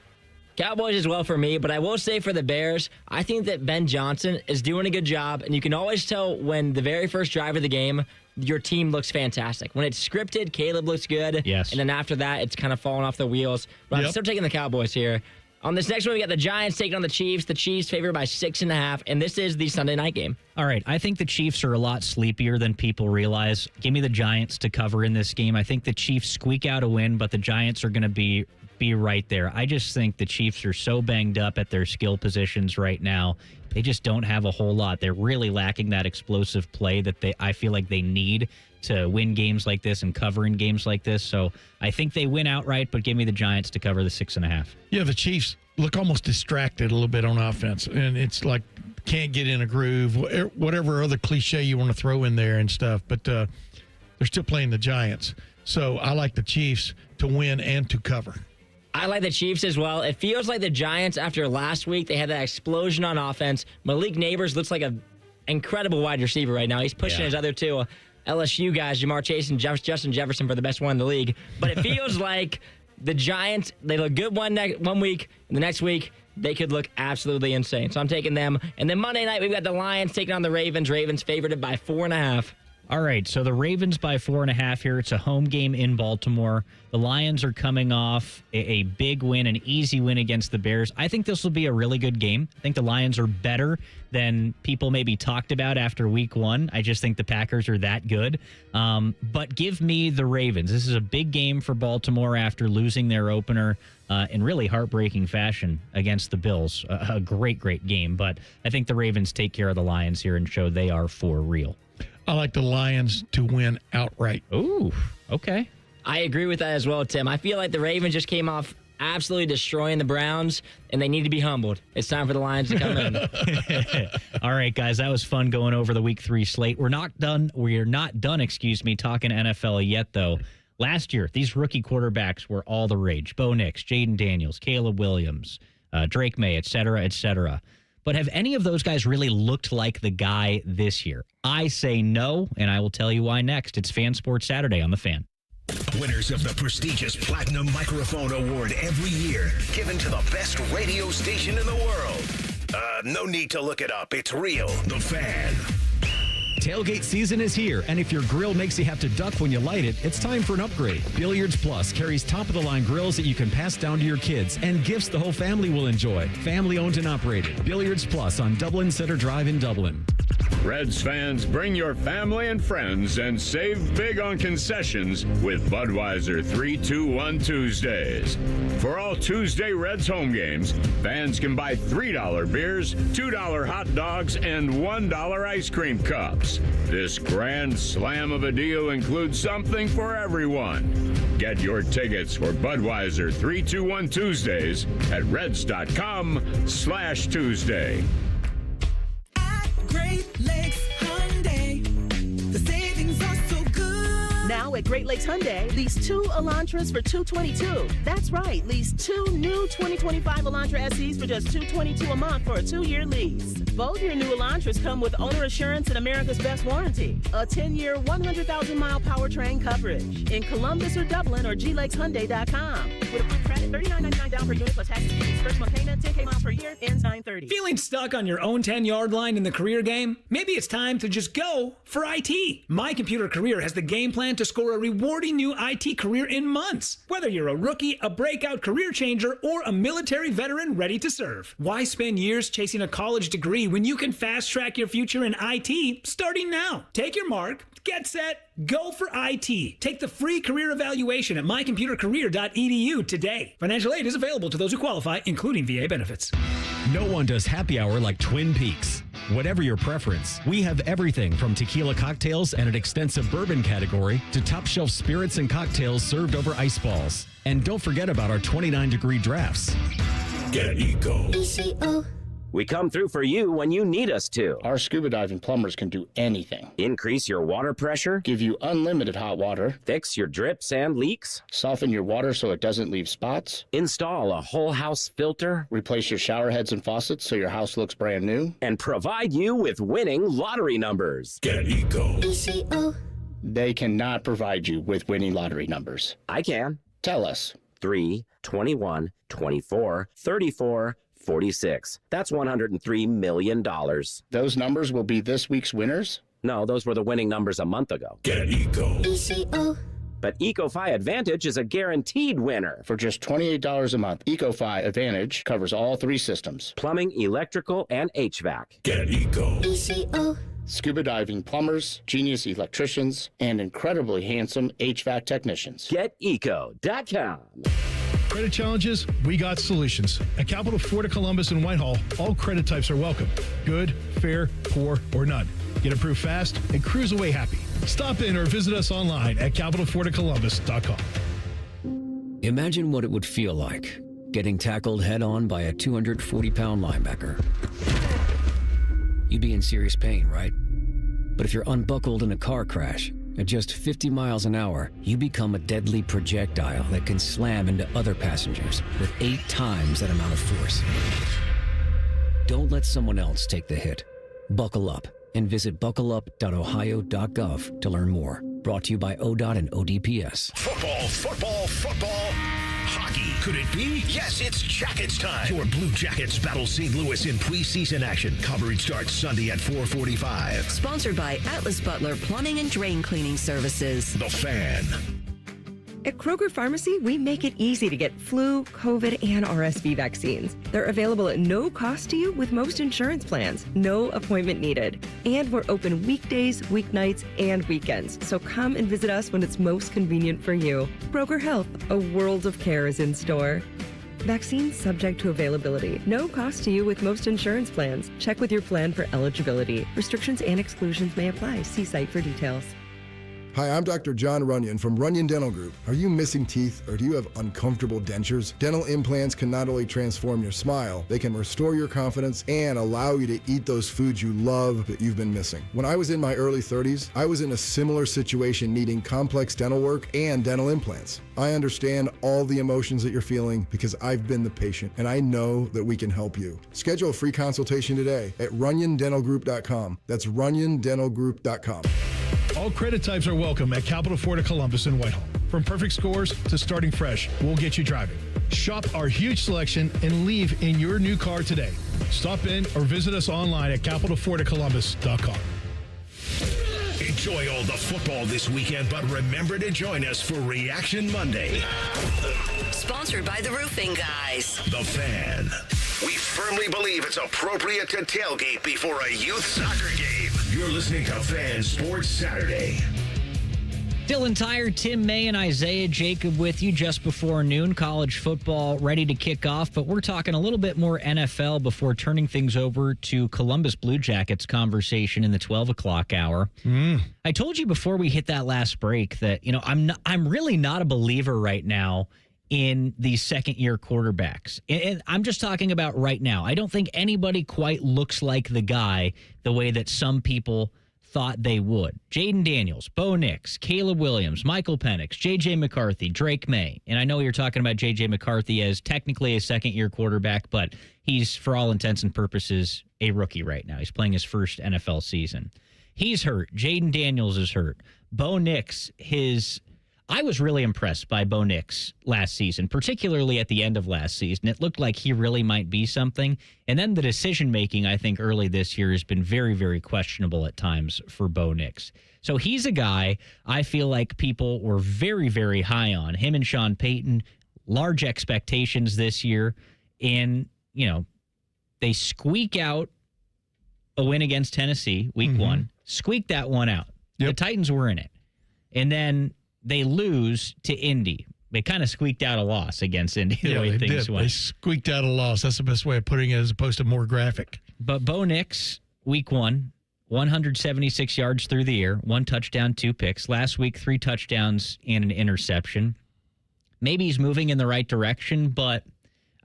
Cowboys as well for me, but I will say for the Bears, I think that Ben Johnson is doing a good job, and you can always tell when the very first drive of the game, your team looks fantastic. When it's scripted, Caleb looks good. Yes. And then after that, it's kind of falling off the wheels. But I'm still taking the Cowboys here. On this next one, we got the Giants taking on the Chiefs. The Chiefs favored by 6.5, and this is the Sunday night game. All right. I think the Chiefs are a lot sleepier than people realize. Give me the Giants to cover in this game. I think the Chiefs squeak out a win, but the Giants are going to be right there. I just think the Chiefs are so banged up at their skill positions right now. They just don't have a whole lot. They're really lacking that explosive play that I feel like they need to win games like this and cover in games like this. So I think they win outright, but give me the Giants to cover the 6.5. Yeah, the Chiefs look almost distracted a little bit on offense, and it's like can't get in a groove, whatever other cliche you want to throw in there and stuff, but they're still playing the Giants. So I like the Chiefs to win and to cover. I like the Chiefs as well. It feels like the Giants, after last week, they had that explosion on offense. Malik Neighbors looks like an incredible wide receiver right now. He's pushing his other two LSU guys, Jamar Chase and Justin Jefferson, for the best one in the league. But it feels like the Giants, they look good one week, and the next week, they could look absolutely insane. So I'm taking them. And then Monday night, we've got the Lions taking on the Ravens. Ravens favored by 4.5. All right, so the Ravens by 4.5 here. It's a home game in Baltimore. The Lions are coming off a big win, an easy win against the Bears. I think this will be a really good game. I think the Lions are better than people maybe talked about after week one. I just think the Packers are that good. But give me the Ravens. This is a big game for Baltimore after losing their opener in really heartbreaking fashion against the Bills. A great game. But I think the Ravens take care of the Lions here and show they are for real. I like the Lions to win outright. Ooh, okay. I agree with that as well, Tim. I feel like the Ravens just came off absolutely destroying the Browns, and they need to be humbled. It's time for the Lions to come in. All right, guys, that was fun going over the Week 3 slate. We're not done, talking NFL yet, though. Last year, these rookie quarterbacks were all the rage. Bo Nix, Jaden Daniels, Caleb Williams, Drake May, et cetera, et cetera. But have any of those guys really looked like the guy this year? I say no, and I will tell you why next. It's Fan Sports Saturday on The Fan. Winners of the prestigious Platinum Microphone Award every year, given to the best radio station in the world. No need to look it up. It's real. The Fan. Tailgate season is here, and if your grill makes you have to duck when you light it, it's time for an upgrade. Billiards Plus carries top-of-the-line grills that you can pass down to your kids and gifts the whole family will enjoy. Family-owned and operated. Billiards Plus on Dublin Center Drive in Dublin. Reds fans, bring your family and friends and save big on concessions with Budweiser 3-2-1 Tuesdays. For all Tuesday Reds home games, fans can buy $3 beers, $2 hot dogs, and $1 ice cream cups. This grand slam of a deal includes something for everyone. Get your tickets for Budweiser 3-2-1 Tuesdays at reds.com/Tuesday. Great Lakes Hyundai. The savings are so good. Now at Great Lakes Hyundai, lease 2 Elantras for $222. That's right, lease 2 new 2025 Elantra SEs for just $222 a month for a 2-year lease. Both your new Elantras come with owner assurance and America's Best Warranty. A 10-year, 100,000-mile powertrain coverage. In Columbus or Dublin or GLakesHyundai.com. With approved credit, $39.99 down per unit plus taxes fees. First month payment, 10K miles per year, ends 9/30. Feeling stuck on your own 10-yard line in the career game? Maybe it's time to just go for IT. My Computer Career has the game plan to score a rewarding new IT career in months. Whether you're a rookie, a breakout career changer, or a military veteran ready to serve. Why spend years chasing a college degree when you can fast track your future in IT starting now? Take your mark, get set, go for IT. Take the free career evaluation at mycomputercareer.edu today. Financial aid is available to those who qualify, including VA benefits. No one does happy hour like Twin Peaks. Whatever your preference, we have everything from tequila cocktails and an extensive bourbon category to top shelf spirits and cocktails served over ice balls. And don't forget about our 29-degree drafts. Get Eco. ECO. We come through for you when you need us to. Our scuba diving plumbers can do anything. Increase your water pressure. Give you unlimited hot water. Fix your drips and leaks. Soften your water so it doesn't leave spots. Install a whole house filter. Replace your shower heads and faucets so your house looks brand new. And provide you with winning lottery numbers. Get Eco. ECO. They cannot provide you with winning lottery numbers. I can. Tell us. 3, 21, 24, 34, 46. That's $103 million. Those numbers will be this week's winners? No, those were the winning numbers a month ago. Get Eco. ECO. But EcoFi Advantage is a guaranteed winner. For just $28 a month, EcoFi Advantage covers all 3 systems. Plumbing, electrical, and HVAC. Get Eco. ECO. Scuba diving plumbers, genius electricians, and incredibly handsome HVAC technicians. GetEco.com. Credit challenges, we got solutions. At Capital Florida Columbus and Whitehall, all credit types are welcome. Good, fair, poor, or none. Get approved fast and cruise away happy. Stop in or visit us online at capitalfloridaColumbus.com. Imagine what it would feel like getting tackled head-on by a 240-pound linebacker. You'd be in serious pain, right? But if you're unbuckled in a car crash, at just 50 miles an hour, you become a deadly projectile that can slam into other passengers with 8 times that amount of force. Don't let someone else take the hit. Buckle up and visit buckleup.ohio.gov to learn more. Brought to you by ODOT and ODPS. Football. Hockey. Could it be? Yes, it's Jackets time. Your Blue Jackets battle St. Louis in preseason action. Coverage starts Sunday at 4:45. Sponsored by Atlas Butler Plumbing and Drain Cleaning Services. The Fan. At Kroger Pharmacy, we make it easy to get flu, COVID, and RSV vaccines. They're available at no cost to you with most insurance plans. No appointment needed. And we're open weekdays, weeknights, and weekends. So come and visit us when it's most convenient for you. Kroger Health, a world of care is in store. Vaccines subject to availability. No cost to you with most insurance plans. Check with your plan for eligibility. Restrictions and exclusions may apply. See site for details. Hi, I'm Dr. John Runyon from Runyon Dental Group. Are you missing teeth or do you have uncomfortable dentures? Dental implants can not only transform your smile, they can restore your confidence and allow you to eat those foods you love that you've been missing. When I was in my early 30s, I was in a similar situation needing complex dental work and dental implants. I understand all the emotions that you're feeling because I've been the patient and I know that we can help you. Schedule a free consultation today at runyondentalgroup.com. That's runyondentalgroup.com. All credit types are welcome at Capital Florida Columbus and Whitehall. From perfect scores to starting fresh, we'll get you driving. Shop our huge selection and leave in your new car today. Stop in or visit us online at capitalfloridaColumbus.com. Enjoy all the football this weekend, but remember to join us for Reaction Monday. Sponsored by the Roofing Guys. The Fan. We firmly believe it's appropriate to tailgate before a youth soccer game. You're listening to Fan Sports Saturday. Dylan Tyre, Tim May, and Isaiah Jacob with you just before noon. College football ready to kick off, but we're talking a little bit more NFL before turning things over to Columbus Blue Jackets conversation in the 12 o'clock hour. I told you before we hit that last break that, you know, I'm really not a believer right now in these second-year quarterbacks. And I'm just talking about right now. I don't think anybody quite looks like the guy the way that some people thought they would. Jaden Daniels, Bo Nix, Caleb Williams, Michael Penix, J.J. McCarthy, Drake May. And I know you're talking about J.J. McCarthy as technically a second-year quarterback, but he's, for all intents and purposes, a rookie right now. He's playing his first NFL season. He's hurt. Jaden Daniels is hurt. Bo Nix, I was really impressed by Bo Nix last season, particularly at the end of last season. It looked like he really might be something. And then the decision-making, I think, early this year has been very, very questionable at times for Bo Nix. So he's a guy I feel like people were very, very high on. Him and Sean Payton, large expectations this year. And, you know, they squeak out a win against Tennessee week one. Squeak that one out. Yep. The Titans were in it. And then they lose to Indy. They kind of squeaked out a loss against Indy the Yeah, way they things did. went. They squeaked out a loss. That's the best way of putting it as opposed to more graphic. But Bo Nix, week 1, 176 yards through the air, 1 touchdown, 2 picks. Last week, 3 touchdowns and an interception. Maybe he's moving in the right direction, but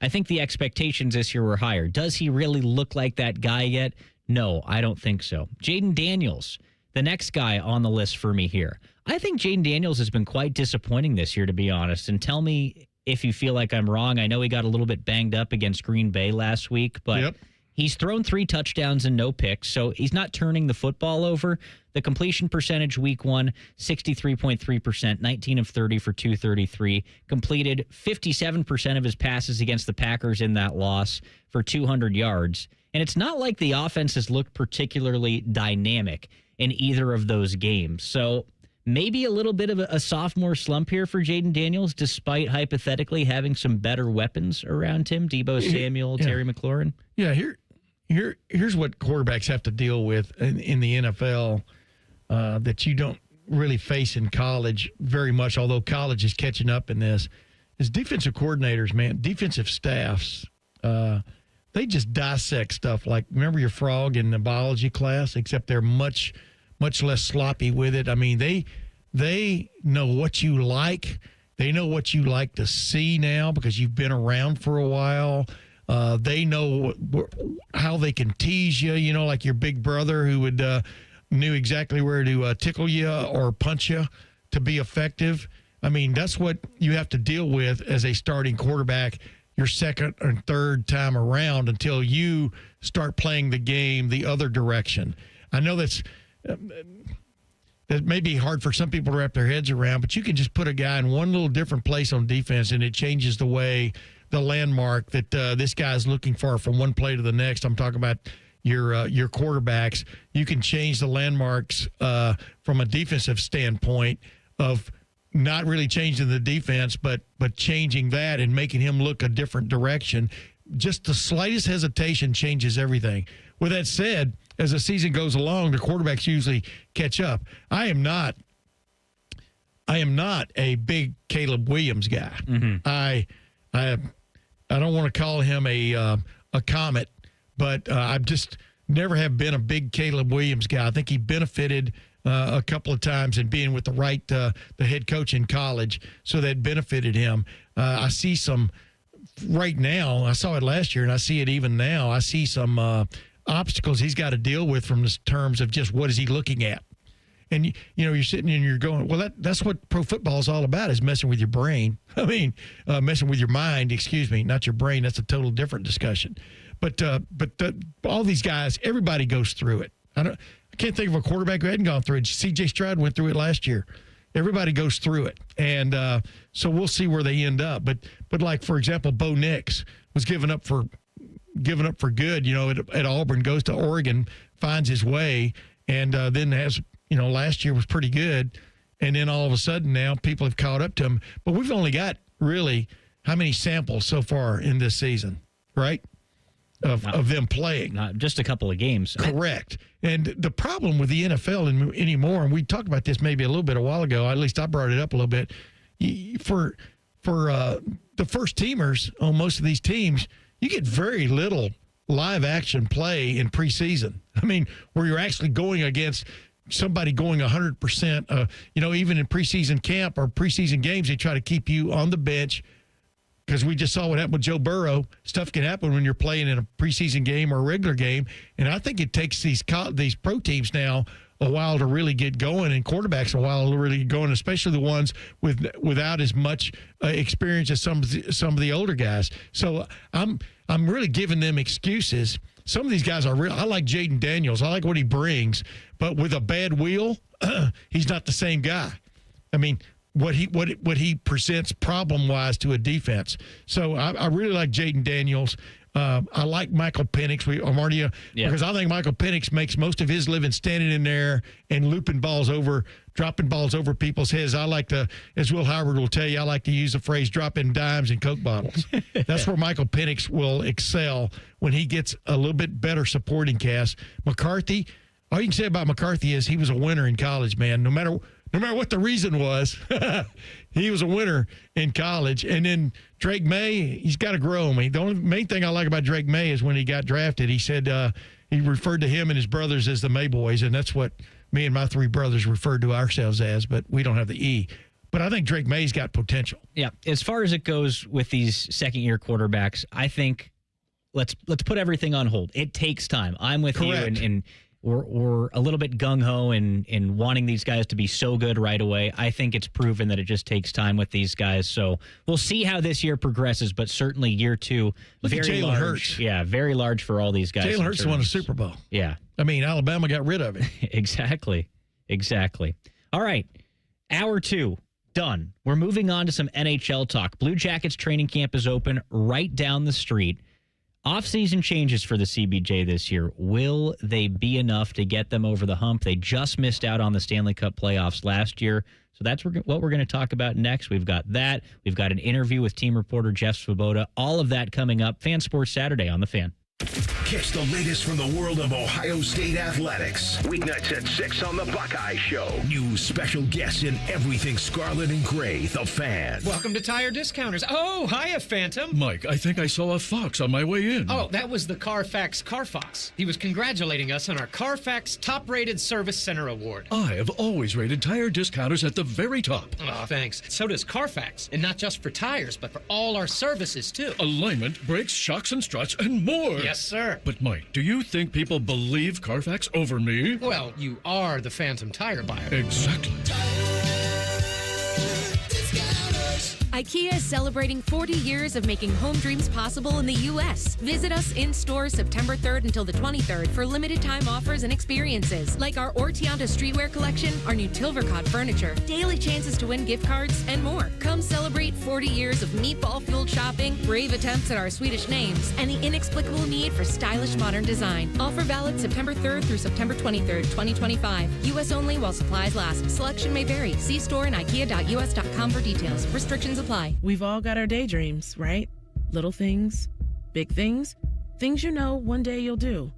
I think the expectations this year were higher. Does he really look like that guy yet? No, I don't think so. Jaden Daniels, the next guy on the list for me here. I think Jaden Daniels has been quite disappointing this year, to be honest. And tell me if you feel like I'm wrong. I know he got a little bit banged up against Green Bay last week, but he's thrown 3 touchdowns and no picks, so he's not turning the football over. The completion percentage week 1, 63.3%, 19 of 30 for 233. Completed 57% of his passes against the Packers in that loss for 200 yards. And it's not like the offense has looked particularly dynamic in either of those games. So maybe a little bit of a sophomore slump here for Jaden Daniels, despite hypothetically having some better weapons around him, Deebo Samuel, Terry McLaurin. Yeah, here's what quarterbacks have to deal with in the NFL that you don't really face in college very much, although college is catching up in this, is defensive coordinators, man, defensive staffs. They just dissect stuff like, remember your frog in the biology class, except they're much less sloppy with it. I mean, they know what you like. They know what you like to see now because you've been around for a while. They know how they can tease you, you know, like your big brother who would knew exactly where to tickle you or punch you to be effective. I mean, that's what you have to deal with as a starting quarterback your second or third time around until you start playing the game the other direction. I know that may be hard for some people to wrap their heads around, but you can just put a guy in one little different place on defense and it changes the way the landmark that this guy's looking for from one play to the next. I'm talking about your quarterbacks. You can change the landmarks from a defensive standpoint of not really changing the defense, but changing that and making him look a different direction. Just the slightest hesitation changes everything. With that said, as the season goes along, the quarterbacks usually catch up. I am not a big Caleb Williams guy. Mm-hmm. I don't want to call him a comet, but I just never have been a big Caleb Williams guy. I think he benefited a couple of times in being with the head coach in college, so that benefited him. I see some right now. I saw it last year, and I see it even now. I see some obstacles he's got to deal with from the terms of just what is he looking at. And, you know, you're sitting and you're going, well, that's what pro football is all about, is messing with your brain. I mean, messing with your mind, excuse me, not your brain. That's a total different discussion. But all these guys, everybody goes through it. I can't think of a quarterback who hadn't gone through it. C.J. Stroud went through it last year. Everybody goes through it. And so we'll see where they end up. But like, for example, Bo Nix was given up for good, you know, at Auburn, goes to Oregon, finds his way, and then has, you know, last year was pretty good. And then all of a sudden now people have caught up to him. But we've only got really how many samples so far in this season, right? Of them playing. Not just a couple of games. Correct. And the problem with the NFL anymore, and we talked about this maybe a little bit a while ago, at least I brought it up a little bit, for the first teamers on most of these teams, you get very little live action play in preseason. I mean, where you're actually going against somebody going 100%, you know, even in preseason camp or preseason games, they try to keep you on the bench. Because we just saw what happened with Joe Burrow. Stuff can happen when you're playing in a preseason game or a regular game. And I think it takes these pro teams now a while to really get going, and quarterbacks a while to really get going, especially the ones without as much experience as some of the older guys. So I'm really giving them excuses. Some of these guys are real. I like Jaden Daniels. I like what he brings. But with a bad wheel, he's not the same guy. I mean, what he presents problem-wise to a defense. So I really like Jaden Daniels. I like Michael Penix. Because I think Michael Penix makes most of his living standing in there and looping balls over, dropping balls over people's heads. I like to, as Will Howard will tell you, I like to use the phrase dropping dimes in Coke bottles. That's where Michael Penix will excel when he gets a little bit better supporting cast. McCarthy, all you can say about McCarthy is he was a winner in college, man. No no matter what the reason was, he was a winner in college. And then Drake May, he's got to grow. I mean, the only main thing I like about Drake May is when he got drafted, he said he referred to him and his brothers as the May boys, and that's what me and my three brothers referred to ourselves as, but we don't have the E. But I think Drake May's got potential. Yeah, as far as it goes with these second-year quarterbacks, I think let's put everything on hold. It takes time. I'm with Correct. you, and we're a little bit gung-ho in wanting these guys to be so good right away. I think it's proven that it just takes time with these guys. So we'll see how this year progresses, but certainly year two, Look at very Jalen large. Hurts. Yeah, very large for all these guys. Jalen Hurts won a Super Bowl. Yeah. I mean, Alabama got rid of it. Exactly. All right, hour two. Done. We're moving on to some NHL talk. Blue Jackets training camp is open right down the street. Off-season changes for the CBJ this year. Will they be enough to get them over the hump? They just missed out on the Stanley Cup playoffs last year. So that's what we're going to talk about next. We've got that. We've got an interview with team reporter Jeff Svoboda. All of that coming up. Fan Sports Saturday on The Fan. Catch the latest from the world of Ohio State athletics. Weeknights at 6 on the Buckeye Show. New special guests in everything scarlet and gray. The Fan. Welcome to Tire Discounters. Oh, hiya, Phantom. Mike, I think I saw a fox on my way in. Oh, that was the Carfax Carfox. He was congratulating us on our Carfax Top-Rated Service Center Award. I have always rated Tire Discounters at the very top. Oh, thanks. So does Carfax. And not just for tires, but for all our services, too. Alignment, brakes, shocks and struts, and more. Yes, sir. But, Mike, do you think people believe Carfax over me? Well, you are the phantom tire buyer. Exactly. IKEA is celebrating 40 years of making home dreams possible in the U.S. Visit us in store September 3rd until the 23rd for limited time offers and experiences like our Ortianda streetwear collection, our new Tilvercott furniture, daily chances to win gift cards, and more. Come celebrate 40 years of meatball-fueled shopping, brave attempts at our Swedish names, and the inexplicable need for stylish modern design. Offer valid September 3rd through September 23rd, 2025. U.S. only while supplies last. Selection may vary. See store and ikea.us.com for details. Restrictions apply. We've all got our daydreams, right? Little things, big things, things you know one day you'll do.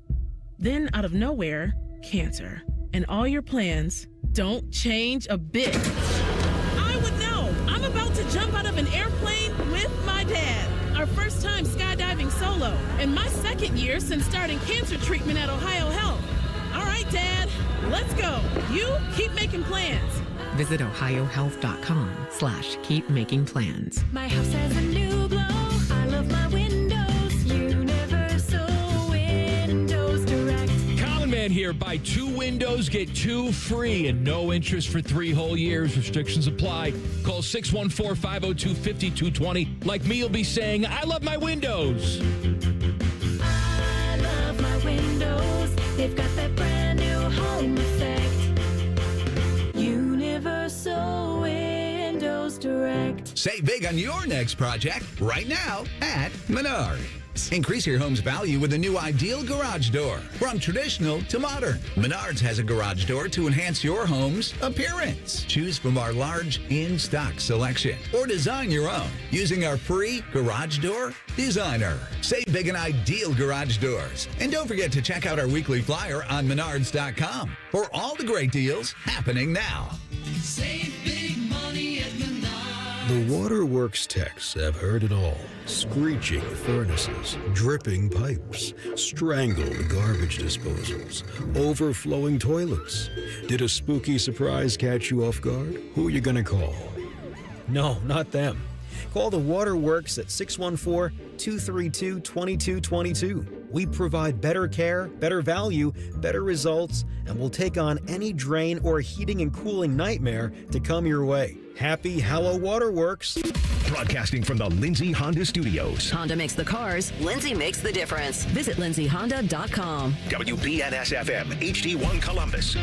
Then out of nowhere, cancer. And all your plans don't change a bit. I would know. I'm about to jump out of an airplane with my dad. Our first time skydiving solo. And my second year since starting cancer treatment at Ohio Health. All right, Dad, let's go. You keep making plans. Visit ohiohealth.com/keep making plans. My house has a new glow. I love my windows. Universal Windows Direct. Common Man here. Buy 2 windows, get 2 free, and no interest for 3 whole years. Restrictions apply. Call 614-502-5220. Like me, you'll be saying, I love my windows. I love my windows. They've got that brand new home effect. Universal Windows Direct. Save big on your next project right now at Menards. Increase your home's value with a new ideal garage door. From traditional to modern, Menards has a garage door to enhance your home's appearance. Choose from our large in-stock selection or design your own using our free Garage Door Designer. Save big on ideal garage doors. And don't forget to check out our weekly flyer on Menards.com for all the great deals happening now. Save big money at Menards. The Waterworks techs have heard it all. Screeching furnaces, dripping pipes, strangled garbage disposals, overflowing toilets. Did a spooky surprise catch you off guard? Who are you going to call? No, not them. Call the Waterworks at 614-232-2222. We provide better care, better value, better results, and we'll take on any drain or heating and cooling nightmare to come your way. Happy Hallow Waterworks. Broadcasting from the Lindsay Honda Studios. Honda makes the cars. Lindsay makes the difference. Visit lindsayhonda.com. WBNS-FM, HD1 Columbus.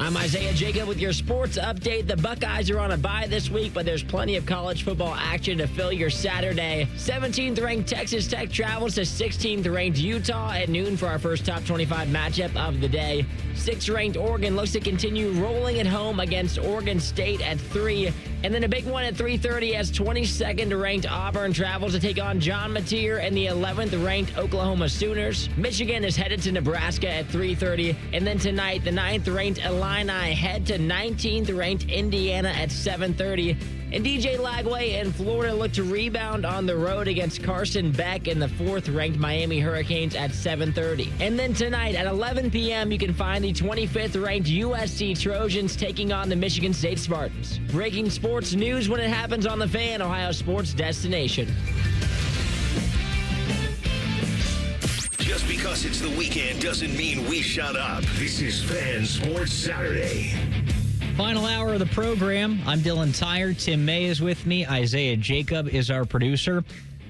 I'm Isaiah Jacob with your sports update. The Buckeyes are on a bye this week, but there's plenty of college football action to fill your Saturday. 17th-ranked Texas Tech travels to 16th-ranked Utah at noon for our first top 25 matchup of the day. 6th-ranked Oregon looks to continue rolling at home against Oregon State at 3. And then a big one at 3:30 as 22nd-ranked Auburn travels to take on John Mateer and the 11th-ranked Oklahoma Sooners. Michigan is headed to Nebraska at 3:30. And then tonight, the 9th-ranked Illini head to 19th-ranked Indiana at 7:30. And DJ Lagway in Florida look to rebound on the road against Carson Beck and the 4th-ranked Miami Hurricanes at 7:30. And then tonight at 11 p.m., you can find the 25th-ranked USC Trojans taking on the Michigan State Spartans. Breaking sports news when it happens on the Fan, Ohio sports destination. Just because it's the weekend doesn't mean we shut up. This is Fan Sports Saturday. Final hour of the program. I'm Dylan Tyre. Tim May is with me. Isaiah Jacob is our producer.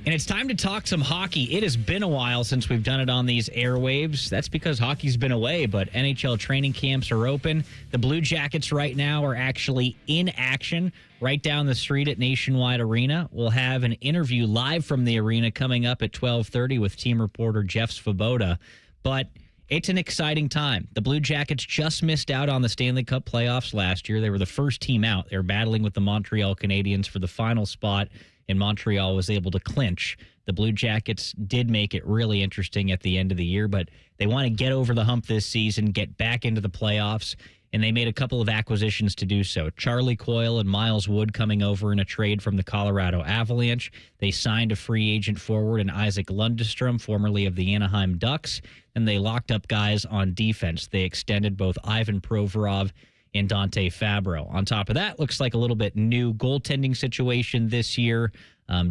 And it's time to talk some hockey. It has been a while since we've done it on these airwaves. That's because hockey's been away, but NHL training camps are open. The Blue Jackets right now are actually in action right down the street at Nationwide Arena. We'll have an interview live from the arena coming up at 12:30 with team reporter Jeff Svoboda. But it's an exciting time. The Blue Jackets just missed out on the Stanley Cup playoffs last year. They were the first team out. They were battling with the Montreal Canadiens for the final spot, and Montreal was able to clinch. The Blue Jackets did make it really interesting at the end of the year, but they want to get over the hump this season, get back into the playoffs, and they made a couple of acquisitions to do so. Charlie Coyle and Miles Wood coming over in a trade from the Colorado Avalanche. They signed a free agent forward in Isaac Lundestrom, formerly of the Anaheim Ducks, and they locked up guys on defense. They extended both Ivan Provorov and Dante Fabro. On top of that, looks like a little bit new goaltending situation this year.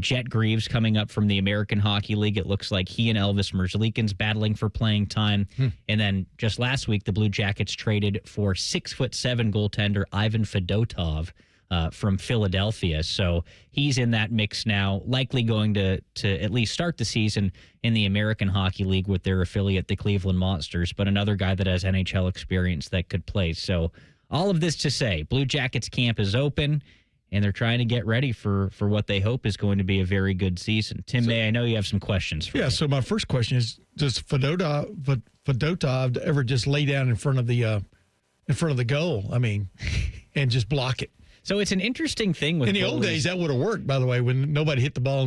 Jet Greaves coming up from the American Hockey League. It looks like he and Elvis Merzlikins battling for playing time. And then just last week, the Blue Jackets traded for 6'7" goaltender Ivan Fedotov from Philadelphia. So he's in that mix now, likely going to at least start the season in the American Hockey League with their affiliate, the Cleveland Monsters, but another guy that has NHL experience that could play. So all of this to say, Blue Jackets camp is open, and they're trying to get ready for what they hope is going to be a very good season. Tim May, I know you have some questions for me. So my first question is, does Fedotov ever just lay down in front of the goal? I mean, and just block it? So it's an interesting thing with in the goalies. old days that would have worked. By the way, when nobody hit the ball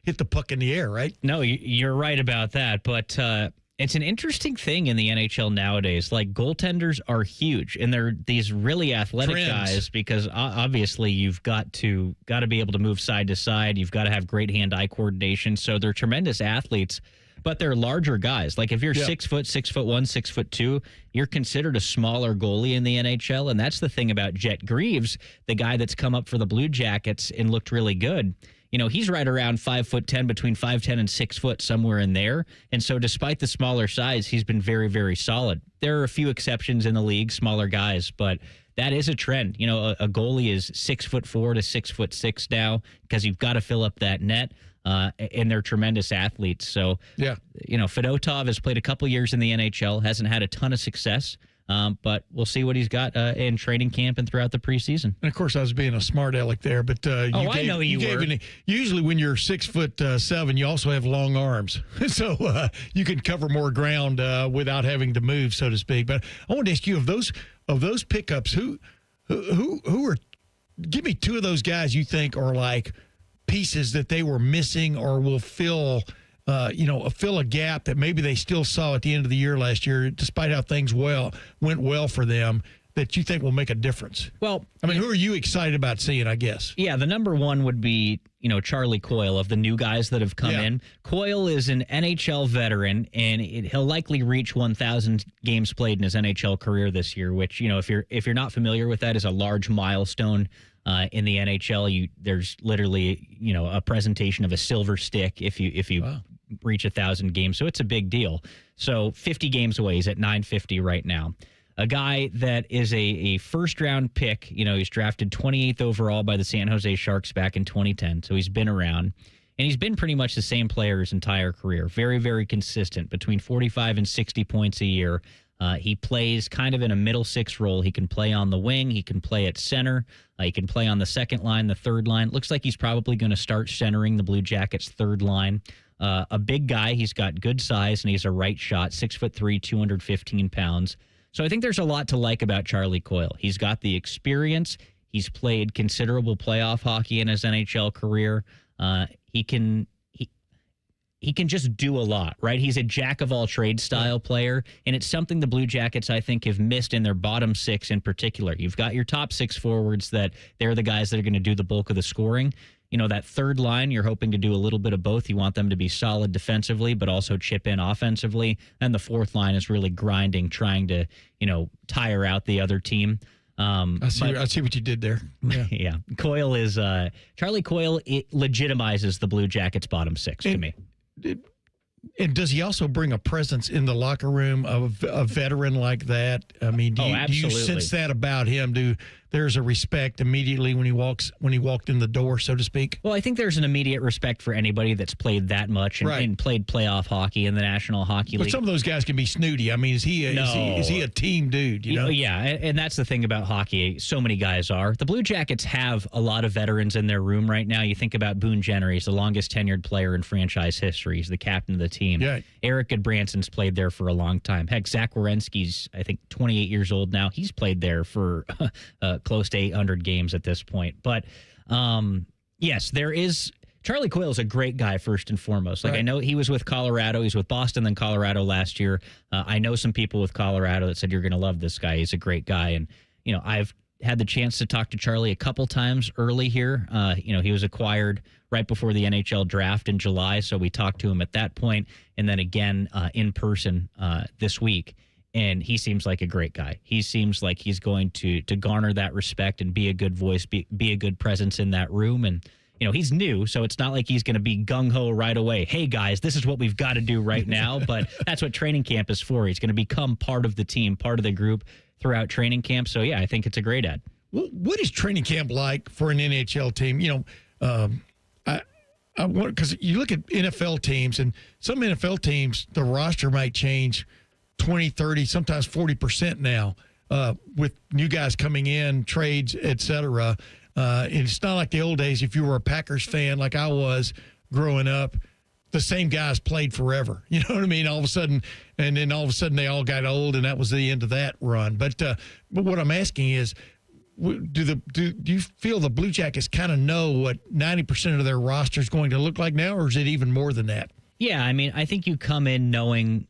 hit the puck in the air, right? No, you're right about that, but. It's an interesting thing in the NHL nowadays. Like, goaltenders are huge, and they're these really athletic guys because obviously you've got to be able to move side to side. You've got to have great hand-eye coordination. So they're tremendous athletes, but they're larger guys. Like, if you're 6 foot, 6'1", 6'2", you're considered a smaller goalie in the NHL. And that's the thing about Jet Greaves, the guy that's come up for the Blue Jackets and looked really good. You know, he's right around 5'10", between 5'10" and 6 foot, somewhere in there. And so despite the smaller size, he's been very, very solid. There are a few exceptions in the league, smaller guys, but that is a trend. You know, a goalie is 6'4" to 6'6" now because you've got to fill up that net. And they're tremendous athletes. So, you know, Fedotov has played a couple years in the NHL, hasn't had a ton of success. But we'll see what he's got in training camp and throughout the preseason. And of course, I was being a smart aleck there, but I know you were. Usually, when you're 6'7", you also have long arms, so you can cover more ground without having to move, so to speak. But I want to ask you, of those pickups, who are? Give me two of those guys you think are like pieces that they were missing or will fill a gap that maybe they still saw at the end of the year last year, despite how things went well for them, that you think will make a difference? Well, I mean, who are you excited about seeing, I guess? Yeah, the number one would be, Charlie Coyle of the new guys that have come in. Coyle is an NHL veteran, and he'll likely reach 1,000 games played in his NHL career this year, which, if you're not familiar with that, is a large milestone in the NHL. There's literally, a presentation of a silver stick if you reach 1,000 games. So it's a big deal. So 50 games away. He's at 950 right now. A guy that is a first-round pick. He's drafted 28th overall by the San Jose Sharks back in 2010. So he's been around. And he's been pretty much the same player his entire career. Very, very consistent, between 45 and 60 points a year. He plays kind of in a middle six role. He can play on the wing. He can play at center. He can play on the second line, the third line. Looks like he's probably going to start centering the Blue Jackets' third line. A big guy. He's got good size, and he's a right shot, 6'3", 215 pounds. So I think there's a lot to like about Charlie Coyle. He's got the experience. He's played considerable playoff hockey in his NHL career. He can just do a lot, right? He's a jack-of-all-trades style player, and it's something the Blue Jackets, I think, have missed in their bottom six in particular. You've got your top six forwards that they're the guys that are going to do the bulk of the scoring. You know, that third line, you're hoping to do a little bit of both. You want them to be solid defensively, but also chip in offensively. And the fourth line is really grinding, trying to, tire out the other team. I see what you did there. Yeah. Yeah. Coyle is Charlie Coyle. It legitimizes the Blue Jackets' bottom six to me. And does he also bring a presence in the locker room of a veteran like that? I mean, do you sense that about him? There's a respect immediately when he walked in the door, so to speak? Well, I think there's an immediate respect for anybody that's played that much and played playoff hockey in the National Hockey League. But some of those guys can be snooty. I mean, is he a team dude? You know? Yeah, and that's the thing about hockey. So many guys are. The Blue Jackets have a lot of veterans in their room right now. You think about Boone Jenner. He's the longest tenured player in franchise history. He's the captain of the team. Yeah. Eric Goodbranson's played there for a long time. Heck, Zach Werenski's, I think, 28 years old now. He's played there for close to 800 games at this point. But, yes, there is – Charlie Coyle is a great guy, first and foremost. Like, I know he was with Colorado. He's with Boston, then Colorado last year. I know some people with Colorado that said, you're going to love this guy. He's a great guy. And, I've had the chance to talk to Charlie a couple times early here. He was acquired right before the NHL draft in July, so we talked to him at that point, and then again in person this week. And he seems like a great guy. He seems like he's going to garner that respect and be a good voice, be a good presence in that room. And, he's new, so it's not like he's going to be gung-ho right away. Hey, guys, this is what we've got to do right now. But that's what training camp is for. He's going to become part of the team, part of the group throughout training camp. So, yeah, I think it's a great ad. What is training camp like for an NHL team? I want, because you look at NFL teams, and some NFL teams, the roster might change 20, 30, sometimes 40% now with new guys coming in, trades, et cetera. It's not like the old days. If you were a Packers fan like I was growing up, the same guys played forever. You know what I mean? All of a sudden they all got old, and that was the end of that run. But what I'm asking is, do you feel the Blue Jackets kind of know what 90% of their roster is going to look like now, or is it even more than that? Yeah, I mean, I think you come in knowing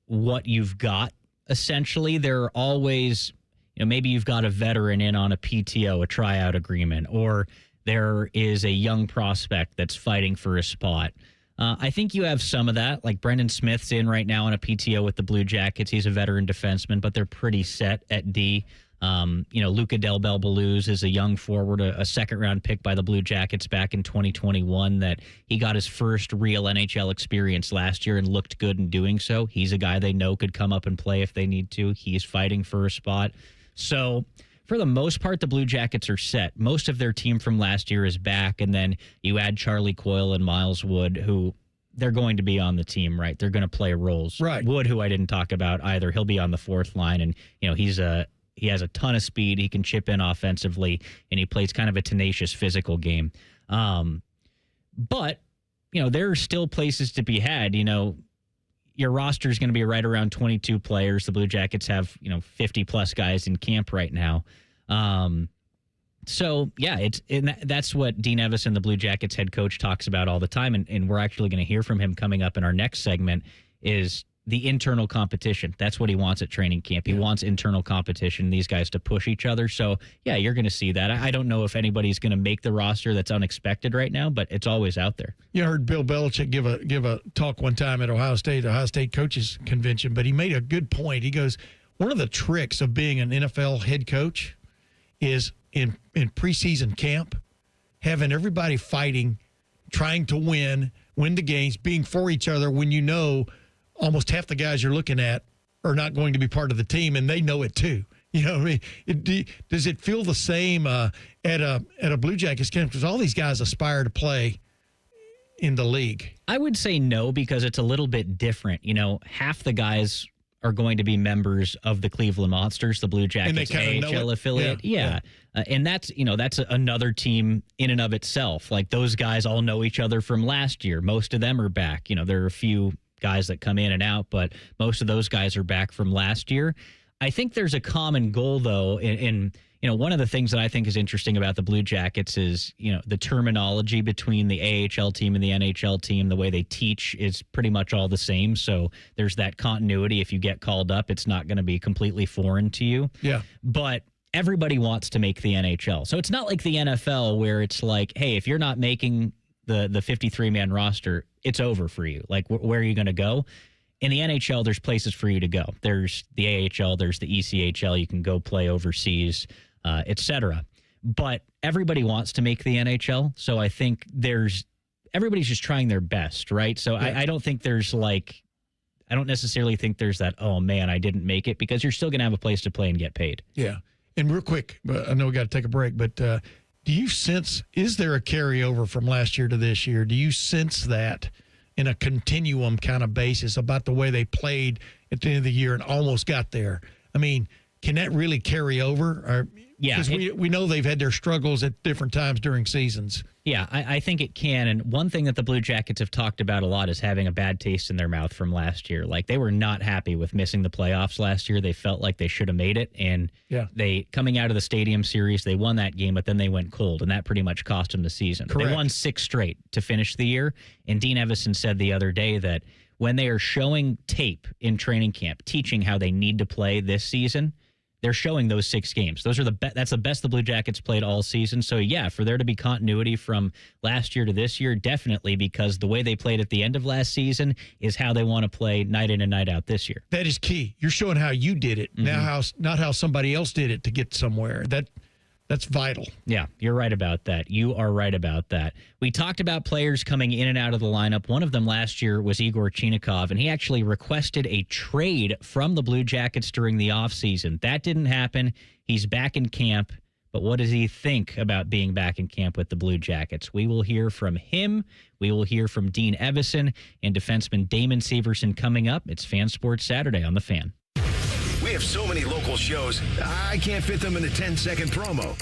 what you've got, essentially. There are always, maybe you've got a veteran in on a PTO, a tryout agreement, or there is a young prospect that's fighting for a spot. I think you have some of that. Like Brendan Smith's in right now on a PTO with the Blue Jackets. He's a veteran defenseman, but they're pretty set at D. Luca Del Belbaluz is a young forward, a second-round pick by the Blue Jackets back in 2021 that he got his first real NHL experience last year and looked good in doing so. He's a guy they know could come up and play if they need to. He's fighting for a spot. So for the most part, the Blue Jackets are set. Most of their team from last year is back, and then you add Charlie Coyle and Miles Wood, who they're going to be on the team, right? They're going to play roles. Right. Wood, who I didn't talk about either, he'll be on the fourth line, and he has a ton of speed. He can chip in offensively, and he plays kind of a tenacious physical game. But, there are still places to be had. Your roster is going to be right around 22 players. The Blue Jackets have, 50-plus guys in camp right now. So, yeah, that's what Dean Evison, the Blue Jackets head coach, talks about all the time, and we're actually going to hear from him coming up in our next segment, is the internal competition. That's what he wants at training camp. He wants internal competition, these guys to push each other. So, yeah, you're going to see that. I don't know if anybody's going to make the roster that's unexpected right now, but it's always out there. You heard Bill Belichick give a talk one time at Ohio State Coaches Convention, but he made a good point. He goes, one of the tricks of being an NFL head coach is in preseason camp, having everybody fighting, trying to win the games, being for each other when you know almost half the guys you're looking at are not going to be part of the team, and they know it too. You know what I mean? Does it feel the same at a Blue Jackets camp? Because all these guys aspire to play in the league. I would say no, because it's a little bit different. Half the guys are going to be members of the Cleveland Monsters, the Blue Jackets AHL affiliate. Yeah. And that's another team in and of itself. Like, those guys all know each other from last year. Most of them are back. There are a few guys that come in and out, but most of those guys are back from last year. I think there's a common goal, though, in one of the things that I think is interesting about the Blue Jackets is, the terminology between the AHL team and the NHL team. The way they teach is pretty much all the same. So there's that continuity. If you get called up, it's not going to be completely foreign to you. Yeah. But everybody wants to make the NHL. So it's not like the NFL where it's like, hey, if you're not making the 53-man roster, it's over for you. Like, where are you going to go? In the NHL, there's places for you to go. There's the AHL, there's the ECHL. You can go play overseas, etc. But everybody wants to make the NHL. So I think everybody's just trying their best, right? So I don't think I don't necessarily think there's that, oh man, I didn't make it, because you're still going to have a place to play and get paid. Yeah. And real quick, I know we got to take a break, but do you sense, is there a carryover from last year to this year? Do you sense that in a continuum kind of basis about the way they played at the end of the year and almost got there? I mean, can that really carry over? Yeah. Because we know they've had their struggles at different times during seasons. Yeah, I think it can. And one thing that the Blue Jackets have talked about a lot is having a bad taste in their mouth from last year. Like, they were not happy with missing the playoffs last year. They felt like they should have made it. And they, coming out of the Stadium Series, they won that game, but then they went cold, and that pretty much cost them the season. Correct. They won 6 straight to finish the year. And Dean Evison said the other day that when they are showing tape in training camp, teaching how they need to play this season, they're showing those 6 games. Those are that's the best the Blue Jackets played all season. So yeah, for there to be continuity from last year to this year, definitely, because the way they played at the end of last season is how they want to play night in and night out this year. That is key. You're showing how you did it, not how somebody else did it to get somewhere. That's vital. Yeah, you're right about that. You are right about that. We talked about players coming in and out of the lineup. One of them last year was Igor Chinikov, and he actually requested a trade from the Blue Jackets during the offseason. That didn't happen. He's back in camp, but what does he think about being back in camp with the Blue Jackets? We will hear from him. We will hear from Dean Evison and defenseman Damon Severson coming up. It's Fan Sports Saturday on The Fan. We have so many local shows, I can't fit them in a 10-second promo.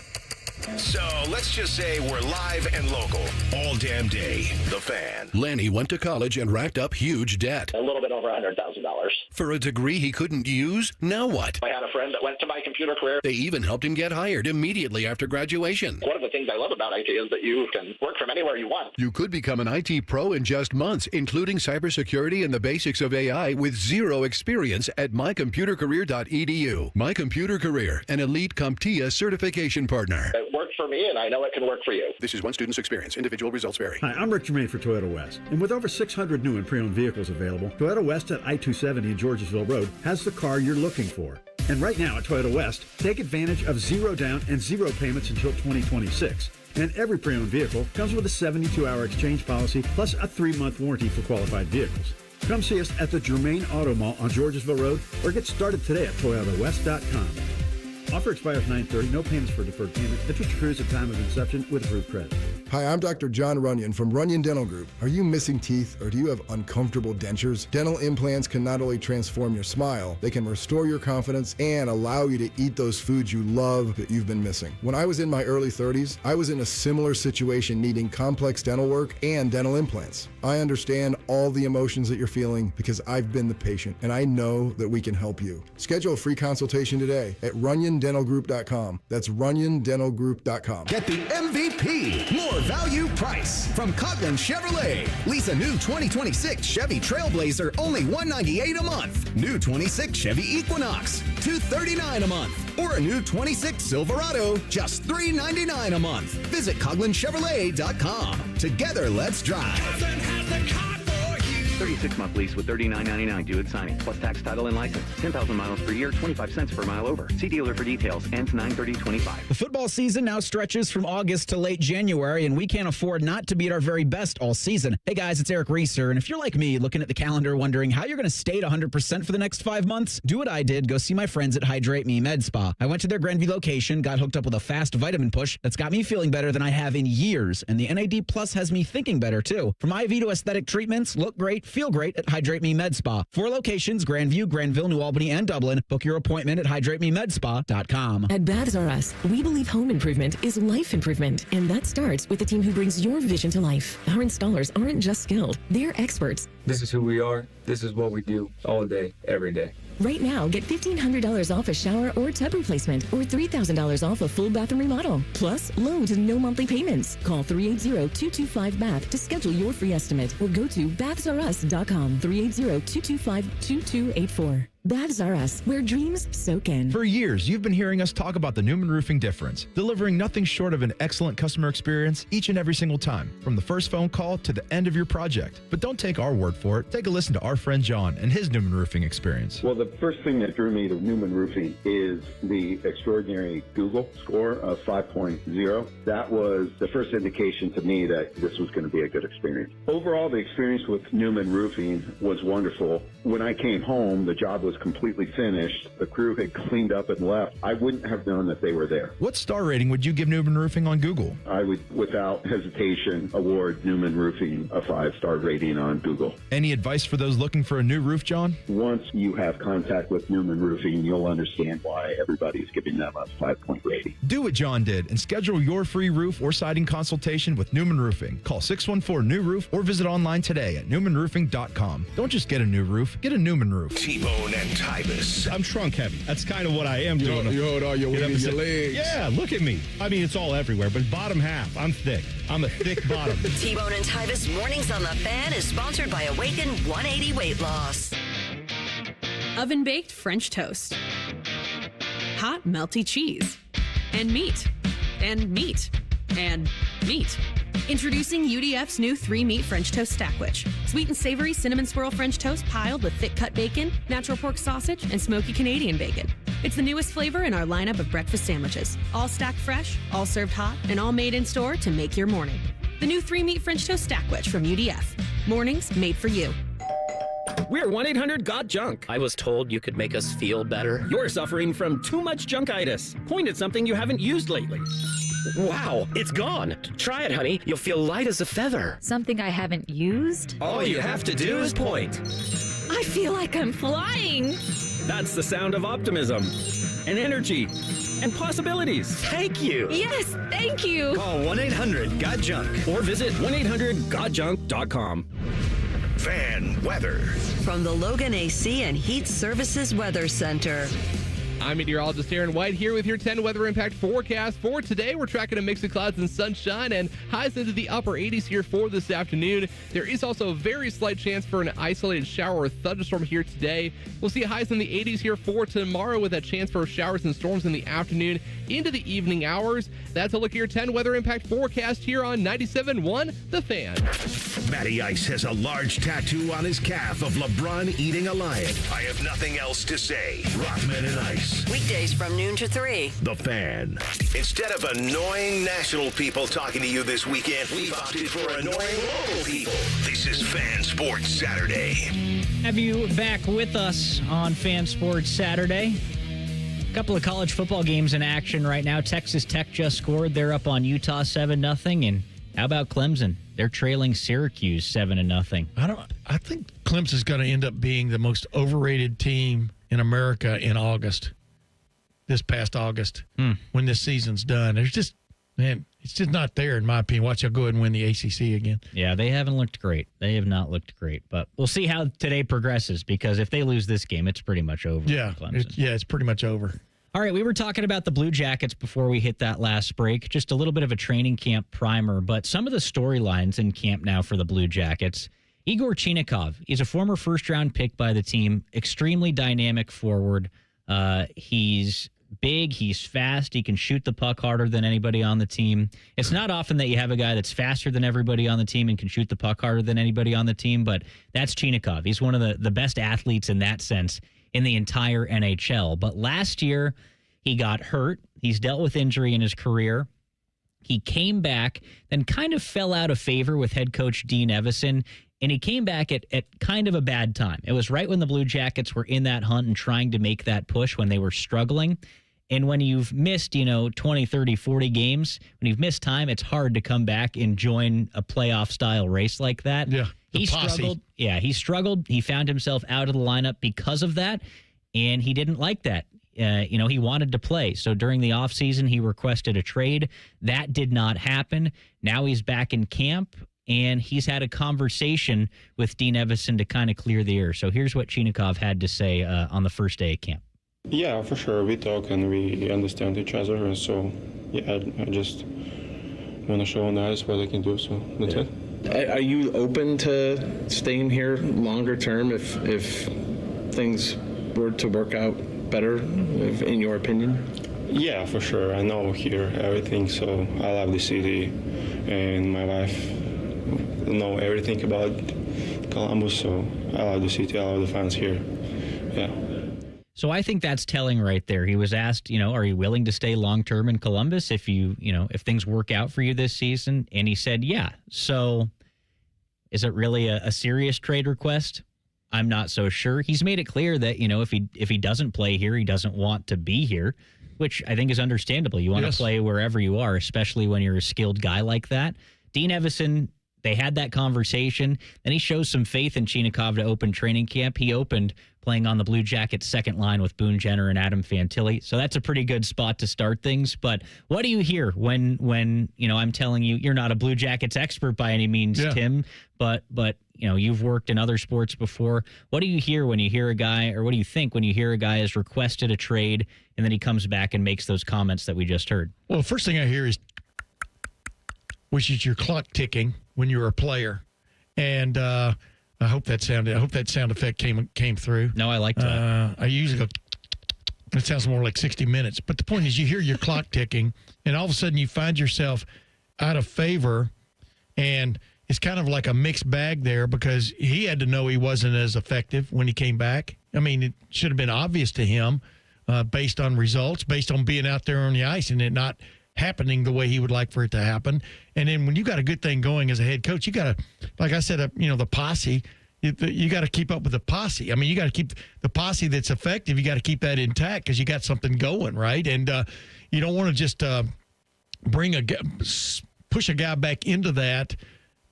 So let's just say we're live and local all damn day. The Fan. Lanny went to college and racked up huge debt. A little bit over $100,000. For a degree he couldn't use? Now what? I had a friend that went to my computer career. They even helped him get hired immediately after graduation. One of the things I love about IT is that you can work from anywhere you want. You could become an IT pro in just months, including cybersecurity and the basics of AI with zero experience at mycomputercareer.edu. My Computer Career, an elite CompTIA certification partner. It worked for me, and I know it can work for you. This is one student's experience. Individual results vary. Hi, I'm Rick Germain for Toyota West. And with over 600 new and pre-owned vehicles available, Toyota West at I-270 and Georgesville Road has the car you're looking for. And right now at Toyota West, take advantage of 0 down and 0 payments until 2026. And every pre-owned vehicle comes with a 72-hour exchange policy plus a 3-month warranty for qualified vehicles. Come see us at the Germain Auto Mall on Georgesville Road or get started today at ToyotaWest.com. Offer expires 9/30. No payments for deferred payment. Interest accrues at time of inception with approved credit. Hi, I'm Dr. John Runyon from Runyon Dental Group. Are you missing teeth or do you have uncomfortable dentures? Dental implants can not only transform your smile, they can restore your confidence and allow you to eat those foods you love that you've been missing. When I was in my early 30s, I was in a similar situation needing complex dental work and dental implants. I understand all the emotions that you're feeling because I've been the patient and I know that we can help you. Schedule a free consultation today at RunyonDentalGroup.com. That's RunyonDentalGroup.com. Get the MVP, more value price from Coughlin Chevrolet. Lease a new 2026 Chevy Trailblazer, only $198 a month. New 26 Chevy Equinox, $239 a month. Or a new 26 Silverado, just $399 a month. Visit CoughlinChevrolet.com. Together, let's drive. 36-month lease with $39.99 due at signing, plus tax, title, and license. 10,000 miles per year, 25 cents per mile over. See dealer for details. Ends 9/30/25. The football season now stretches from August to late January, and we can't afford not to be at our very best all season. Hey guys, it's Eric Reeser, and if you're like me, looking at the calendar wondering how you're going to stay at 100% for the next 5 months, do what I did. Go see my friends at Hydrate Me Med Spa. I went to their Grandview location, got hooked up with a fast vitamin push that's got me feeling better than I have in years, and the NAD Plus has me thinking better too. From IV to aesthetic treatments, look great, great, feel great at Hydrate Me Med Spa. 4 locations, Grandview, Granville, New Albany, and Dublin. Book your appointment at hydratememedspa.com. At Baths R Us, we believe home improvement is life improvement, and that starts with the team who brings your vision to life. Our installers aren't just skilled, they're experts. This is who we are. This is what we do all day, every day. Right now, get $1,500 off a shower or tub replacement or $3,000 off a full bathroom remodel. Plus, loans and no monthly payments. Call 380-225-BATH to schedule your free estimate or go to bathsrus.com. 380-225-2284. Baths R Us, where dreams soak in. For years, you've been hearing us talk about the Newman Roofing difference, delivering nothing short of an excellent customer experience each and every single time, from the first phone call to the end of your project. But don't take our word for it. Take a listen to our friend John and his Newman Roofing experience. Well, the first thing that drew me to Newman Roofing is the extraordinary Google score of 5.0. That was the first indication to me that this was going to be a good experience. Overall, the experience with Newman Roofing was wonderful. When I came home, the job was completely finished. The crew had cleaned up and left. I wouldn't have known that they were there. What star rating would you give Newman Roofing on Google? I would, without hesitation, award Newman Roofing a 5-star rating on Google. Any advice for those looking for a new roof, John? Once you have contact with Newman Roofing, you'll understand why everybody's giving them a 5-point rating. Do what John did and schedule your free roof or siding consultation with Newman Roofing. Call 614-NEW-ROOF or visit online today at newmanroofing.com. Don't just get a new roof, get a Newman roof. T-Bone and Tybus. I'm trunk heavy. That's kind of what I am doing. You hold all your weight in your legs. Yeah, look at me. I mean, it's all everywhere, but bottom half, I'm thick. I'm a thick bottom. T-Bone and Tybus Mornings on the Fan is sponsored by Awaken 180 Weight Loss. Oven-baked French toast. Hot, melty cheese. And meat. And meat. And meat. Introducing UDF's new 3-meat French toast stackwich. Sweet and savory cinnamon swirl French toast piled with thick cut bacon, natural pork sausage, and smoky Canadian bacon. It's the newest flavor in our lineup of breakfast sandwiches. All stacked fresh, all served hot, and all made in store to make your morning. The new 3-meat French toast stackwich from UDF. Mornings made for you. We're 1-800-GOT-JUNK. I was told you could make us feel better. You're suffering from too much junkitis. Point at something you haven't used lately. Wow, it's gone. Try it, honey. You'll feel light as a feather. Something I haven't used? All you have to do is point. I feel like I'm flying. That's the sound of optimism and energy and possibilities. Thank you. Yes, thank you. Call 1-800-GOT-JUNK or visit 1-800-GOTJUNK.com. Fan weather. From the Logan AC and Heat Services Weather Center. I'm meteorologist Aaron White here with your 10 weather impact forecast for today. We're tracking a mix of clouds and sunshine and highs into the upper 80s here for this afternoon. There is also a very slight chance for an isolated shower or thunderstorm here today. We'll see highs in the 80s here for tomorrow with a chance for showers and storms in the afternoon into the evening hours. That's a look at your 10 weather impact forecast here on 97.1 The Fan. Matty Ice has a large tattoo on his calf of LeBron eating a lion. I have nothing else to say. Rockman and Ice. Weekdays from noon to 3. The Fan. Instead of annoying national people talking to you this weekend, we've opted for annoying local people. This is Fan Sports Saturday. Have you back with us on Fan Sports Saturday? A couple of college football games in action right now. Texas Tech just scored. They're up on Utah 7-0. And how about Clemson? They're trailing Syracuse 7-0. I think Clemson's going to end up being the most overrated team in America in August. This past August, when this season's done. There's just, man, it's just not there in my opinion. Watch, I'll go ahead and win the ACC again. Yeah, they haven't looked great. They have not looked great. But we'll see how today progresses, because if they lose this game, it's pretty much over. Yeah, it's pretty much over. All right, we were talking about the Blue Jackets before we hit that last break. Just a little bit of a training camp primer, but some of the storylines in camp now for the Blue Jackets. Igor Chinakhov, he's a former first-round pick by the team, extremely dynamic forward. He's big, he's fast, he can shoot the puck harder than anybody on the team. It's not often that you have a guy that's faster than everybody on the team and can shoot the puck harder than anybody on the team, but that's Chinakhov. He's one of the best athletes in that sense in the entire NHL. But last year, he got hurt. He's dealt with injury in his career. He came back, then kind of fell out of favor with head coach Dean Evison, and he came back at kind of a bad time. It was right when the Blue Jackets were in that hunt and trying to make that push, when they were struggling. And when you've missed, 20, 30, 40 games, when you've missed time, it's hard to come back and join a playoff-style race like that. Yeah. He struggled. Yeah, he struggled. He found himself out of the lineup because of that, and he didn't like that. He wanted to play. So during the offseason, he requested a trade. That did not happen. Now he's back in camp, and he's had a conversation with Dean Evison to kind of clear the air. So here's what Chinakhov had to say on the first day of camp. Yeah, for sure. We talk and we understand each other. And so, I just want to show guys what I can do. So that's it. Are you open to staying here longer term if things were to work out better, in your opinion? Yeah, for sure. I know here everything, so I love the city, and my wife know everything about Columbus, so I love the city, I love the fans here. Yeah. So I think that's telling right there. He was asked, are you willing to stay long-term in Columbus if if things work out for you this season? And he said, yeah. So is it really a serious trade request? I'm not so sure. He's made it clear that, if he doesn't play here, he doesn't want to be here, which I think is understandable. You want to play wherever you are, especially when you're a skilled guy like that. Dean Evison, they had that conversation, and he shows some faith in Chinakhov to open training camp. He opened playing on the Blue Jackets' second line with Boone Jenner and Adam Fantilli. So that's a pretty good spot to start things. But what do you hear when I'm telling you, you're not a Blue Jackets expert by any means, Tim, but you've worked in other sports before. What do you hear when you hear a guy, or what do you think when you hear a guy has requested a trade and then he comes back and makes those comments that we just heard? Well, the first thing I hear is, which is your clock ticking when you're a player. And I hope that sound effect came through. No, I like that. I usually go, it sounds more like 60 minutes. But the point is, you hear your clock ticking, and all of a sudden you find yourself out of favor, and it's kind of like a mixed bag there, because he had to know he wasn't as effective when he came back. I mean, it should have been obvious to him based on results, based on being out there on the ice and it not happening the way he would like for it to happen. And then when you got a good thing going as a head coach, you got to, like I said, the posse, you got to keep up with the posse. I mean, you got to keep the posse that's effective. You got to keep that intact because you got something going, right? And you don't want to just push a guy back into that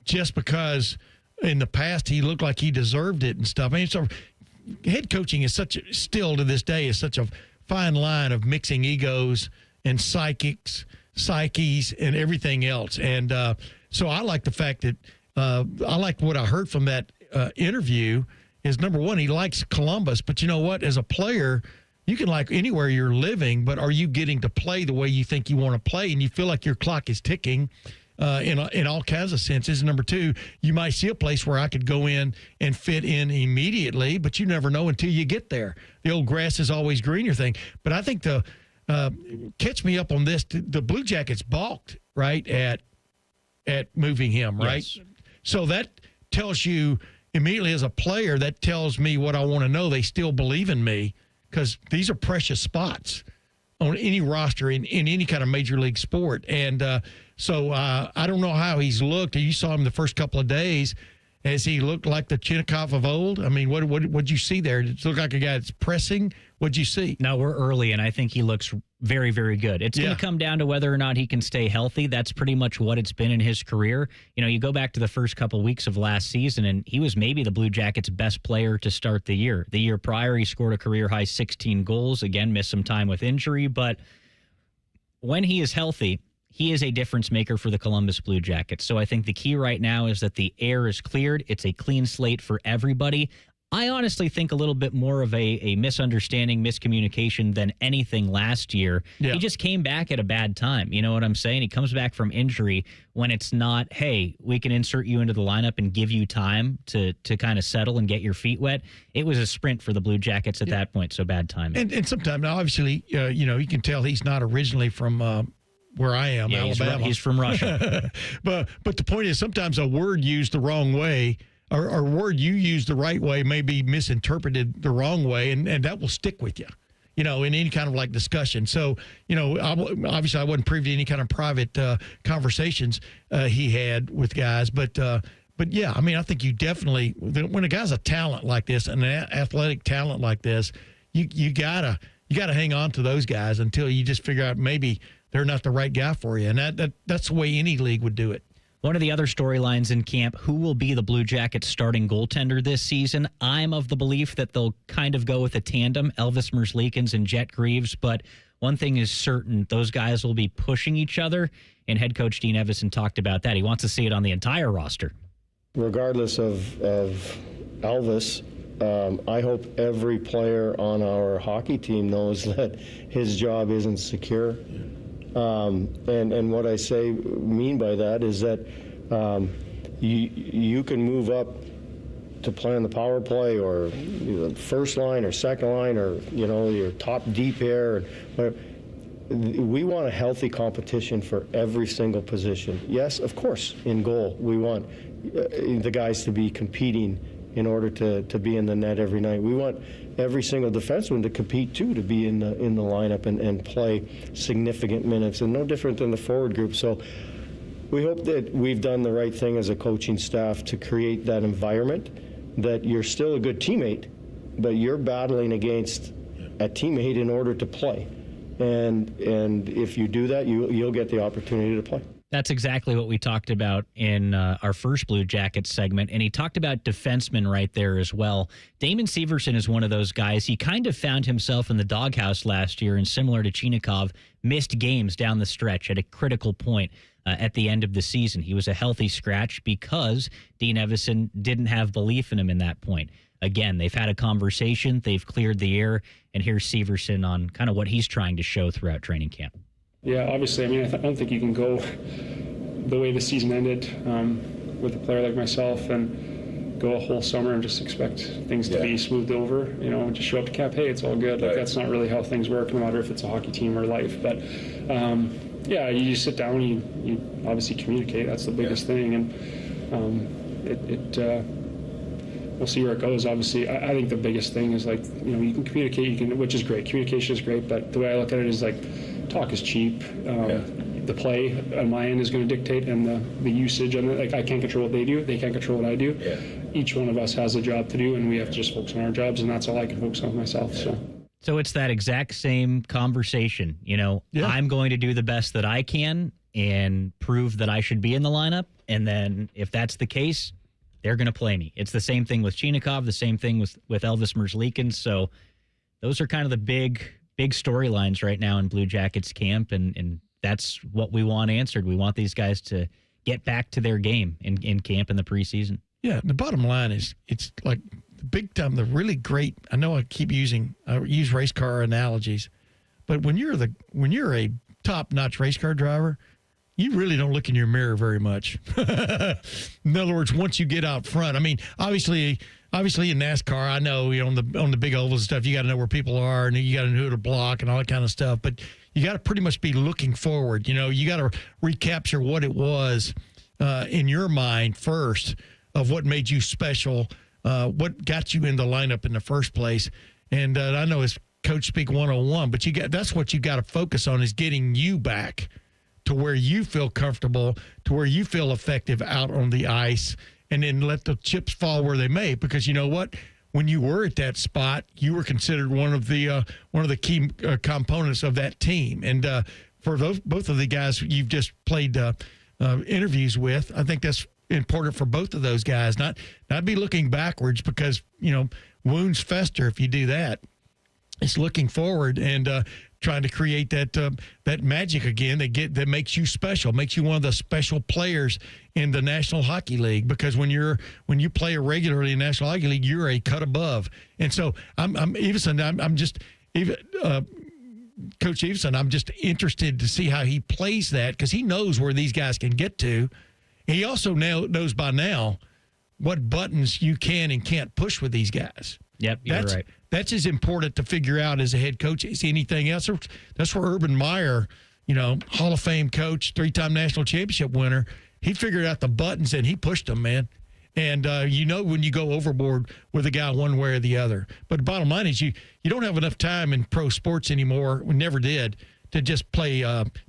just because in the past he looked like he deserved it and stuff. I mean, so head coaching is still to this day is such a fine line of mixing egos and psyches and everything else. And so I like the fact that I like what I heard from that interview is, number one, he likes Columbus, but you know what? As a player, you can like anywhere you're living, but are you getting to play the way you think you want to play? And you feel like your clock is ticking in all kinds of senses. And number two, you might see a place where I could go in and fit in immediately, but you never know until you get there. The old grass is always greener thing. But I think catch me up on this. The Blue Jackets balked, right, at moving him, right? Yes. So that tells you immediately as a player, that tells me what I want to know. They still believe in me because these are precious spots on any roster in any kind of major league sport. And so I don't know how he's looked. You saw him the first couple of days. Has he looked like the Chinakhov of old? I mean, what'd you see there? Did it look like a guy that's pressing? What'd you see? No, we're early, and I think he looks very, very good. It's going to come down to whether or not he can stay healthy. That's pretty much what it's been in his career. You go back to the first couple of weeks of last season, and he was maybe the Blue Jackets' best player to start the year. The year prior, he scored a career-high 16 goals. Again, missed some time with injury, but when he is healthy, he is a difference maker for the Columbus Blue Jackets. So I think the key right now is that the air is cleared. It's a clean slate for everybody. I honestly think a little bit more of a misunderstanding, miscommunication than anything last year. Yeah. He just came back at a bad time. You know what I'm saying? He comes back from injury when it's not, hey, we can insert you into the lineup and give you time to kind of settle and get your feet wet. It was a sprint for the Blue Jackets at that point, so bad timing. And sometimes, now obviously, you can tell he's not originally from where I am, Alabama. He's from Russia. but the point is, sometimes a word used the wrong way or a word you use the right way may be misinterpreted the wrong way, and that will stick with you, in any kind of like discussion. So, obviously I wasn't privy to any kind of private conversations he had with guys, but yeah, I mean, I think you definitely, when a guy's a talent like this, an athletic talent like this, you gotta hang on to those guys until you just figure out maybe they're not the right guy for you. And that's the way any league would do it. One of the other storylines in camp, who will be the Blue Jackets starting goaltender this season? I'm of the belief that they'll kind of go with a tandem, Elvis Merzlikins and Jet Greaves, but one thing is certain, those guys will be pushing each other, and head coach Dean Evison talked about that. He wants to see it on the entire roster. Regardless of Elvis, I hope every player on our hockey team knows that his job isn't secure. And what I mean by that is that you can move up to play on the power play or first line or second line or your top D pair. We want a healthy competition for every single position. Yes, of course, in goal we want the guys to be competing in order to be in the net every night. We want every single defenseman to compete too, to be in the lineup and play significant minutes, and no different than the forward group. So we hope that we've done the right thing as a coaching staff to create that environment that you're still a good teammate, but you're battling against a teammate in order to play. And if you do that, you'll get the opportunity to play. That's exactly what we talked about in our first Blue Jackets segment, and he talked about defensemen right there as well. Damon Severson is one of those guys. He kind of found himself in the doghouse last year, and similar to Chinikov, missed games down the stretch at a critical point at the end of the season. He was a healthy scratch because Dean Evison didn't have belief in him in that point. Again, they've had a conversation, they've cleared the air, and here's Severson on kind of what he's trying to show throughout training camp. Yeah, obviously, I don't think you can go the way the season ended with a player like myself and go a whole summer and just expect things to be smoothed over, just show up to camp, hey, it's all good. Like, that's not really how things work, no matter if it's a hockey team or life. But, you just sit down, you obviously communicate. That's the biggest thing. And we'll see where it goes. Obviously, I think the biggest thing is, you can communicate, which is great. Communication is great, but the way I look at it is, talk is cheap. The play on my end is going to dictate, and the usage on it. I can't control what they do. They can't control what I do. Yeah. Each one of us has a job to do, and we have to just focus on our jobs, and that's all I can focus on myself. So it's that exact same conversation. I'm going to do the best that I can and prove that I should be in the lineup, and then if that's the case, they're going to play me. It's the same thing with Chinikov, the same thing with Elvis Merzlikins. So those are kind of the big storylines right now in Blue Jackets camp, and that's what we want answered. We want these guys to get back to their game in camp in the preseason. Yeah, the bottom line is it's like the big time, the really great. I know I use race car analogies, but when you're a top-notch race car driver, you really don't look in your mirror very much. In other words, once you get out front, obviously in NASCAR, I know on the big ovals and stuff, you got to know where people are and you got to know who to block and all that kind of stuff. But you got to pretty much be looking forward. You got to recapture what it was in your mind first of what made you special, what got you in the lineup in the first place. And I know it's Coach Speak 101, but that's what you got to focus on, is getting you back to where you feel comfortable, to where you feel effective out on the ice, and then let the chips fall where they may. Because you know what? When you were at that spot, you were considered one of the key components of that team. And for both of the guys you've just played interviews with, I think that's important for both of those guys. Not be looking backwards, because wounds fester if you do that. It's looking forward and trying to create that magic again that makes you special, makes you one of the special players in the National Hockey League. Because when you play regularly in the National Hockey League, you're a cut above. And so Coach Everson, I'm just interested to see how he plays that, because he knows where these guys can get to. He also knows by now what buttons you can and can't push with these guys. Yep, you're right. That's as important to figure out as a head coach as anything else. That's where Urban Meyer, Hall of Fame coach, 3-time national championship winner, he figured out the buttons and he pushed them, man. And when you go overboard with a guy one way or the other. But the bottom line is you don't have enough time in pro sports anymore, we never did, to just play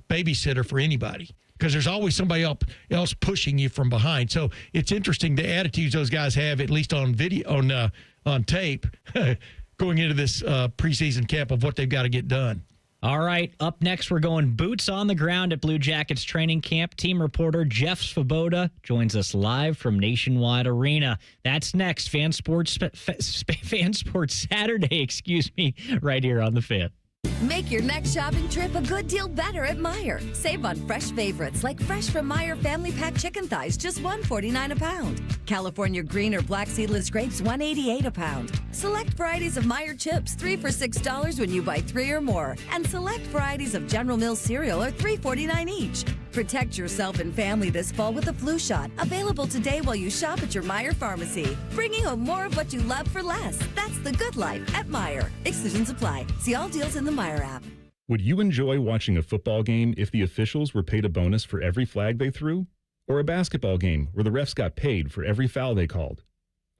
babysitter for anybody. Because there's always somebody else pushing you from behind. So it's interesting the attitudes those guys have, at least on video, on tape, going into this preseason camp, of what they've got to get done. All right, up next, we're going boots on the ground at Blue Jackets training camp. Team reporter Jeff Svoboda joins us live from Nationwide Arena. That's next, Fan Sports Saturday, right here on The Fan. Make your next shopping trip a good deal better at Meijer. Save on fresh favorites like fresh from Meijer Family Pack chicken thighs, just $1.49 a pound. California green or black seedless grapes, $1.88 a pound. Select varieties of Meijer chips, 3 for $6 when you buy 3 or more. And select varieties of General Mills cereal are $3.49 each. Protect yourself and family this fall with a flu shot. Available today while you shop at your Meijer pharmacy. Bringing home more of what you love for less. That's the good life at Meijer. Exclusions apply. See all deals in the Meijer app. Would you enjoy watching a football game if the officials were paid a bonus for every flag they threw? Or a basketball game where the refs got paid for every foul they called?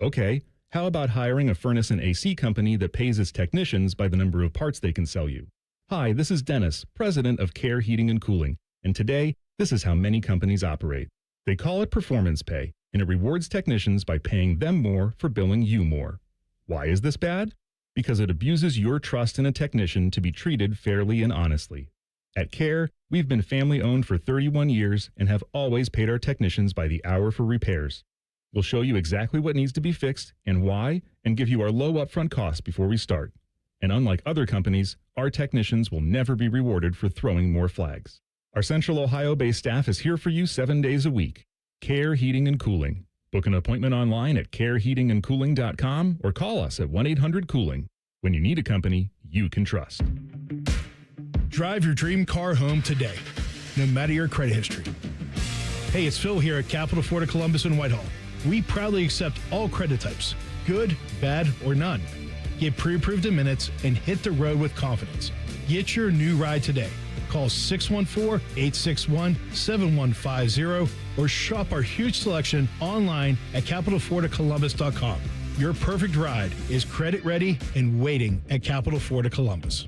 Okay, how about hiring a furnace and AC company that pays its technicians by the number of parts they can sell you? Hi, this is Dennis, president of Care Heating and Cooling, and today, this is how many companies operate. They call it performance pay, and it rewards technicians by paying them more for billing you more. Why is this bad? Because it abuses your trust in a technician to be treated fairly and honestly. At Care, we've been family-owned for 31 years and have always paid our technicians by the hour for repairs. We'll show you exactly what needs to be fixed and why, and give you our low upfront costs before we start. And unlike other companies, our technicians will never be rewarded for throwing more flags. Our Central Ohio-based staff is here for you 7 days a week. Care Heating and Cooling. Book an appointment online at careheatingandcooling.com or call us at 1-800-COOLING. When you need a company you can trust. Drive your dream car home today, no matter your credit history. Hey, it's Phil here at Capital Ford of Columbus and Whitehall. We proudly accept all credit types, good, bad, or none. Get pre-approved in minutes and hit the road with confidence. Get your new ride today. Call 614-861-7150 or shop our huge selection online at capitalfordofcolumbus.com. Your perfect ride is credit ready and waiting at Capital Ford of Columbus.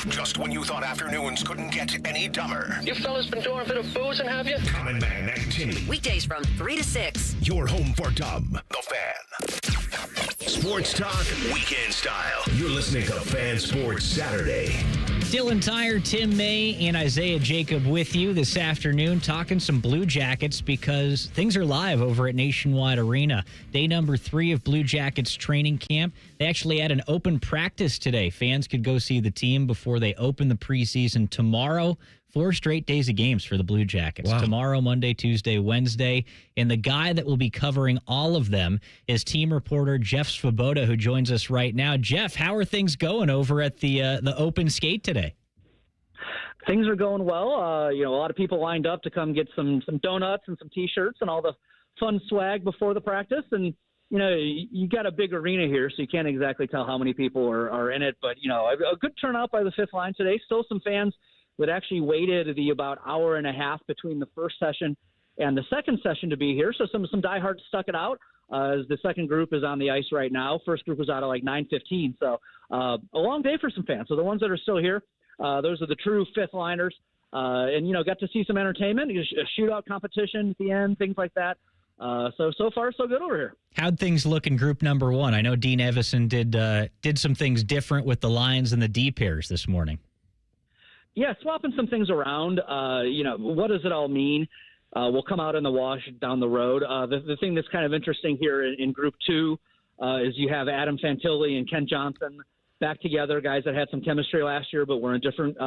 Just when you thought afternoons couldn't get any dumber. You fellas been doing a bit of boozing, have you? Common Man and Timmy. Weekdays from 3 to 6. Your home for dumb. The Fan. Sports talk, weekend style. You're listening to Fan Sports Saturday. Dylan Tyre, Tim May, and Isaiah Jacob with you this afternoon talking some Blue Jackets because things are live over at Nationwide Arena. Day number 3 of Blue Jackets training camp. They actually had an open practice today. Fans could go see the team before they open the preseason tomorrow. 4 straight days of games for the Blue Jackets. Wow. Tomorrow, Monday, Tuesday, Wednesday. And the guy that will be covering all of them is team reporter Jeff Svoboda, who joins us right now. Jeff, how are things going over at the open skate today? Things are going well. A lot of people lined up to come get some donuts and some T-shirts and all the fun swag before the practice. And, you got a big arena here, so you can't exactly tell how many people are in it. But, a good turnout by the fifth line today. Still some fans that actually waited the about hour and a half between the first session and the second session to be here. So some diehards stuck it out as the second group is on the ice right now. First group was out at like 9:15. So a long day for some fans. So the ones that are still here, those are the true fifth liners. And got to see some entertainment, a shootout competition at the end, things like that. So far, so good over here. How'd things look in group number 1? I know Dean Evison did some things different with the lines and the D pairs this morning. Yeah, swapping some things around. What does it all mean? We'll come out in the wash down the road. The thing that's kind of interesting here in Group 2 is you have Adam Fantilli and Ken Johnson back together, guys that had some chemistry last year, but were in different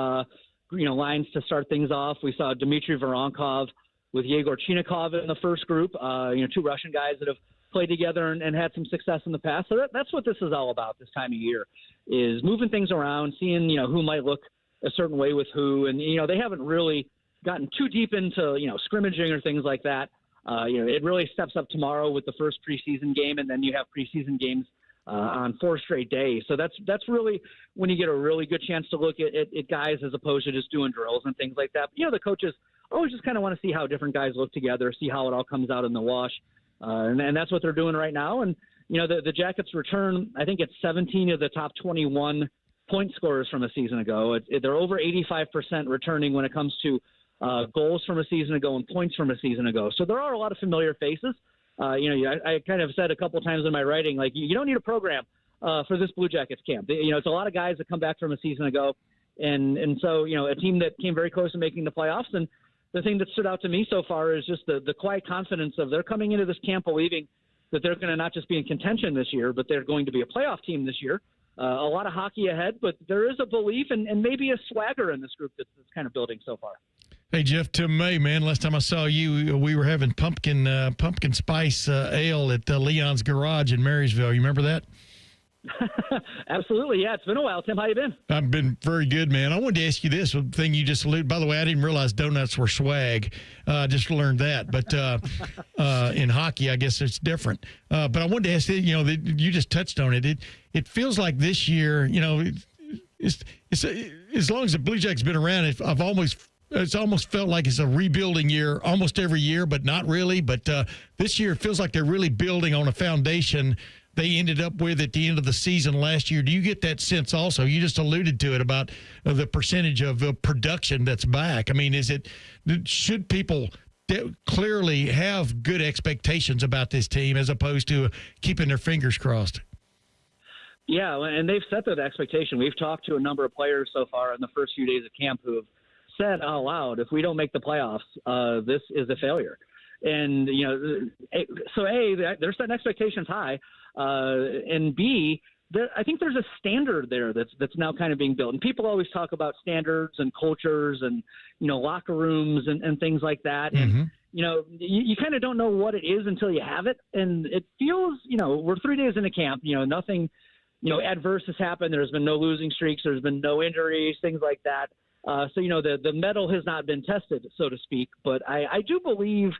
lines to start things off. We saw Dmitry Voronkov with Yegor Chinikov in the first group, 2 Russian guys that have played together and had some success in the past. So that's what this is all about this time of year, is moving things around, seeing who might look a certain way with who. And, they haven't really gotten too deep into, scrimmaging or things like that. It really steps up tomorrow with the first preseason game, and then you have preseason games on 4 straight days. So that's really when you get a really good chance to look at guys as opposed to just doing drills and things like that. But, the coaches always just kind of want to see how different guys look together, see how it all comes out in the wash. And that's what they're doing right now. And, the Jackets return, I think it's 17 of the top 21 point scorers from a season ago. They're over 85% returning when it comes to goals from a season ago and points from a season ago. So there are a lot of familiar faces. I kind of said a couple times in my writing, like, you don't need a program for this Blue Jackets camp. It's a lot of guys that come back from a season ago And so, a team that came very close to making the playoffs. And the thing that stood out to me so far is just the quiet confidence of they're coming into this camp believing that they're going to not just be in contention this year, but they're going to be a playoff team this year. A lot of hockey ahead, but there is a belief and maybe a swagger in this group that's kind of building so far. Hey, Jeff, Tim May, man, last time I saw you, we were having pumpkin spice ale at Leon's Garage in Marysville. You remember that? Absolutely, yeah. It's been a while. Tim, how you been? I've been very good, man. I wanted to ask you this one thing you just alluded. By the way, I didn't realize donuts were swag. Just learned that. But in hockey, I guess it's different. But I wanted to ask you, you just touched on it. It feels like this year, it's as long as the Blue Jackets been around, it's almost felt like it's a rebuilding year almost every year, but not really. But this year, it feels like they're really building on a foundation they ended up with at the end of the season last year. Do you get that sense also? You just alluded to it about the percentage of production that's back. I mean, should people clearly have good expectations about this team as opposed to keeping their fingers crossed? Yeah, and they've set that expectation. We've talked to a number of players so far in the first few days of camp who have said out loud, if we don't make the playoffs, this is a failure. And, so A, they're setting expectations high. And B, I think there's a standard there that's now kind of being built. And people always talk about standards and cultures and, locker rooms and things like that. Mm-hmm. And, you kind of don't know what it is until you have it. And it feels, we're 3 days into camp, nothing, adverse has happened. There's been no losing streaks. There's been no injuries, things like that. So, the metal has not been tested, so to speak. But I do believe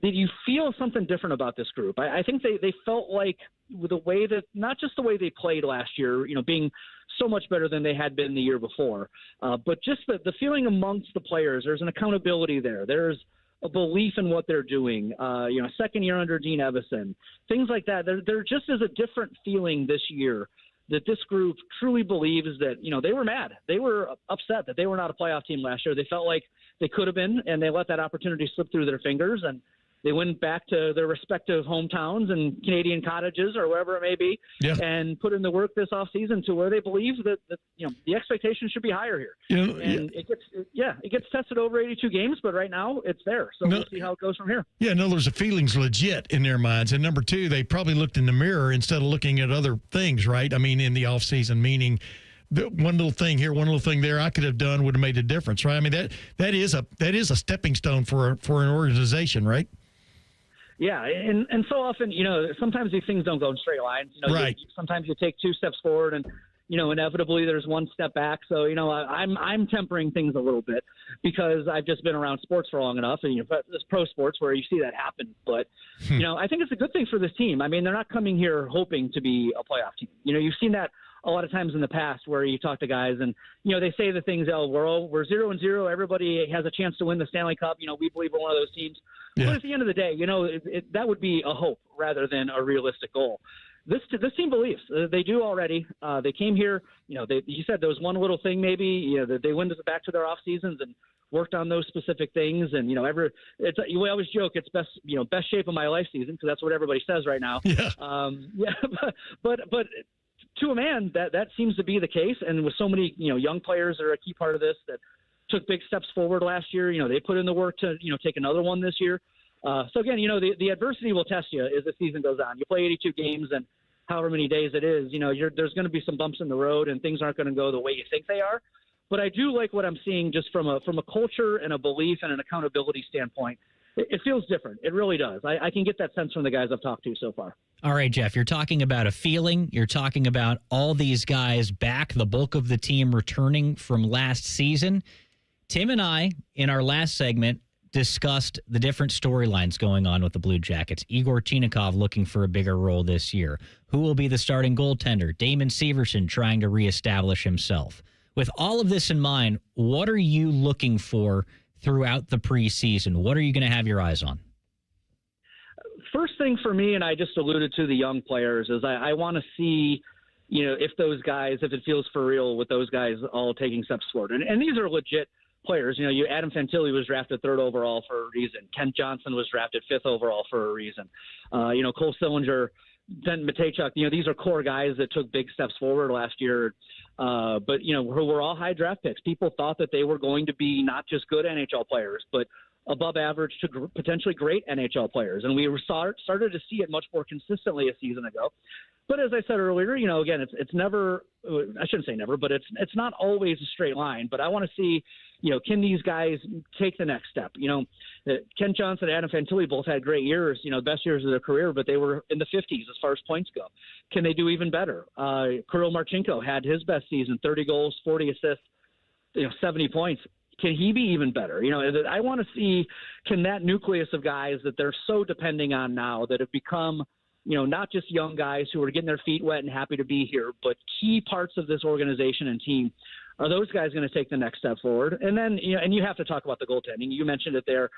that you feel something different about this group. I think they felt like the way that, not just the way they played last year, being so much better than they had been the year before, but just the feeling amongst the players. There's an accountability there. There's a belief in what they're doing. Second year under Dean Evison, things like that. There just is a different feeling this year that this group truly believes that, they were mad. They were upset that they were not a playoff team last year. They felt like they could have been, and they let that opportunity slip through their fingers, and they went back to their respective hometowns and Canadian cottages or wherever it may be, and put in the work this offseason to where they believe that the expectation should be higher here. It gets tested over 82 games, but right now it's there. So we'll see how it goes from here. Yeah, in other words, the feeling's legit in their minds. And number two, they probably looked in the mirror instead of looking at other things, right? I mean, in the offseason, meaning one little thing here, one little thing there I could have done would have made a difference, right? I mean, that is a stepping stone for an organization, right? Yeah, and so often, sometimes these things don't go in straight lines. Right. Sometimes you take 2 steps forward and, inevitably there's 1 step back. So, I'm tempering things a little bit because I've just been around sports for long enough, and this pro sports where you see that happen. But, I think it's a good thing for this team. I mean, they're not coming here hoping to be a playoff team. You've seen that a lot of times in the past where you talk to guys and, they say the things, we're 0-0. Everybody has a chance to win the Stanley Cup. We believe we're one of those teams. Yeah. But at the end of the day, that would be a hope rather than a realistic goal. This team believes. They do already. They came here, you said there was one little thing maybe, that they went back to their off seasons and worked on those specific things. And, we always joke it's best shape of my life season because that's what everybody says right now. Yeah. But to a man, that seems to be the case. And with so many, young players that are a key part of this that took big steps forward last year, they put in the work to, take another one this year. So again, the adversity will test you as the season goes on. You play 82 games and however many days it is, there's going to be some bumps in the road and things aren't going to go the way you think they are. But I do like what I'm seeing just from a culture and a belief and an accountability standpoint. It feels different. It really does. I can get that sense from the guys I've talked to so far. All right, Jeff, you're talking about a feeling. You're talking about all these guys back, the bulk of the team returning from last season. Tim and I, in our last segment, discussed the different storylines going on with the Blue Jackets. Igor Chinakhov looking for a bigger role this year. Who will be the starting goaltender? Damon Severson trying to reestablish himself. With all of this in mind, what are you looking for throughout the preseason? What are you going to have your eyes on? First thing for me, and I just alluded to the young players, is I want to see, if those guys, if it feels for real with those guys all taking steps forward. And these are legit players. Adam Fantilli was drafted 3rd overall for a reason. Kent Johnson was drafted 5th overall for a reason. Cole Sillinger then Matejchuk, these are core guys that took big steps forward last year. But, we're all high draft picks. People thought that they were going to be not just good NHL players, but above average to potentially great NHL players. And we started to see it much more consistently a season ago. But as I said earlier, again, it's never, I shouldn't say never, but it's not always a straight line. But I want to see, can these guys take the next step? Ken Johnson and Adam Fantilli both had great years, best years of their career, but they were in the 50s as far as points go. Can they do even better? Kirill Marchenko had his best season, 30 goals, 40 assists, 70 points. Can he be even better? I want to see, can that nucleus of guys that they're so depending on now that have become, not just young guys who are getting their feet wet and happy to be here, but key parts of this organization and team, are those guys going to take the next step forward? And then, and you have to talk about the goaltending. You mentioned it there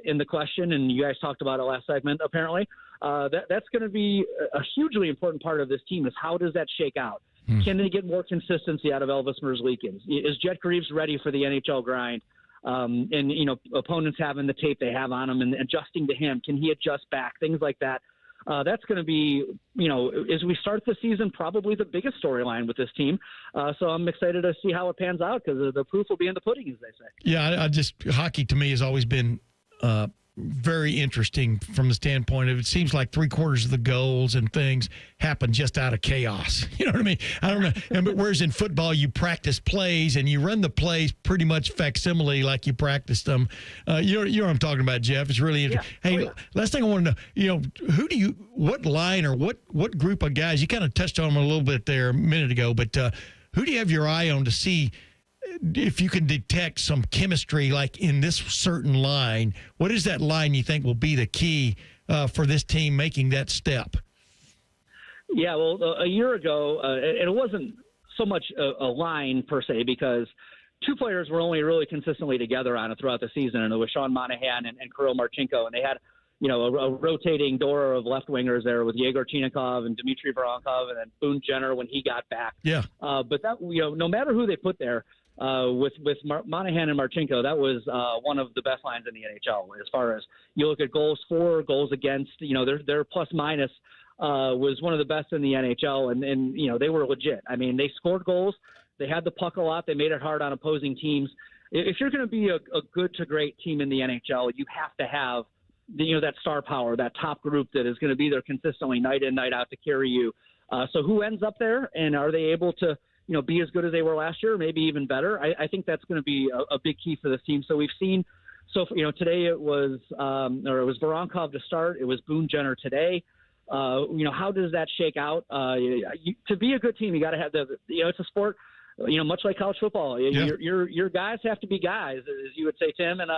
in the question, and you guys talked about it last segment, apparently. That's going to be a hugely important part of this team is how does that shake out? Can they get more consistency out of Elvis Merzlikins? Is Jet Greaves ready for the NHL grind? And, opponents having the tape they have on him and adjusting to him. Can he adjust back? Things like that. That's going to be, as we start the season, probably the biggest storyline with this team. So I'm excited to see how it pans out because the proof will be in the pudding, as they say. Yeah, hockey to me has always been very interesting from the standpoint of it seems like 3/4 of the goals and things happen just out of chaos. You know what I mean? I don't know. But whereas in football, you practice plays and you run the plays pretty much facsimile like you practiced them. You know what I'm talking about, Jeff? It's really interesting. Yeah. Hey, last thing I want to know, what line or what group of guys, you kind of touched on them a little bit there a minute ago, but who do you have your eye on to see if you can detect some chemistry like in this certain line? What is that line you think will be the key for this team making that step? Yeah, well, a year ago, it wasn't so much a line per se because two players were only really consistently together on it throughout the season, and it was Sean Monahan and Kirill Marchenko, and they had a rotating door of left wingers there with Yegor Chinakhov and Dmitry Voronkov and then Boone Jenner when he got back. Yeah. But that no matter who they put there, with Monahan and Marchenko, that was one of the best lines in the NHL. As far as you look at goals for, goals against, their plus minus was one of the best in the NHL, and they were legit. I mean, they scored goals, they had the puck a lot, they made it hard on opposing teams. If you're going to be a good to great team in the NHL, you have to have that star power, that top group that is going to be there consistently night in, night out to carry you. So who ends up there, and are they able to be as good as they were last year, maybe even better? I think that's going to be a big key for this team. So we've seen, today it was Voronkov to start. It was Boone Jenner today. How does that shake out? To be a good team, you got to have it's a sport, much like college football. Yeah. Your guys have to be guys, as you would say, Tim. And,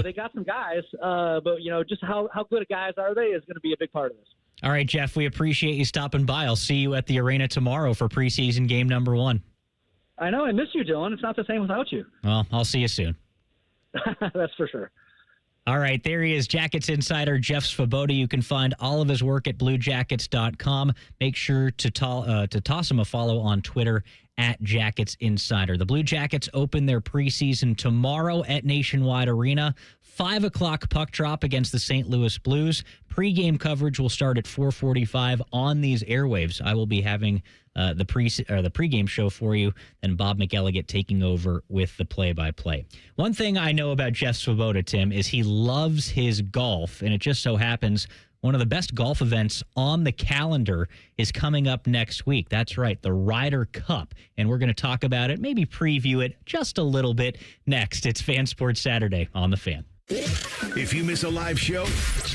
they got some guys, but, just how good of guys are they is going to be a big part of this. All right, Jeff, we appreciate you stopping by. I'll see you at the arena tomorrow for preseason game number 1. I know. I miss you, Dylan. It's not the same without you. Well, I'll see you soon. That's for sure. All right, there he is, Jackets insider Jeff Svoboda. You can find all of his work at bluejackets.com. Make sure to toss him a follow on Twitter at Jackets Insider. The Blue Jackets open their preseason tomorrow at Nationwide Arena. 5 o'clock puck drop against the St. Louis Blues. Pre-game coverage will start at 4:45 on these airwaves. I will be having the pregame show for you, and Bob McElligott taking over with the play-by-play. One thing I know about Jeff Svoboda, Tim, is he loves his golf, and it just so happens one of the best golf events on the calendar is coming up next week. That's right, the Ryder Cup, and we're going to talk about it, maybe preview it just a little bit next. It's Fan Sports Saturday on The Fan. If you miss a live show,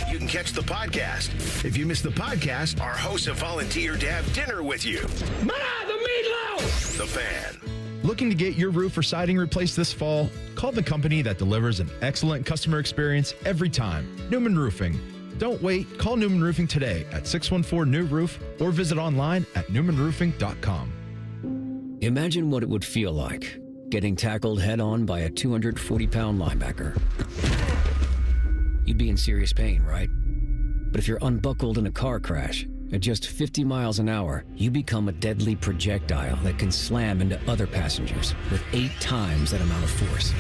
you can catch the podcast. If you miss the podcast, our hosts have volunteered to have dinner with you. Ma, the meatloaf! The Fan. Looking to get your roof or siding replaced this fall? Call the company that delivers an excellent customer experience every time. Newman Roofing. Don't wait. Call Newman Roofing today at 614-NEW-ROOF or visit online at newmanroofing.com. Imagine what it would feel like getting tackled head-on by a 240-pound linebacker. You'd be in serious pain, right? But if you're unbuckled in a car crash, at just 50 miles an hour, you become a deadly projectile that can slam into other passengers with 8 times that amount of force.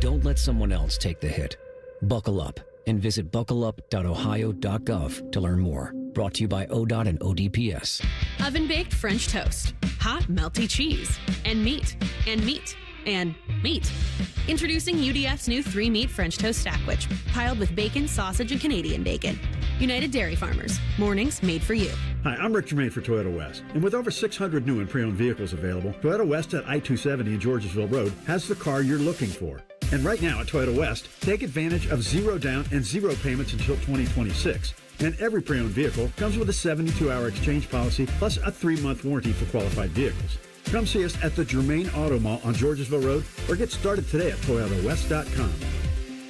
Don't let someone else take the hit. Buckle up. and visit buckleup.ohio.gov to learn more. Brought to you by ODOT and ODPS. Oven-baked French toast, hot melty cheese, and meat, and meat, and meat. Introducing UDF's new 3-meat French toast sandwich, piled with bacon, sausage, and Canadian bacon. United Dairy Farmers, mornings made for you. Hi, I'm Rick Germain for Toyota West. And with over 600 new and pre-owned vehicles available, Toyota West at I-270 and Georgesville Road has the car you're looking for. And right now at Toyota West, take advantage of 0 down and 0 payments until 2026. And every pre-owned vehicle comes with a 72-hour exchange policy plus a 3-month warranty for qualified vehicles. Come see us at the Germain Auto Mall on Georgesville Road or get started today at ToyotaWest.com.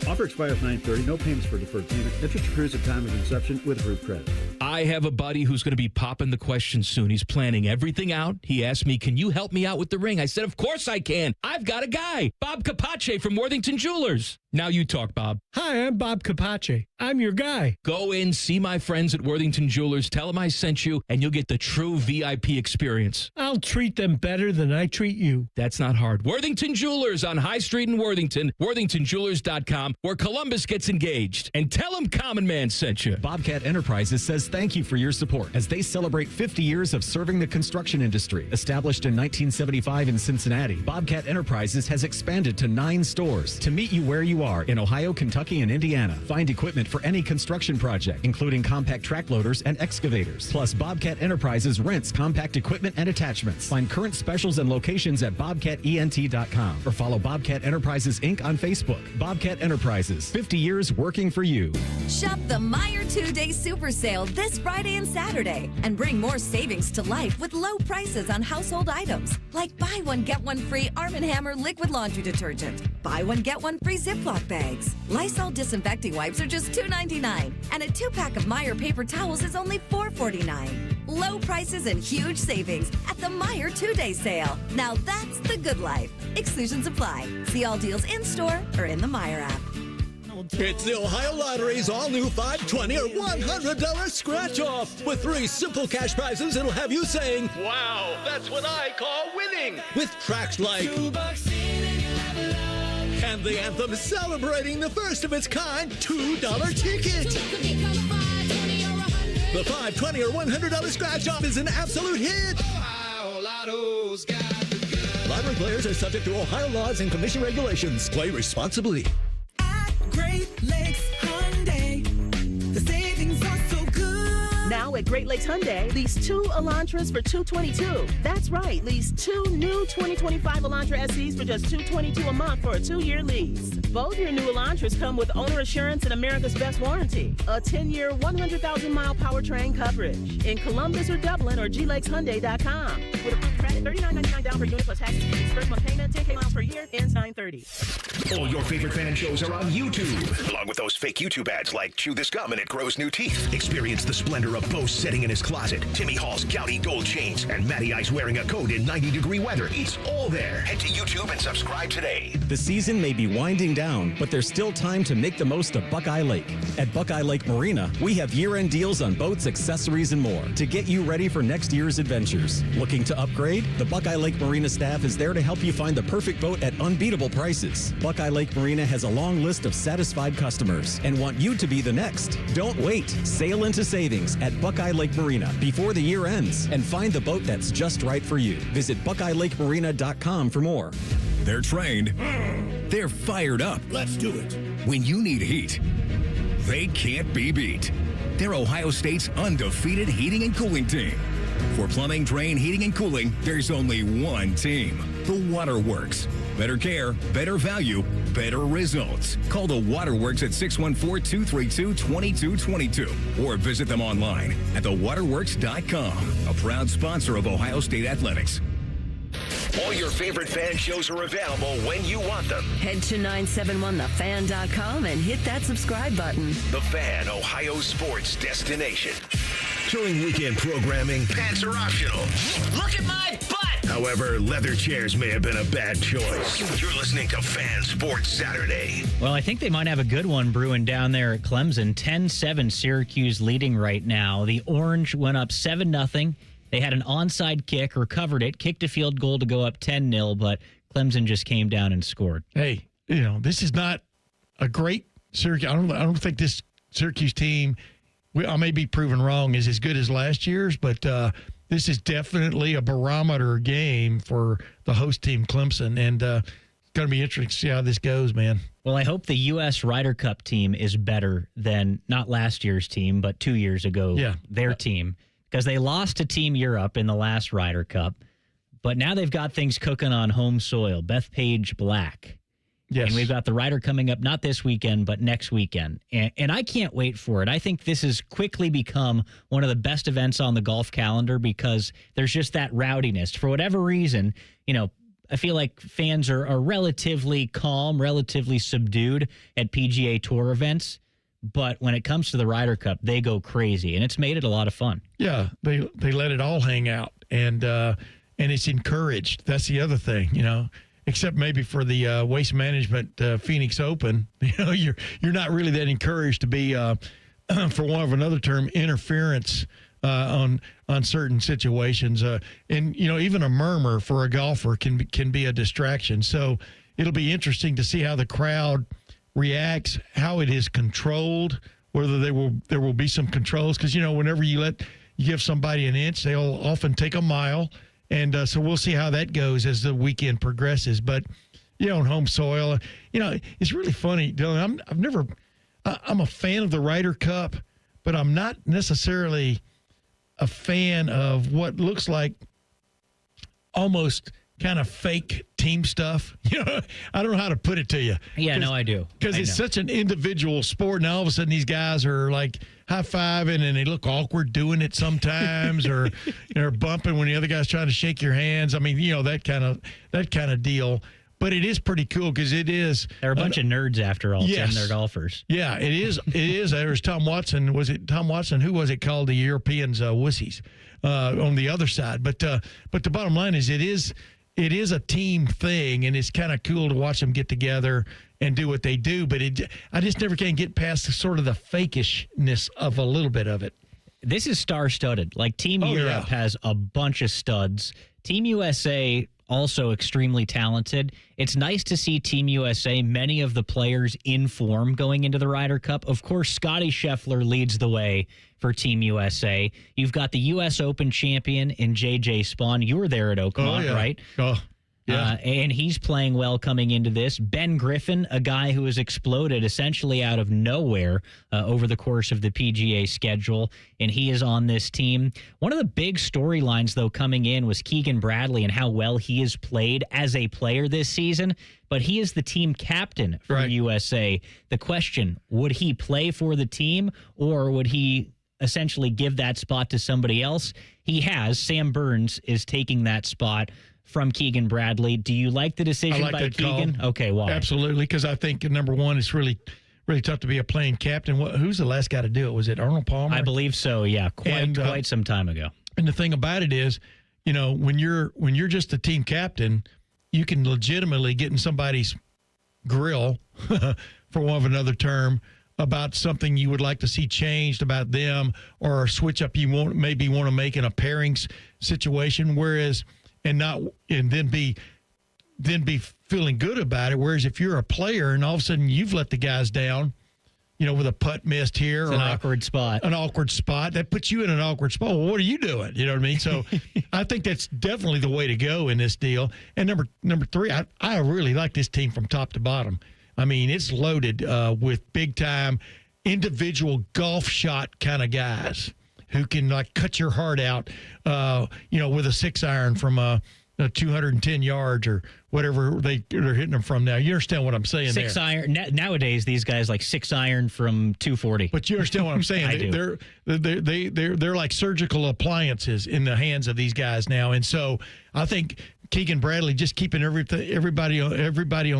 Offer expires 9/30. No payments for deferred payment. Interest accrues at time of inception with approved credit. I have a buddy who's going to be popping the question soon. He's planning everything out. He asked me, can you help me out with the ring? I said, of course I can. I've got a guy, Bob Capace from Worthington Jewelers. Now you talk, Bob. Hi, I'm Bob Capace. I'm your guy. Go in, see my friends at Worthington Jewelers. Tell them I sent you, and you'll get the true VIP experience. I'll treat them better than I treat you. That's not hard. Worthington Jewelers on High Street in Worthington. WorthingtonJewelers.com, where Columbus gets engaged. And tell them Common Man sent you. Bobcat Enterprises says thank you for your support as they celebrate 50 years of serving the construction industry. Established in 1975 in Cincinnati, Bobcat Enterprises has expanded to 9 stores to meet you where you are in Ohio, Kentucky, and Indiana. Find equipment for any construction project, including compact track loaders and excavators. Plus, Bobcat Enterprises rents compact equipment and attachments. Find current specials and locations at bobcatent.com or follow Bobcat Enterprises Inc. on Facebook. Bobcat Enterprises, 50 years working for you. Shop the Meijer 2-Day Super Sale this Friday and Saturday and bring more savings to life with low prices on household items like buy one, get one free Arm & Hammer liquid laundry detergent, buy one, get one free Ziploc bags. Lysol disinfecting wipes are just $2.99, and a 2-pack of Meijer paper towels is only $4.49. Low prices and huge savings at the Meijer 2-Day Sale. Now that's the good life. Exclusions apply. See all deals in-store or in the Meijer app. It's the Ohio Lottery's all-new $520 or $100 scratch-off. With 3 simple cash prizes, it'll have you saying, wow, that's what I call winning. With tracks like... And the anthem celebrating the first of its kind $2 ticket. The $520 or $100 scratch-off is an absolute hit. Ohio Lotto's got the good. Lottery players are subject to Ohio laws and commission regulations. Play responsibly. Great Lakes Hyundai. The savings are so good. Now at Great Lakes Hyundai, lease 2 Elantras for $222. That's right, lease 2 new 2025 Elantra SEs for just $222 a month for a 2-year lease. Both your new Elantras come with owner assurance and America's Best Warranty. A 10-year, 100,000-mile powertrain coverage. In Columbus or Dublin or glakeshyundai.com. With approved credit, $39.99 down per unit plus taxes and fees. First month payment, 10K miles per year, ends 9/30. All your favorite fan shows are on YouTube, along with those fake YouTube ads like Chew This Gum and It Grows New Teeth. Experience the splendor of Bo sitting in his closet, Timmy Hall's gouty gold chains, and Matty Ice wearing a coat in 90-degree weather. It's all there. Head to YouTube and subscribe today. The season may be winding down, but there's still time to make the most of Buckeye Lake. At Buckeye Lake Marina, we have year-end deals on boats, accessories, and more to get you ready for next year's adventures. Looking to upgrade? The Buckeye Lake Marina staff is there to help you find the perfect boat at unbeatable prices. Buckeye Lake Marina has a long list of satisfied customers and want you to be the next. Don't wait. Sail into savings at Buckeye Lake Marina before the year ends and find the boat that's just right for you. Visit BuckeyeLakeMarina.com for more. They're trained. They're fired up. Let's do it. When you need heat, they can't be beat. They're Ohio State's undefeated heating and cooling team. For plumbing, drain, heating, and cooling, there's only one team. The Waterworks. Better care, better value, better results. Call the Waterworks at 614-232-2222 or visit them online at thewaterworks.com. A proud sponsor of Ohio State Athletics. All your favorite fan shows are available when you want them. Head to 971thefan.com and hit that subscribe button. The Fan, Ohio sports destination. During weekend programming, pants are optional. Look at my butt! However, leather chairs may have been a bad choice. You're listening to Fan Sports Saturday. Well, I think they might have a good one brewing down there at Clemson. 10-7 Syracuse leading right now. The Orange went up 7-0. They had an onside kick, recovered it, kicked a field goal to go up 10-0, but Clemson just came down and scored. Hey, this is not a great Syracuse. I don't think this Syracuse team, I may be proven wrong, is as good as last year's, but this is definitely a barometer game for the host team, Clemson, and it's going to be interesting to see how this goes, man. Well, I hope the U.S. Ryder Cup team is better than not last year's team, but 2 years ago, their team, because they lost to Team Europe in the last Ryder Cup, but now they've got things cooking on home soil. Bethpage Black. Yes. And we've got the Ryder coming up not this weekend, but next weekend. And I can't wait for it. I think this has quickly become one of the best events on the golf calendar because there's just that rowdiness. For whatever reason, I feel like fans are relatively calm, relatively subdued at PGA Tour events. But when it comes to the Ryder Cup, they go crazy, and it's made it a lot of fun. Yeah, they let it all hang out, and it's encouraged. That's the other thing, except maybe for the Waste Management Phoenix Open. You're not really that encouraged to be, for want of another term, interference on certain situations. And even a murmur for a golfer can be a distraction. So it'll be interesting to see how the crowd reacts, how it is controlled, whether there will be some controls. Because whenever you give somebody an inch, they'll often take a mile. And so we'll see how that goes as the weekend progresses. But, on home soil, it's really funny, Dylan. I'm a fan of the Ryder Cup, but I'm not necessarily a fan of what looks like almost kind of fake team stuff. I don't know how to put it to you. Yeah, no, I do. Because it's such an individual sport, and all of a sudden these guys are like high-fiving, and they look awkward doing it sometimes, or bumping when the other guy's trying to shake your hands. I mean, that kind of deal. But it is pretty cool because they're a bunch of nerds after all. Yes. And they're golfers. Yeah, it is. It is. There's Tom Watson. Was it Tom Watson? Who was it called? The Europeans wussies on the other side. But the bottom line is it is a team thing, and it's kind of cool to watch them get together and do what they do. But I just never can get past the fakishness of a little bit of it. This is star-studded. Like Team Europe has a bunch of studs. Team USA also extremely talented. It's nice to see Team USA, many of the players in form going into the Ryder Cup. Of course, Scotty Scheffler leads the way for Team USA. You've got the U.S. Open champion in J.J. Spawn. You were there at Oakmont, right? Oh, yeah. And he's playing well coming into this. Ben Griffin, a guy who has exploded essentially out of nowhere over the course of the PGA schedule, and he is on this team. One of the big storylines, though, coming in was Keegan Bradley and how well he has played as a player this season, but he is the team captain for USA. The question, would he play for the team, or would he essentially give that spot to somebody else? He has. Sam Burns is taking that spot from Keegan Bradley. Do you like the decision by Keegan? Call. Okay, why? Absolutely, because I think, number one, it's really, really tough to be a playing captain. Who's the last guy to do it? Was it Arnold Palmer? I believe so, yeah, quite some time ago. And the thing about it is, when you're just a team captain, you can legitimately get in somebody's grill, for want of another term, about something you would like to see changed about them, or a switch up you maybe want to make in a pairings situation, and then be feeling good about it. Whereas if you're a player and all of a sudden you've let the guys down, with a putt missed here, it's or an awkward spot, that puts you in an awkward spot. Well, what are you doing? You know what I mean? So I think that's definitely the way to go in this deal. And number three, I really like this team from top to bottom. I mean, it's loaded with big time individual golf shot kind of guys who can cut your heart out, with a 6-iron from 210 yards or whatever they're hitting them from now. You understand what I'm saying? 6-iron. Nowadays, these guys 6-iron from 240. But you understand what I'm saying? I do. They're like surgical appliances in the hands of these guys now. And so I think Keegan Bradley just keeping everybody on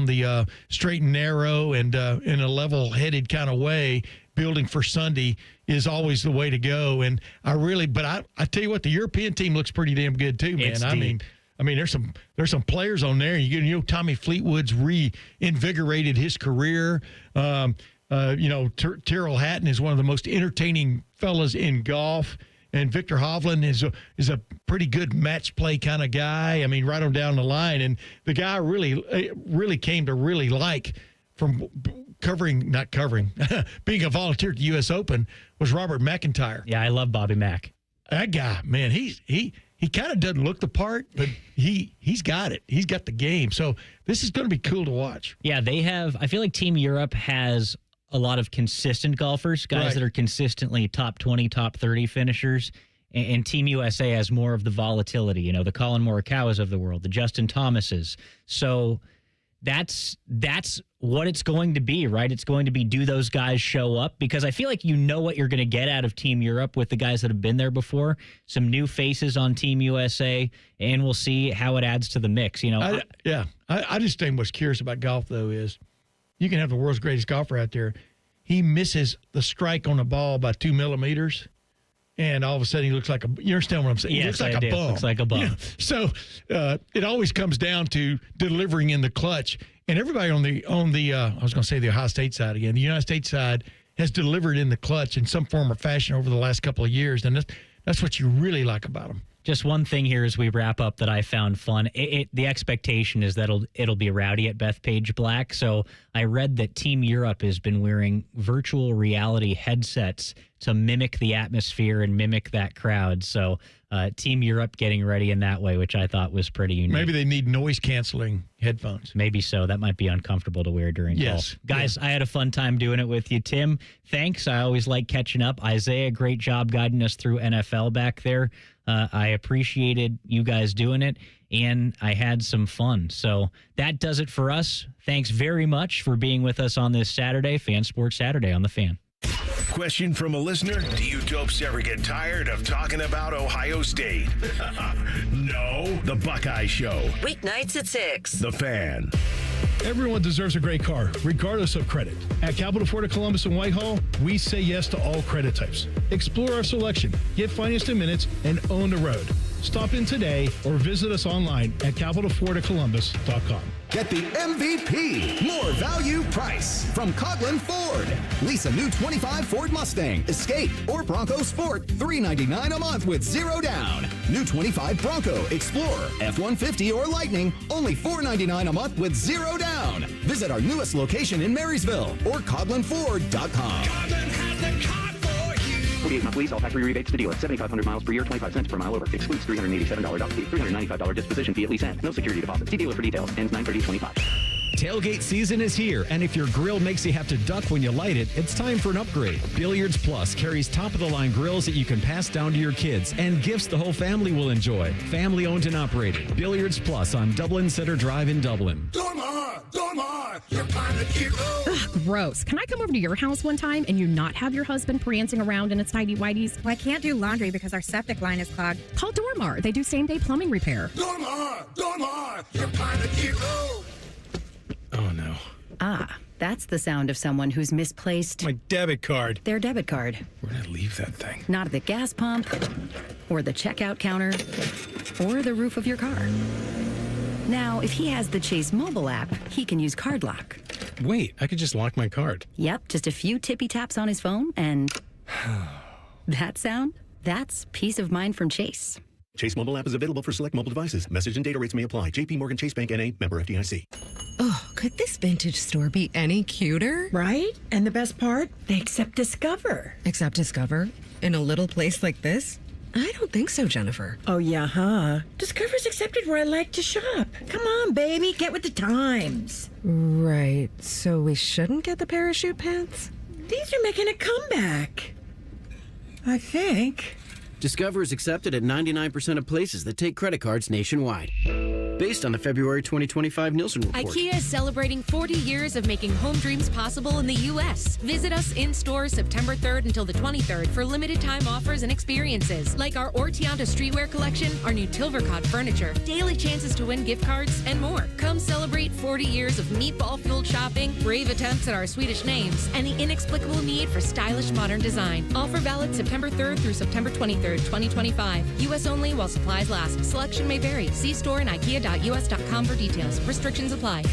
the straight and narrow and in a level-headed kind of way, building for Sunday, is always the way to go. And I tell you what, the European team looks pretty damn good too, man. It's I mean, there's some players on there. Tommy Fleetwood's reinvigorated his career. Tyrrell Hatton is one of the most entertaining fellas in golf. And Victor Hovland is a pretty good match play kind of guy. I mean, right on down the line. And the guy really came to really like from being a volunteer at the U.S. Open was Robert McIntyre. Yeah, I love Bobby Mack. That guy, man, he kind of doesn't look the part, but he's got it. He's got the game. So this is going to be cool to watch. Yeah, I feel like Team Europe has a lot of consistent golfers, guys that are consistently top 20, top 30 finishers. And Team USA has more of the volatility, the Colin Morikawas of the world, the Justin Thomases. So that's what it's going to be, right? It's going to be, do those guys show up? Because I feel like what you're going to get out of Team Europe with the guys that have been there before. Some new faces on Team USA, and we'll see how it adds to the mix. I just think what's curious about golf, though, is you can have the world's greatest golfer out there. He misses the strike on the ball by 2 millimeters. And all of a sudden, he looks like you understand what I'm saying? Yes, he looks like a bum. Looks like a bum. So it always comes down to delivering in the clutch. And everybody on the I was going to say the Ohio State side again, the United States side has delivered in the clutch in some form or fashion over the last couple of years. And that's what you really like about them. Just one thing here as we wrap up that I found fun. The expectation is that it'll be rowdy at Bethpage Black. So I read that Team Europe has been wearing virtual reality headsets to mimic the atmosphere and mimic that crowd. So Team Europe getting ready in that way, which I thought was pretty unique. Maybe they need noise-canceling headphones. Maybe so. That might be uncomfortable to wear during golf. Guys, I had a fun time doing it with you. Tim, thanks. I always like catching up. Isaiah, great job guiding us through NFL back there. I appreciated you guys doing it, and I had some fun. So that does it for us. Thanks very much for being with us on this Saturday, Fan Sports Saturday on The Fan. Question from a listener: do you dopes ever get tired of talking about Ohio State? No. The Buckeye Show. Weeknights at 6. The Fan. Everyone deserves a great car, regardless of credit. At Capital Ford of Columbus and Whitehall, we say yes to all credit types. Explore our selection, get financed in minutes, and own the road. Stop in today or visit us online at capitalfordofcolumbus.com. Get the MVP, more value price from Coughlin Ford. Lease a new 25 Ford Mustang, Escape, or Bronco Sport, $399 a month with 0 down. New 25 Bronco, Explorer, F-150, or Lightning, only $499 a month with 0 down. Visit our newest location in Marysville or CoughlinFord.com. 48 month lease, all factory rebates to dealer. 7,500 miles per year, 25 cents per mile over. Excludes $387 dock fee, $395 disposition fee at lease end. No security deposit. See dealer for details. Ends 9/30/25. Tailgate season is here, and if your grill makes you have to duck when you light it, it's time for an upgrade. Billiards Plus carries top-of-the-line grills that you can pass down to your kids, and gifts the whole family will enjoy. Family owned and operated. Billiards Plus on Dublin Center Drive in Dublin. You're kind of cute. Ugh, gross. Can I come over to your house one time and you not have your husband prancing around in its tidy whities? Well, I can't do laundry because our septic line is clogged. Call Dormar. They do same-day plumbing repair. Dormar, you're kind of cute. Oh, no. Ah, that's the sound of someone who's misplaced my debit card. Their debit card. Where'd I leave that thing? Not at the gas pump, or the checkout counter, or the roof of your car. Now, if he has the Chase mobile app, he can use Card Lock. Wait, I could just lock my card. Yep, just a few tippy taps on his phone, and that sound, that's peace of mind from Chase. Chase mobile app is available for select mobile devices. Message and data rates may apply. JP Morgan Chase Bank N.A., member FDIC. Oh, could this vintage store be any cuter? Right? And the best part? They accept Discover. Accept Discover? In a little place like this? I don't think so, Jennifer. Oh, yeah, huh? Discover's accepted where I like to shop. Come on, baby, get with the times. Right, so we shouldn't get the parachute pants? These are making a comeback. I think. Discover is accepted at 99% of places that take credit cards nationwide. Based on the February 2025 Nielsen report. IKEA is celebrating 40 years of making home dreams possible in the U.S. Visit us in stores September 3rd until the 23rd for limited time offers and experiences like our Ortianta streetwear collection, our new Tilvercott furniture, daily chances to win gift cards, and more. Come celebrate 40 years of meatball-fueled shopping, brave attempts at our Swedish names, and the inexplicable need for stylish modern design. Offer valid September 3rd through September 23rd, 2025. U.S. only while supplies last. Selection may vary. See store and IKEA.us.com for details. Restrictions apply.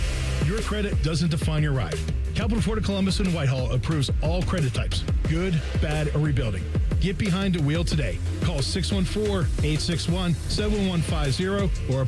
Your credit doesn't define your ride. Capital Ford of Columbus and Whitehall approves all credit types, good, bad, or rebuilding. Get behind the wheel today. Call 614-861-7150 or apply